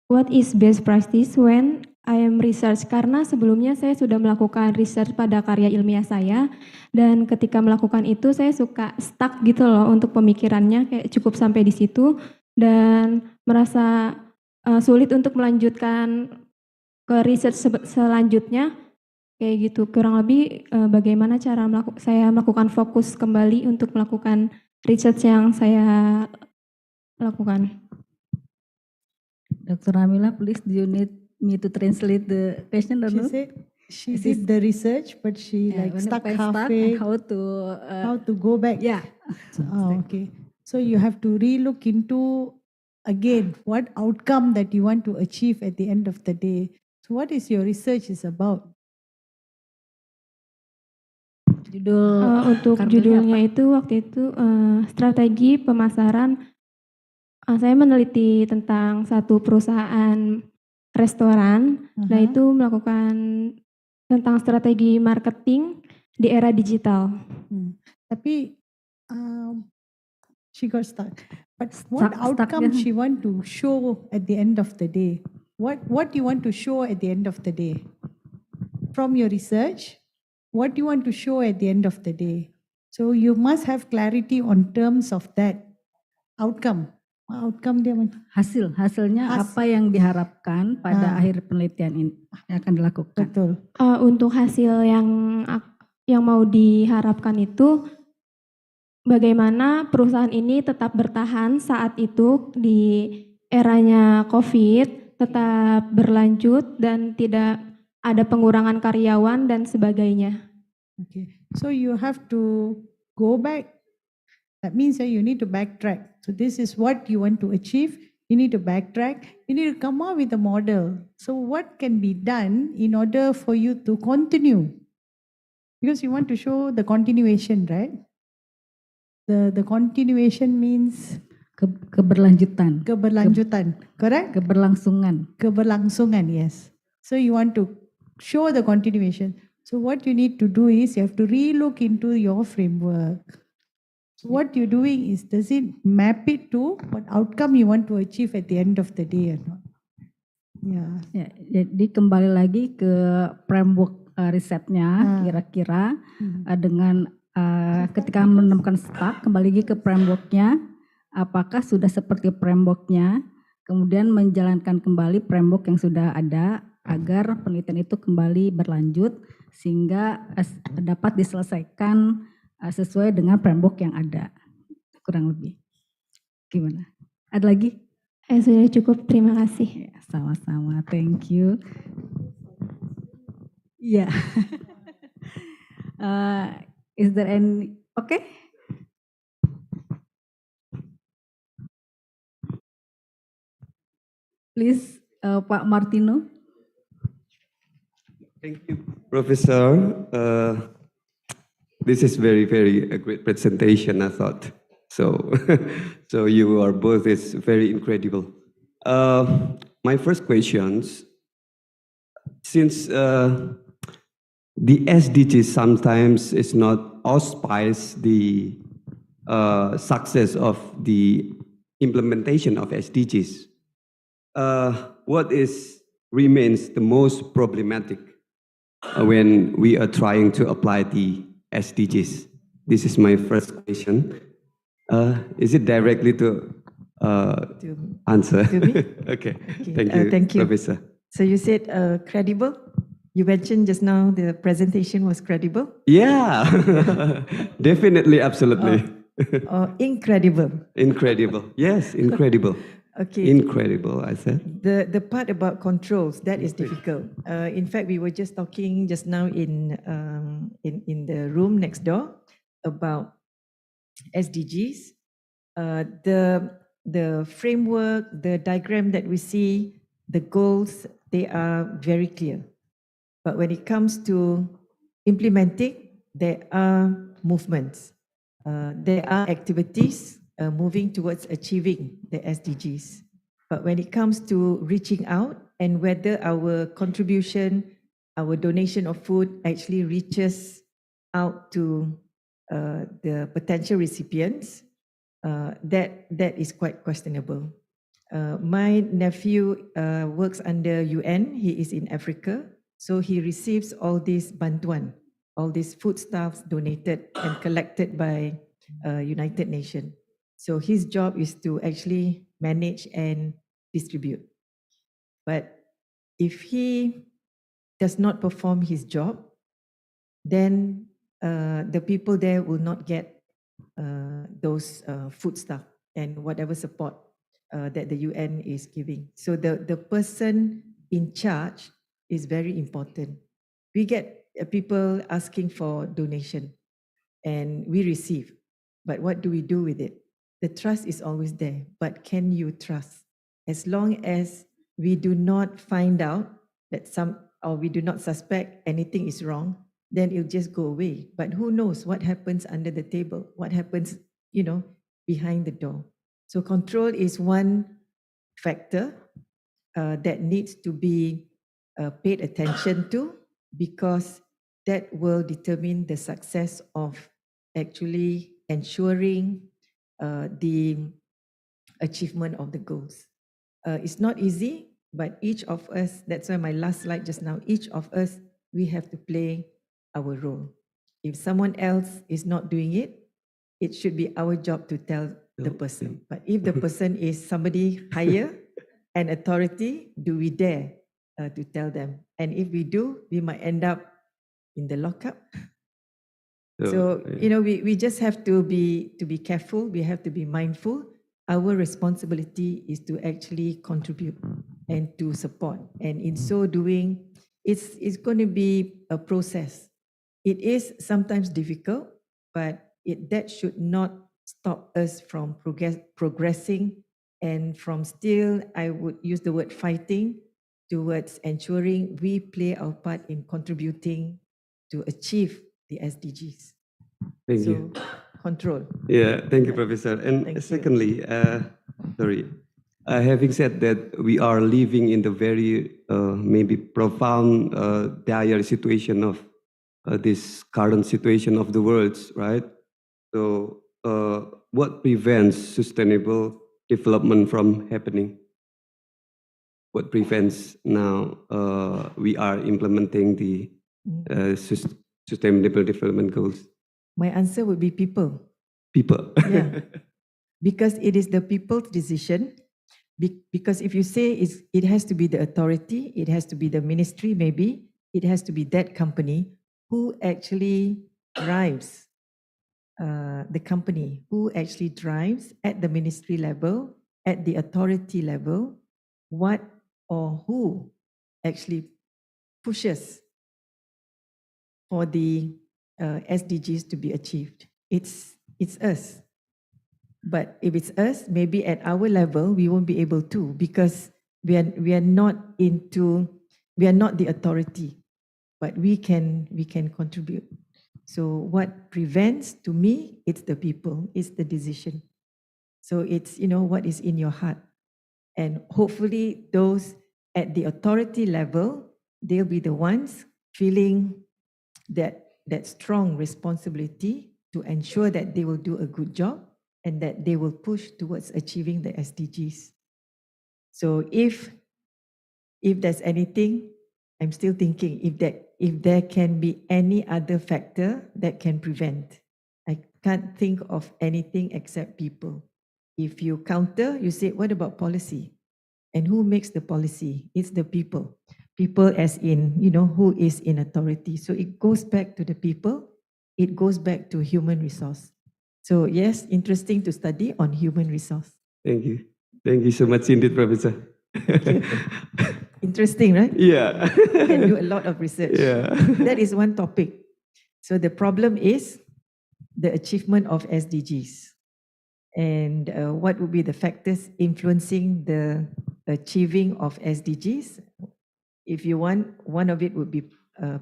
What is best practice when I am research? Karena sebelumnya saya sudah melakukan research pada karya ilmiah saya, dan ketika melakukan itu saya suka stuck gitu loh untuk pemikirannya, kayak cukup sampai di situ dan merasa sulit untuk melanjutkan ke research selanjutnya. Kayak gitu, kurang lebih bagaimana cara saya melakukan fokus kembali untuk melakukan research yang saya lakukan. Dr. Ramila, please, do you need me to translate the question or not? She did the research, but she stuck halfway. How to go back? Yeah. Okay. So you have to relook into again what outcome that you want to achieve at the end of the day. So what is your research is about? Untuk judulnya itu waktu itu strategi pemasaran. Saya meneliti tentang satu perusahaan restoran, nah itu melakukan tentang strategi marketing di era digital. Tapi she got stuck. But what outcome she want to show at the end of the day? What you want to show at the end of the day? From your research, what you want to show at the end of the day? So you must have clarity on terms of that outcome. Outcome dia hasilnya apa yang diharapkan pada akhir penelitian ini yang akan dilakukan. Betul. Untuk hasil yang mau diharapkan itu bagaimana perusahaan ini tetap bertahan saat itu di eranya COVID, tetap berlanjut dan tidak ada pengurangan karyawan dan sebagainya. Okay. So you have to go back. That means that you need to backtrack. So this is what you want to achieve. You need to backtrack. You need to come up with a model. So what can be done in order for you to continue? Because you want to show the continuation, right? The continuation means keberlanjutan. Keberlanjutan, correct? Keberlangsungan. Keberlangsungan, yes. So you want to show the continuation. So what you need to do is you have to relook into your framework. So what you're doing is, does it map it to what outcome you want to achieve at the end of the day or not? Ya, jadi kembali lagi ke framework risetnya, kira-kira dengan ketika menemukan stuck, kembali lagi ke frameworknya, apakah sudah seperti frameworknya, kemudian menjalankan kembali framework yang sudah ada agar penelitian itu kembali berlanjut sehingga dapat diselesaikan sesuai dengan framework yang ada, kurang lebih. Gimana? Ada lagi? Sudah cukup, terima kasih. Ya, sama-sama, thank you. Ya. Is there any? Okay. Please, Pak Martino. Thank you, Professor. This is very a great presentation, I thought. So, so you are both is very incredible. My first questions, since the SDGs sometimes is not auspice the success of the implementation of SDGs, what remains the most problematic when we are trying to apply the SDGs? This is my first question. Is it directly to answer? To me? Okay. Thank you, thank you, Professor. So you said credible? You mentioned just now the presentation was credible? Yeah, definitely, absolutely. Incredible. Incredible. Yes, incredible. Okay. Incredible, I said. The part about controls, that is difficult. In fact, we were just talking just now in the room next door about SDGs. The framework, the diagram that we see, the goals, they are very clear. But when it comes to implementing, there are movements. There are activities moving towards achieving the SDGs. But when it comes to reaching out and whether our contribution, our donation of food actually reaches out to the potential recipients, that is quite questionable. My nephew works under UN. He is in Africa. So he receives all these bantuan, all these foodstuffs donated and collected by United Nations. So his job is to actually manage and distribute. But if he does not perform his job, then the people there will not get those foodstuff and whatever support that the UN is giving. So the person in charge is very important. We get people asking for donation and we receive, but what do we do with it? The trust is always there, but can you trust? As long as we do not find out that or we do not suspect anything is wrong, then it'll just go away. But who knows what happens under the table? What happens, behind the door? So control is one factor that needs to be paid attention to, because that will determine the success of actually ensuring the achievement of the goals. It's not easy, but each of us, that's why my last slide just now, each of us, we have to play our role. If someone else is not doing it, it should be our job to tell the person. But if the person is somebody higher and authority, do we dare to tell them? And if we do, we might end up in the lockup. So, we just have to be careful. We have to be mindful. Our responsibility is to actually contribute and to support. And in so doing, it's going to be a process. It is sometimes difficult, but that should not stop us from progressing and from still, I would use the word fighting, towards ensuring we play our part in contributing to achieve the SDGs. Thank you. Control. Yeah, thank you, Professor. And secondly, having said that, we are living in the very maybe profound, dire situation of this current situation of the world, right? So, what prevents sustainable development from happening? What prevents now we are implementing the sustainable development goals? My answer would be people. People. Yeah. Because it is the people's decision. Because if you say it has to be the authority, it has to be the ministry, maybe, it has to be that company who actually drives the company, who actually drives at the ministry level, at the authority level, what or who actually pushes for the SDGs to be achieved. It's us. But if it's us, maybe at our level, we won't be able to, because we are not the authority, but we can contribute. So what prevents, to me, it's the people, it's the decision. So it's, what is in your heart. And hopefully those at the authority level, they'll be the ones feeling that strong responsibility to ensure that they will do a good job and that they will push towards achieving the SDGs. So if there's anything, I'm still thinking if there can be any other factor that can prevent. I can't think of anything except people. If you counter, you say, what about policy? And who makes the policy? It's the people. People as in, who is in authority. So it goes back to the people. It goes back to human resource. So yes, interesting to study on human resource. Thank you. Thank you so much indeed, Professor. Interesting, right? Yeah. You can do a lot of research. Yeah. That is one topic. So the problem is the achievement of SDGs. And what would be the factors influencing the achieving of SDGs? If you want, one of it would be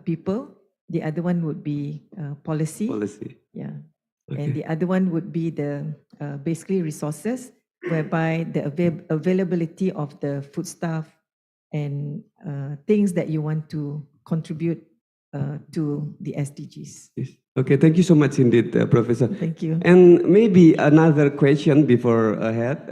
people. The other one would be policy. Policy. Yeah. Okay. And the other one would be the basically resources, whereby the availability of the foodstuff and things that you want to contribute to the SDGs. Yes. Okay, thank you so much indeed, Professor. Thank you. And maybe another question before ahead,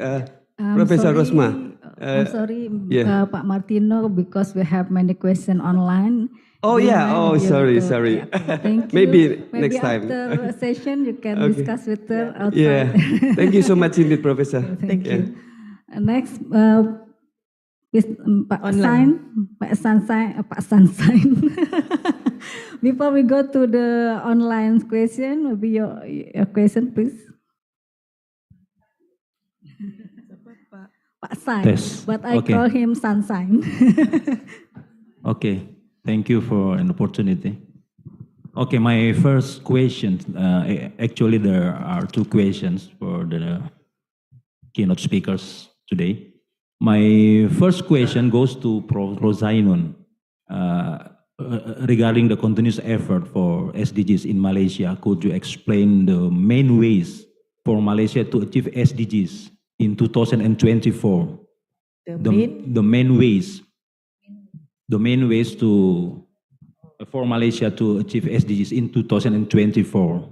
Professor Rosma. I'm sorry, yeah. Pak Martino, because we have many questions online. Oh yeah, oh sorry. Yeah, okay. Thank you. Maybe next time. After session you can Okay. discuss with her outside. Yeah, thank you so much indeed, Professor. Thank Yeah. you. Next, is Pak Sansain. Before we go to the online question, maybe your question, please. Pak Sain, Yes. but I Okay. call him Sansain. Okay, thank you for an opportunity. Okay, my first question, actually there are two questions for the keynote speakers today. My first question goes to Prof. Rozainun regarding the continuous effort for SDGs in Malaysia. Could you explain the main ways for Malaysia to achieve SDGs in 2024? The main ways to for Malaysia to achieve SDGs in 2024.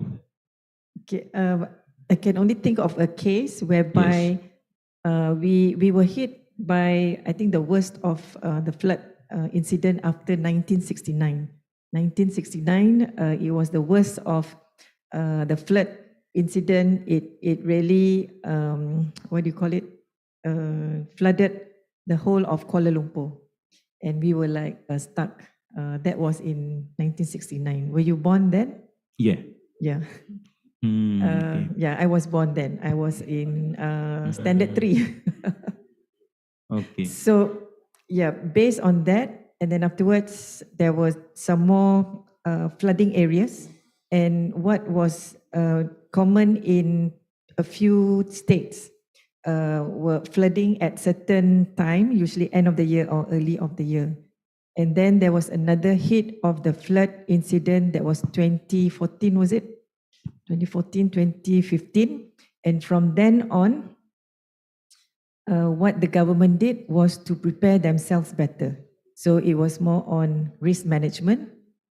Okay, I can only think of a case whereby we were hit by, I think, the worst of the flood incident after 1969. 1969, it was the worst of the flood incident. It really, flooded the whole of Kuala Lumpur. And we were like stuck. That was in 1969. Were you born then? Yeah. Yeah. Okay. Yeah, I was born then. I was in standard 3. Okay. So, yeah, based on that, and then afterwards, there was some more flooding areas. And what was common in a few states were flooding at certain time, usually end of the year or early of the year. And then there was another hit of the flood incident that was 2014, was it? 2014, 2015. And from then on, what the government did was to prepare themselves better. So it was more on risk management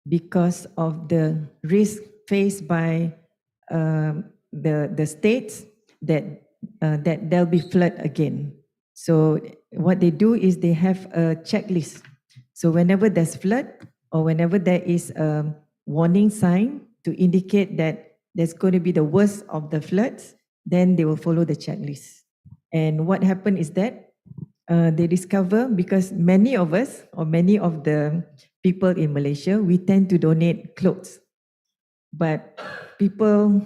because of the risk faced by the states that there'll be flood again. So what they do is they have a checklist. So whenever there's flood or whenever there is a warning sign to indicate that there's going to be the worst of the floods, then they will follow the checklist. And what happened is that they discover, because many of us or many of the people in Malaysia, we tend to donate clothes. But people,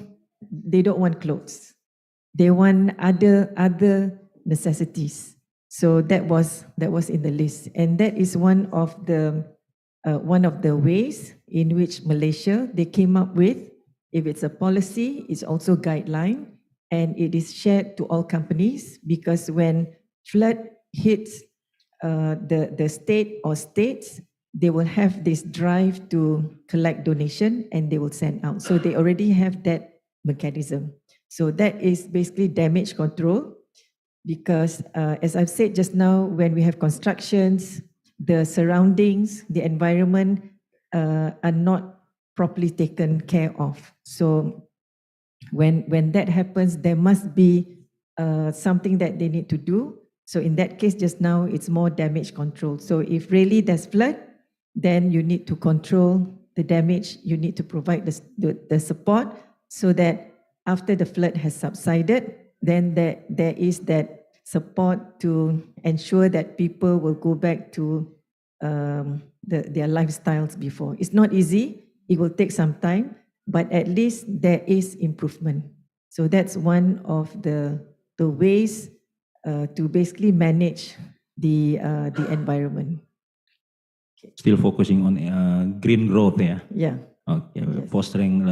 they don't want clothes. They want other necessities. So that was in the list, and that is one of the ways in which Malaysia, they came up with. If it's a policy, it's also guideline, and it is shared to all companies, because when flood hits the state or states, they will have this drive to collect donation and they will send out. So they already have that mechanism. So that is basically damage control, because as I've said just now, when we have constructions, the surroundings, the environment are not properly taken care of. So when that happens, there must be something that they need to do. So in that case, just now, it's more damage control. So if really there's flood, then you need to control the damage. You need to provide the support so that after the flood has subsided, then there is that support to ensure that people will go back to their lifestyles before. It's not easy. It will take some time, but at least there is improvement. So that's one of the ways to basically manage the environment. Still focusing on green growth, yeah? Yeah. Okay, fostering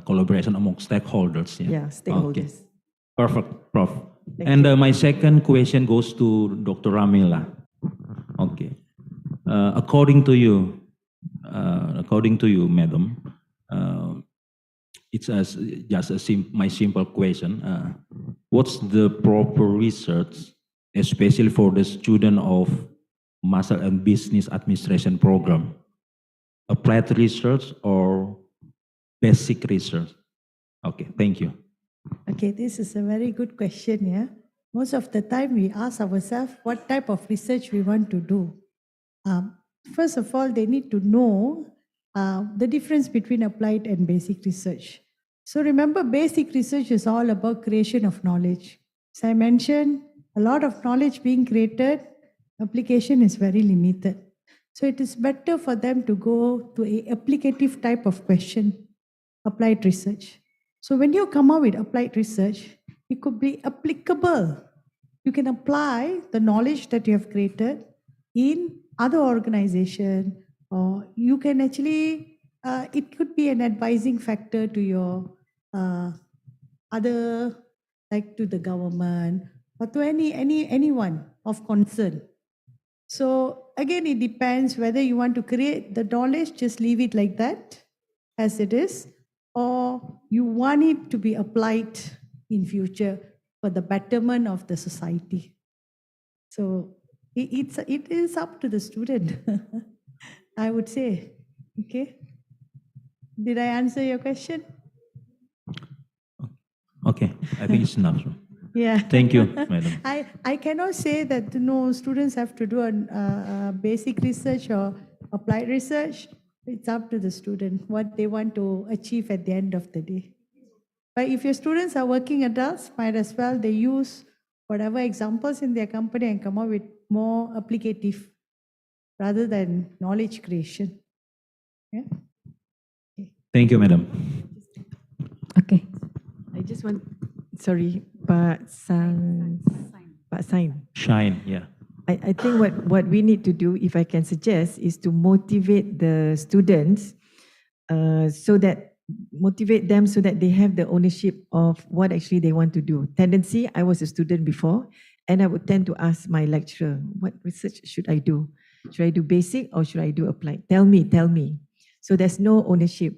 collaboration among stakeholders. Yeah, stakeholders. Okay. Perfect, Prof. And my second question goes to Dr. Ramila. Okay. According to you, Madam, it's just my simple question. What's the proper research, especially for the student of Master and Business Administration program? Applied research or basic research? Okay, thank you. Okay, this is a very good question, yeah. Most of the time we ask ourselves what type of research we want to do. First of all, they need to know the difference between applied and basic research. So remember, basic research is all about creation of knowledge. As I mentioned, a lot of knowledge being created, application is very limited. So it is better for them to go to a applicative type of question, applied research. So when you come up with applied research, it could be applicable. You can apply the knowledge that you have created in other organizations, or you can actually, it could be an advising factor to your other, like to the government or to anyone of concern. So again, it depends whether you want to create the knowledge, just leave it like that as it is, or you want it to be applied in future for the betterment of the society. So it is up to the student, I would say. Okay. Did I answer your question? Okay, I think it's enough. Yeah. Thank you, Madam. I cannot say that students have to do a basic research or applied research. It's up to the student what they want to achieve at the end of the day. But if your students are working adults, might as well they use whatever examples in their company and come up with more applicative rather than knowledge creation. Yeah. Okay. Thank you, Madam. Okay. I just want, sorry, Pak Sain. Shine, yeah. I think what we need to do, if I can suggest, is to motivate the students motivate them so that they have the ownership of what actually they want to do. Tendency, I was a student before, and I would tend to ask my lecturer, what research should I do? Should I do basic or should I do applied? Tell me. So there's no ownership.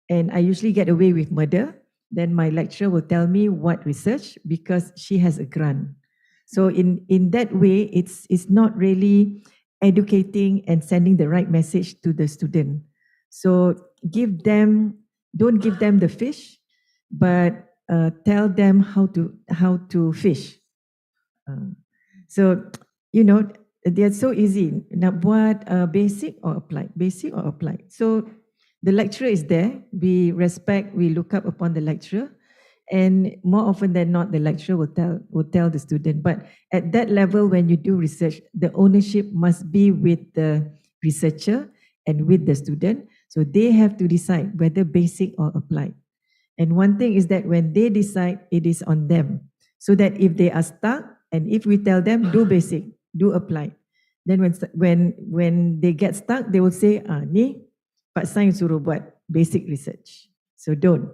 And I usually get away with murder. Then my lecturer will tell me what research because she has a grant. So in that way, it's not really educating and sending the right message to the student. So don't give them the fish, but tell them how to fish. So they're so easy. Nak buat basic or applied, basic or applied. So the lecturer is there. We respect, we look up upon the lecturer, and more often than not, the lecturer will tell the student. But at that level, when you do research, the ownership must be with the researcher and with the student. So they have to decide whether basic or applied. And one thing is that when they decide, it is on them. So that if they are stuck, and if we tell them, do basic, do applied, then when they get stuck, they will say, ni Pak Sain suruh buat basic research. So don't.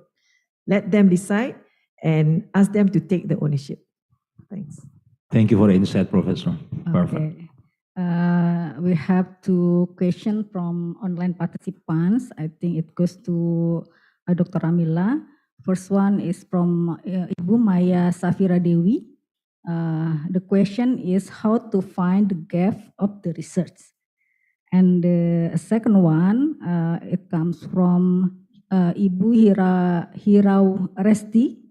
Let them decide and ask them to take the ownership. Thanks. Thank you for the insight, Professor. Perfect. Okay. We have two questions from online participants. I think it goes to Dr. Ramila. First one is from Ibu Maya Safira Dewi. The question is how to find the gap of the research. And the second one, it comes from Ibu Hirau Resti.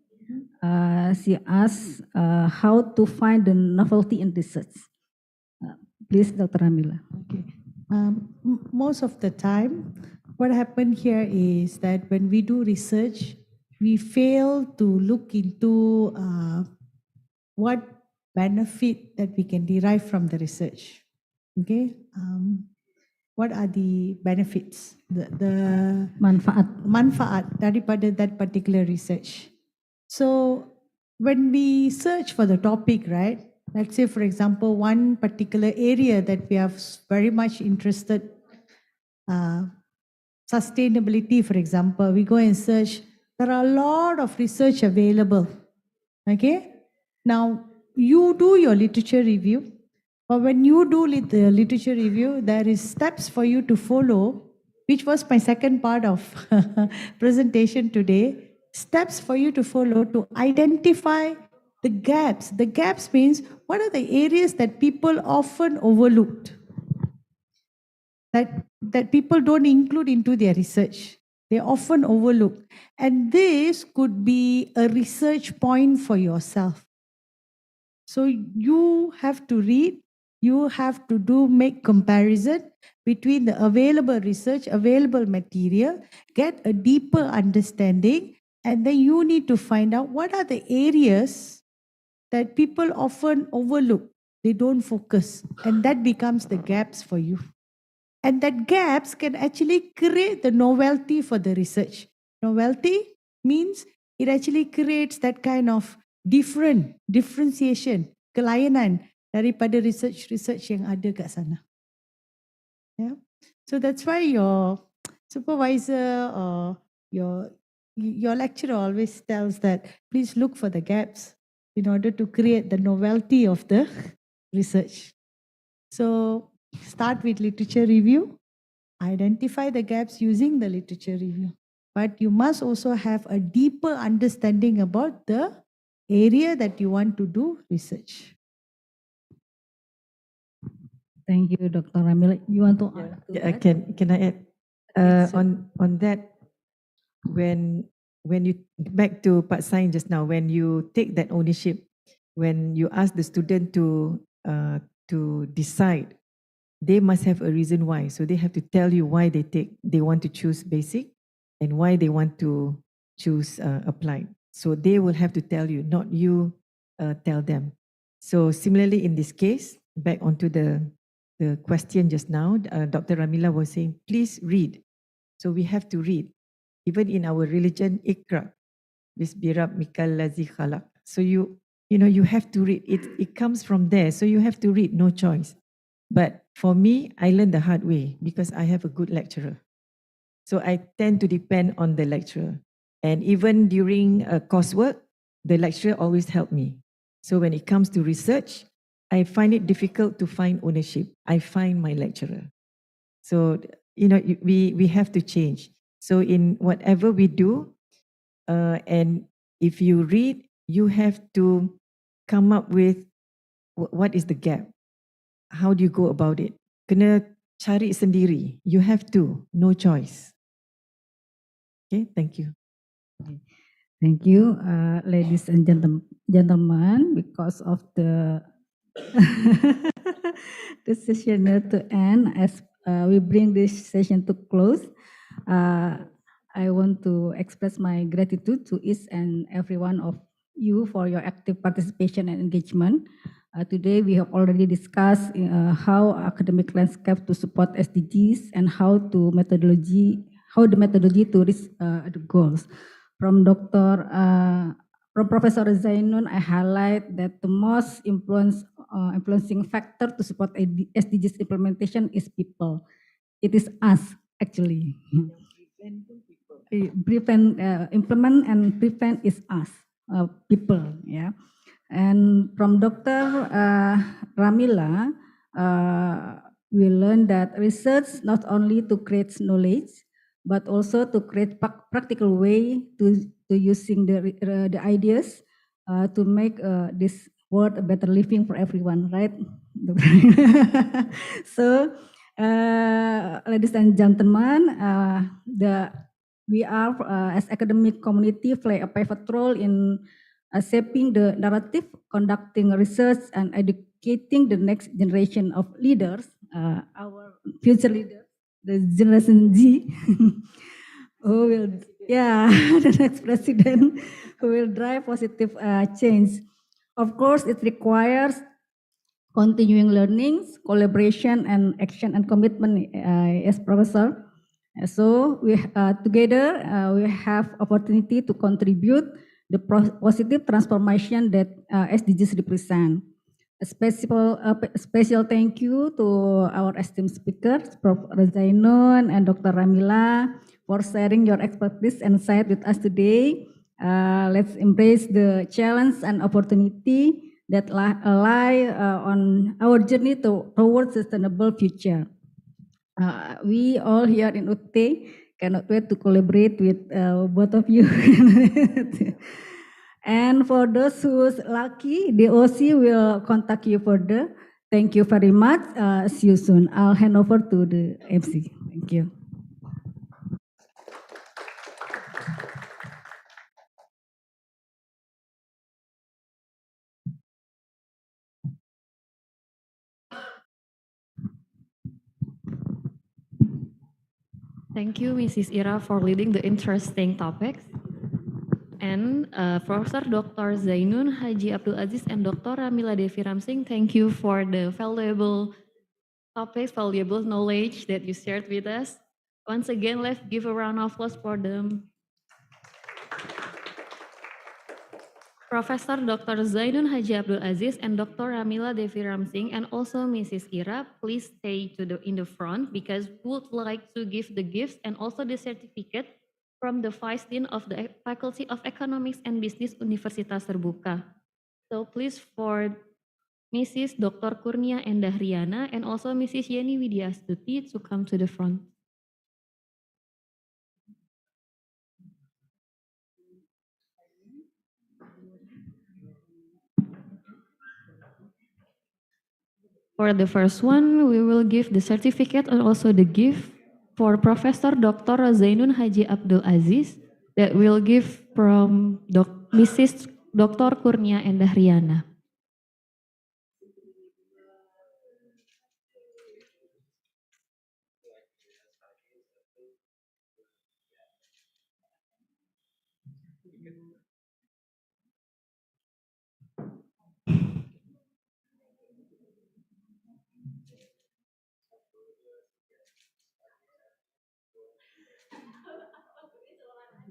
She asks how to find the novelty in research. Please, Dr. Ramila. Okay. Most of the time, what happened here is that when we do research, we fail to look into what benefit that we can derive from the research. Okay. What are the benefits, the manfaat daripada that particular research? So when we search for the topic, right? Let's say, for example, one particular area that we are very much interested, sustainability, for example, we go and search. There are a lot of research available. Okay. Now you do your literature review. But when you do the literature review, there is steps for you to follow, which was my second part of presentation today. Steps for you to follow to identify the gaps. The gaps means what are the areas that people often overlooked, that people don't include into their research. They often overlook. And this could be a research point for yourself. So you have to read. You have to make comparison between the available research, available material, get a deeper understanding, and then you need to find out what are the areas that people often overlook. They don't focus, and that becomes the gaps for you. And that gaps can actually create the novelty for the research. Novelty means it actually creates that kind of differentiation, kelayanan, daripada research yang ada kat sana. Yeah. So that's why your supervisor or your lecturer always tells that please look for the gaps in order to create the novelty of the research. So start with literature review, identify the gaps using the literature review. But you must also have a deeper understanding about the area that you want to do research. Thank you, Dr. Ramila. You want to add to that? Can I add on that? When you back to Pak Sain just now, when you take that ownership, when you ask the student to decide, they must have a reason why. So they have to tell you why they want to choose basic and why they want to choose applied. So they will have to tell you, not you tell them. So similarly in this case, back onto the question just now, Dr. Ramila was saying, please read. So we have to read. Even in our religion, Iqra, Bismi Rabbikal Ladzi Khalaq. So you have to read. It comes from there. So you have to read, no choice. But for me, I learned the hard way because I have a good lecturer. So I tend to depend on the lecturer. And even during coursework, the lecturer always helped me. So when it comes to research, I find it difficult to find ownership. I find my lecturer. So, we have to change. So in whatever we do, and if you read, you have to come up with what is the gap? How do you go about it? Kena cari sendiri. You have to, no choice. Okay, thank you. Thank you, ladies and gentlemen. Because of the the session to end, as we bring this session to close, I want to express my gratitude to each and every one of you for your active participation and engagement. Today we have already discussed how academic landscape to support SDGs and how the methodology to reach the goals. From Professor Rozainun, I highlight that the most influencing factor to support SDGs implementation is people. It is us, actually. Implement and prevent is us, people. Yeah. And from Dr. Ramila, we learned that research not only to create knowledge, but also to create practical way to using the ideas to make this world a better living for everyone, right? So, ladies and gentlemen, we are as academic community play a pivot role in shaping the narrative, conducting research, and educating the next generation of leaders, our future leaders, the Generation Z, who will, the next president, who will drive positive change. Of course, it requires continuing learnings, collaboration, and action and commitment, as Professor. So we together we have opportunity to contribute the positive transformation that SDGs represent. A special thank you to our esteemed speakers, Prof. Rozainun and Dr. Ramila, for sharing your expertise and insight with us today. Let's embrace the challenge and opportunity that lie on our journey towards sustainable future. We all here in UT cannot wait to collaborate with both of you. And for those who's lucky, the OC will contact you further. Thank you very much. See you soon. I'll hand over to the MC. Thank you. Thank you, Mrs. Ira, for leading the interesting topics. And Professor Dr. Zainun, Haji Abdul Aziz, and Dr. Ramila Devi Ramsing, thank you for the valuable topics, valuable knowledge that you shared with us. Once again, let's give a round of applause for them. Professor Dr. Zainun Haji Abdul Aziz and Dr. Ramila Devi Ramsing and also Mrs. Ira, please stay in the front because we would like to give the gifts and also the certificate from the Vice Dean of the Faculty of Economics and Business Universitas Terbuka. So please for Mrs. Dr. Kurnia Endah Riana and also Mrs. Yeni Widyastuti to come to the front. For the first one, we will give the certificate and also the gift for Professor Dr. Rozainun Haji Abdul Aziz that will give from Mrs. Dr. Kurnia Endah Riana.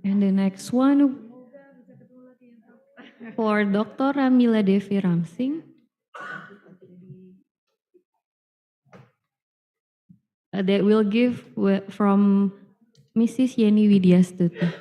And the next one for Dr. Ramila Devi Ramsing. That will give from Mrs. Yeni Widyastuti.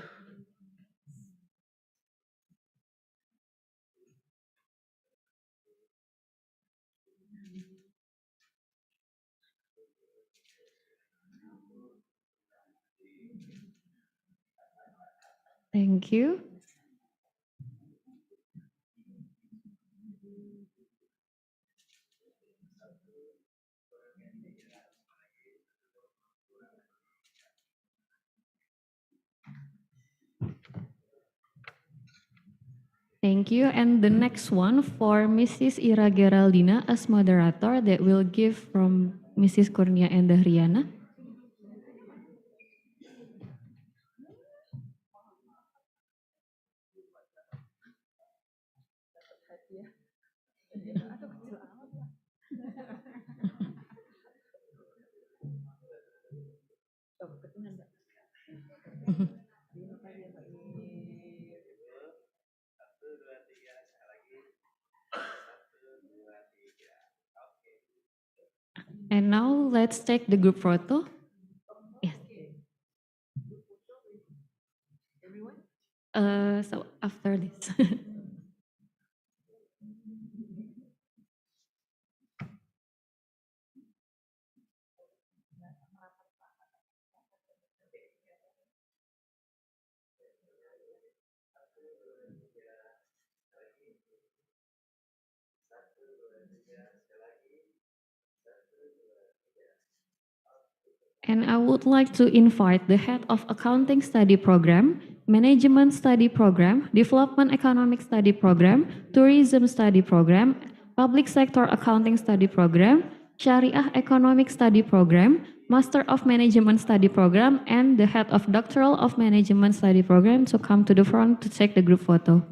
Thank you. Thank you. And the next one for Mrs. Ira Geraldina as moderator that will give from Mrs. Kurnia and Dahriana. And now let's take the group photo. Yes. So after this. And I would like to invite the head of Accounting Study Program, Management Study Program, Development Economic Study Program, Tourism Study Program, Public Sector Accounting Study Program, Syariah Economic Study Program, Master of Management Study Program, and the head of Doctoral of Management Study Program to come to the front to take the group photo.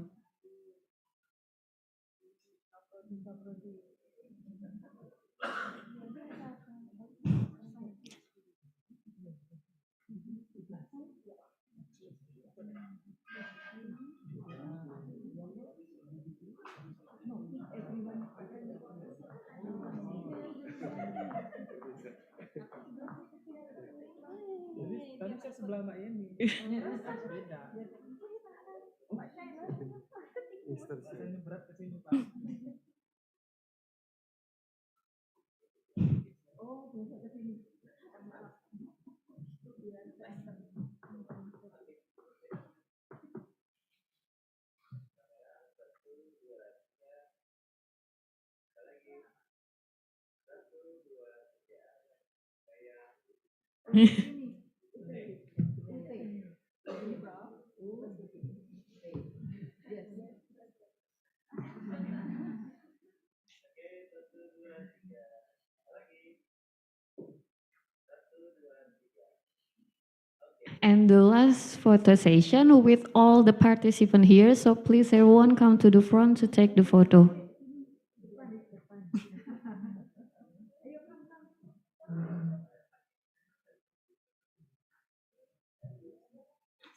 Tadi saya sebelah Mbak Yeni. Beda. Sini berat ke sini, Pak. Oh, biasa ke sini. And the last photo session with all the participants here, so please everyone come to the front to take the photo.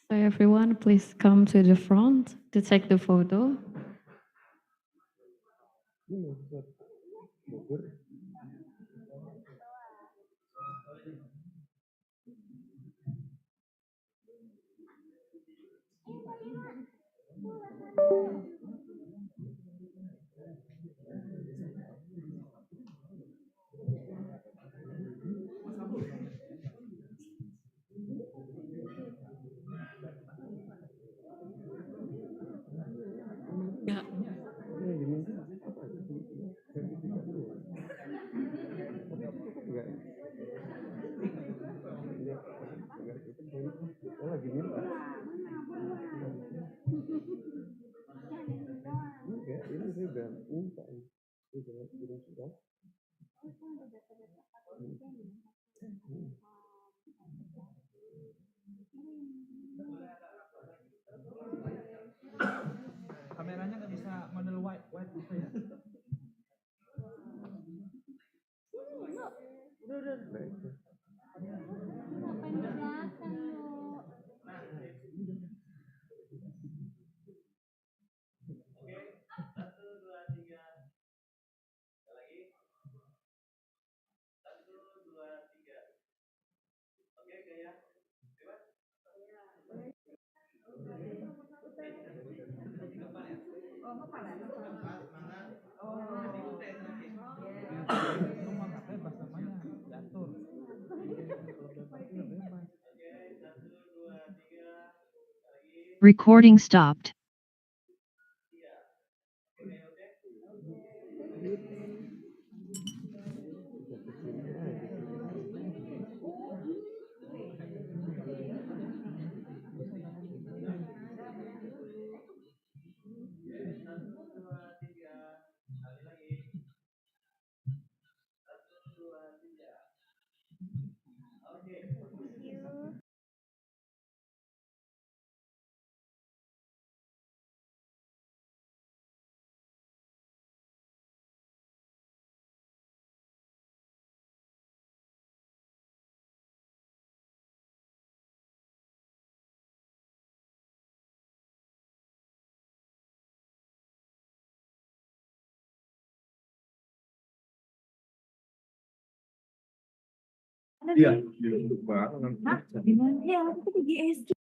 So everyone please come to the front to take the photo. Kameranya nggak bisa model wide gitu ya. Recording stopped. Iya, di banget. Hah? Gimana? Ya, aku tuh di GSG.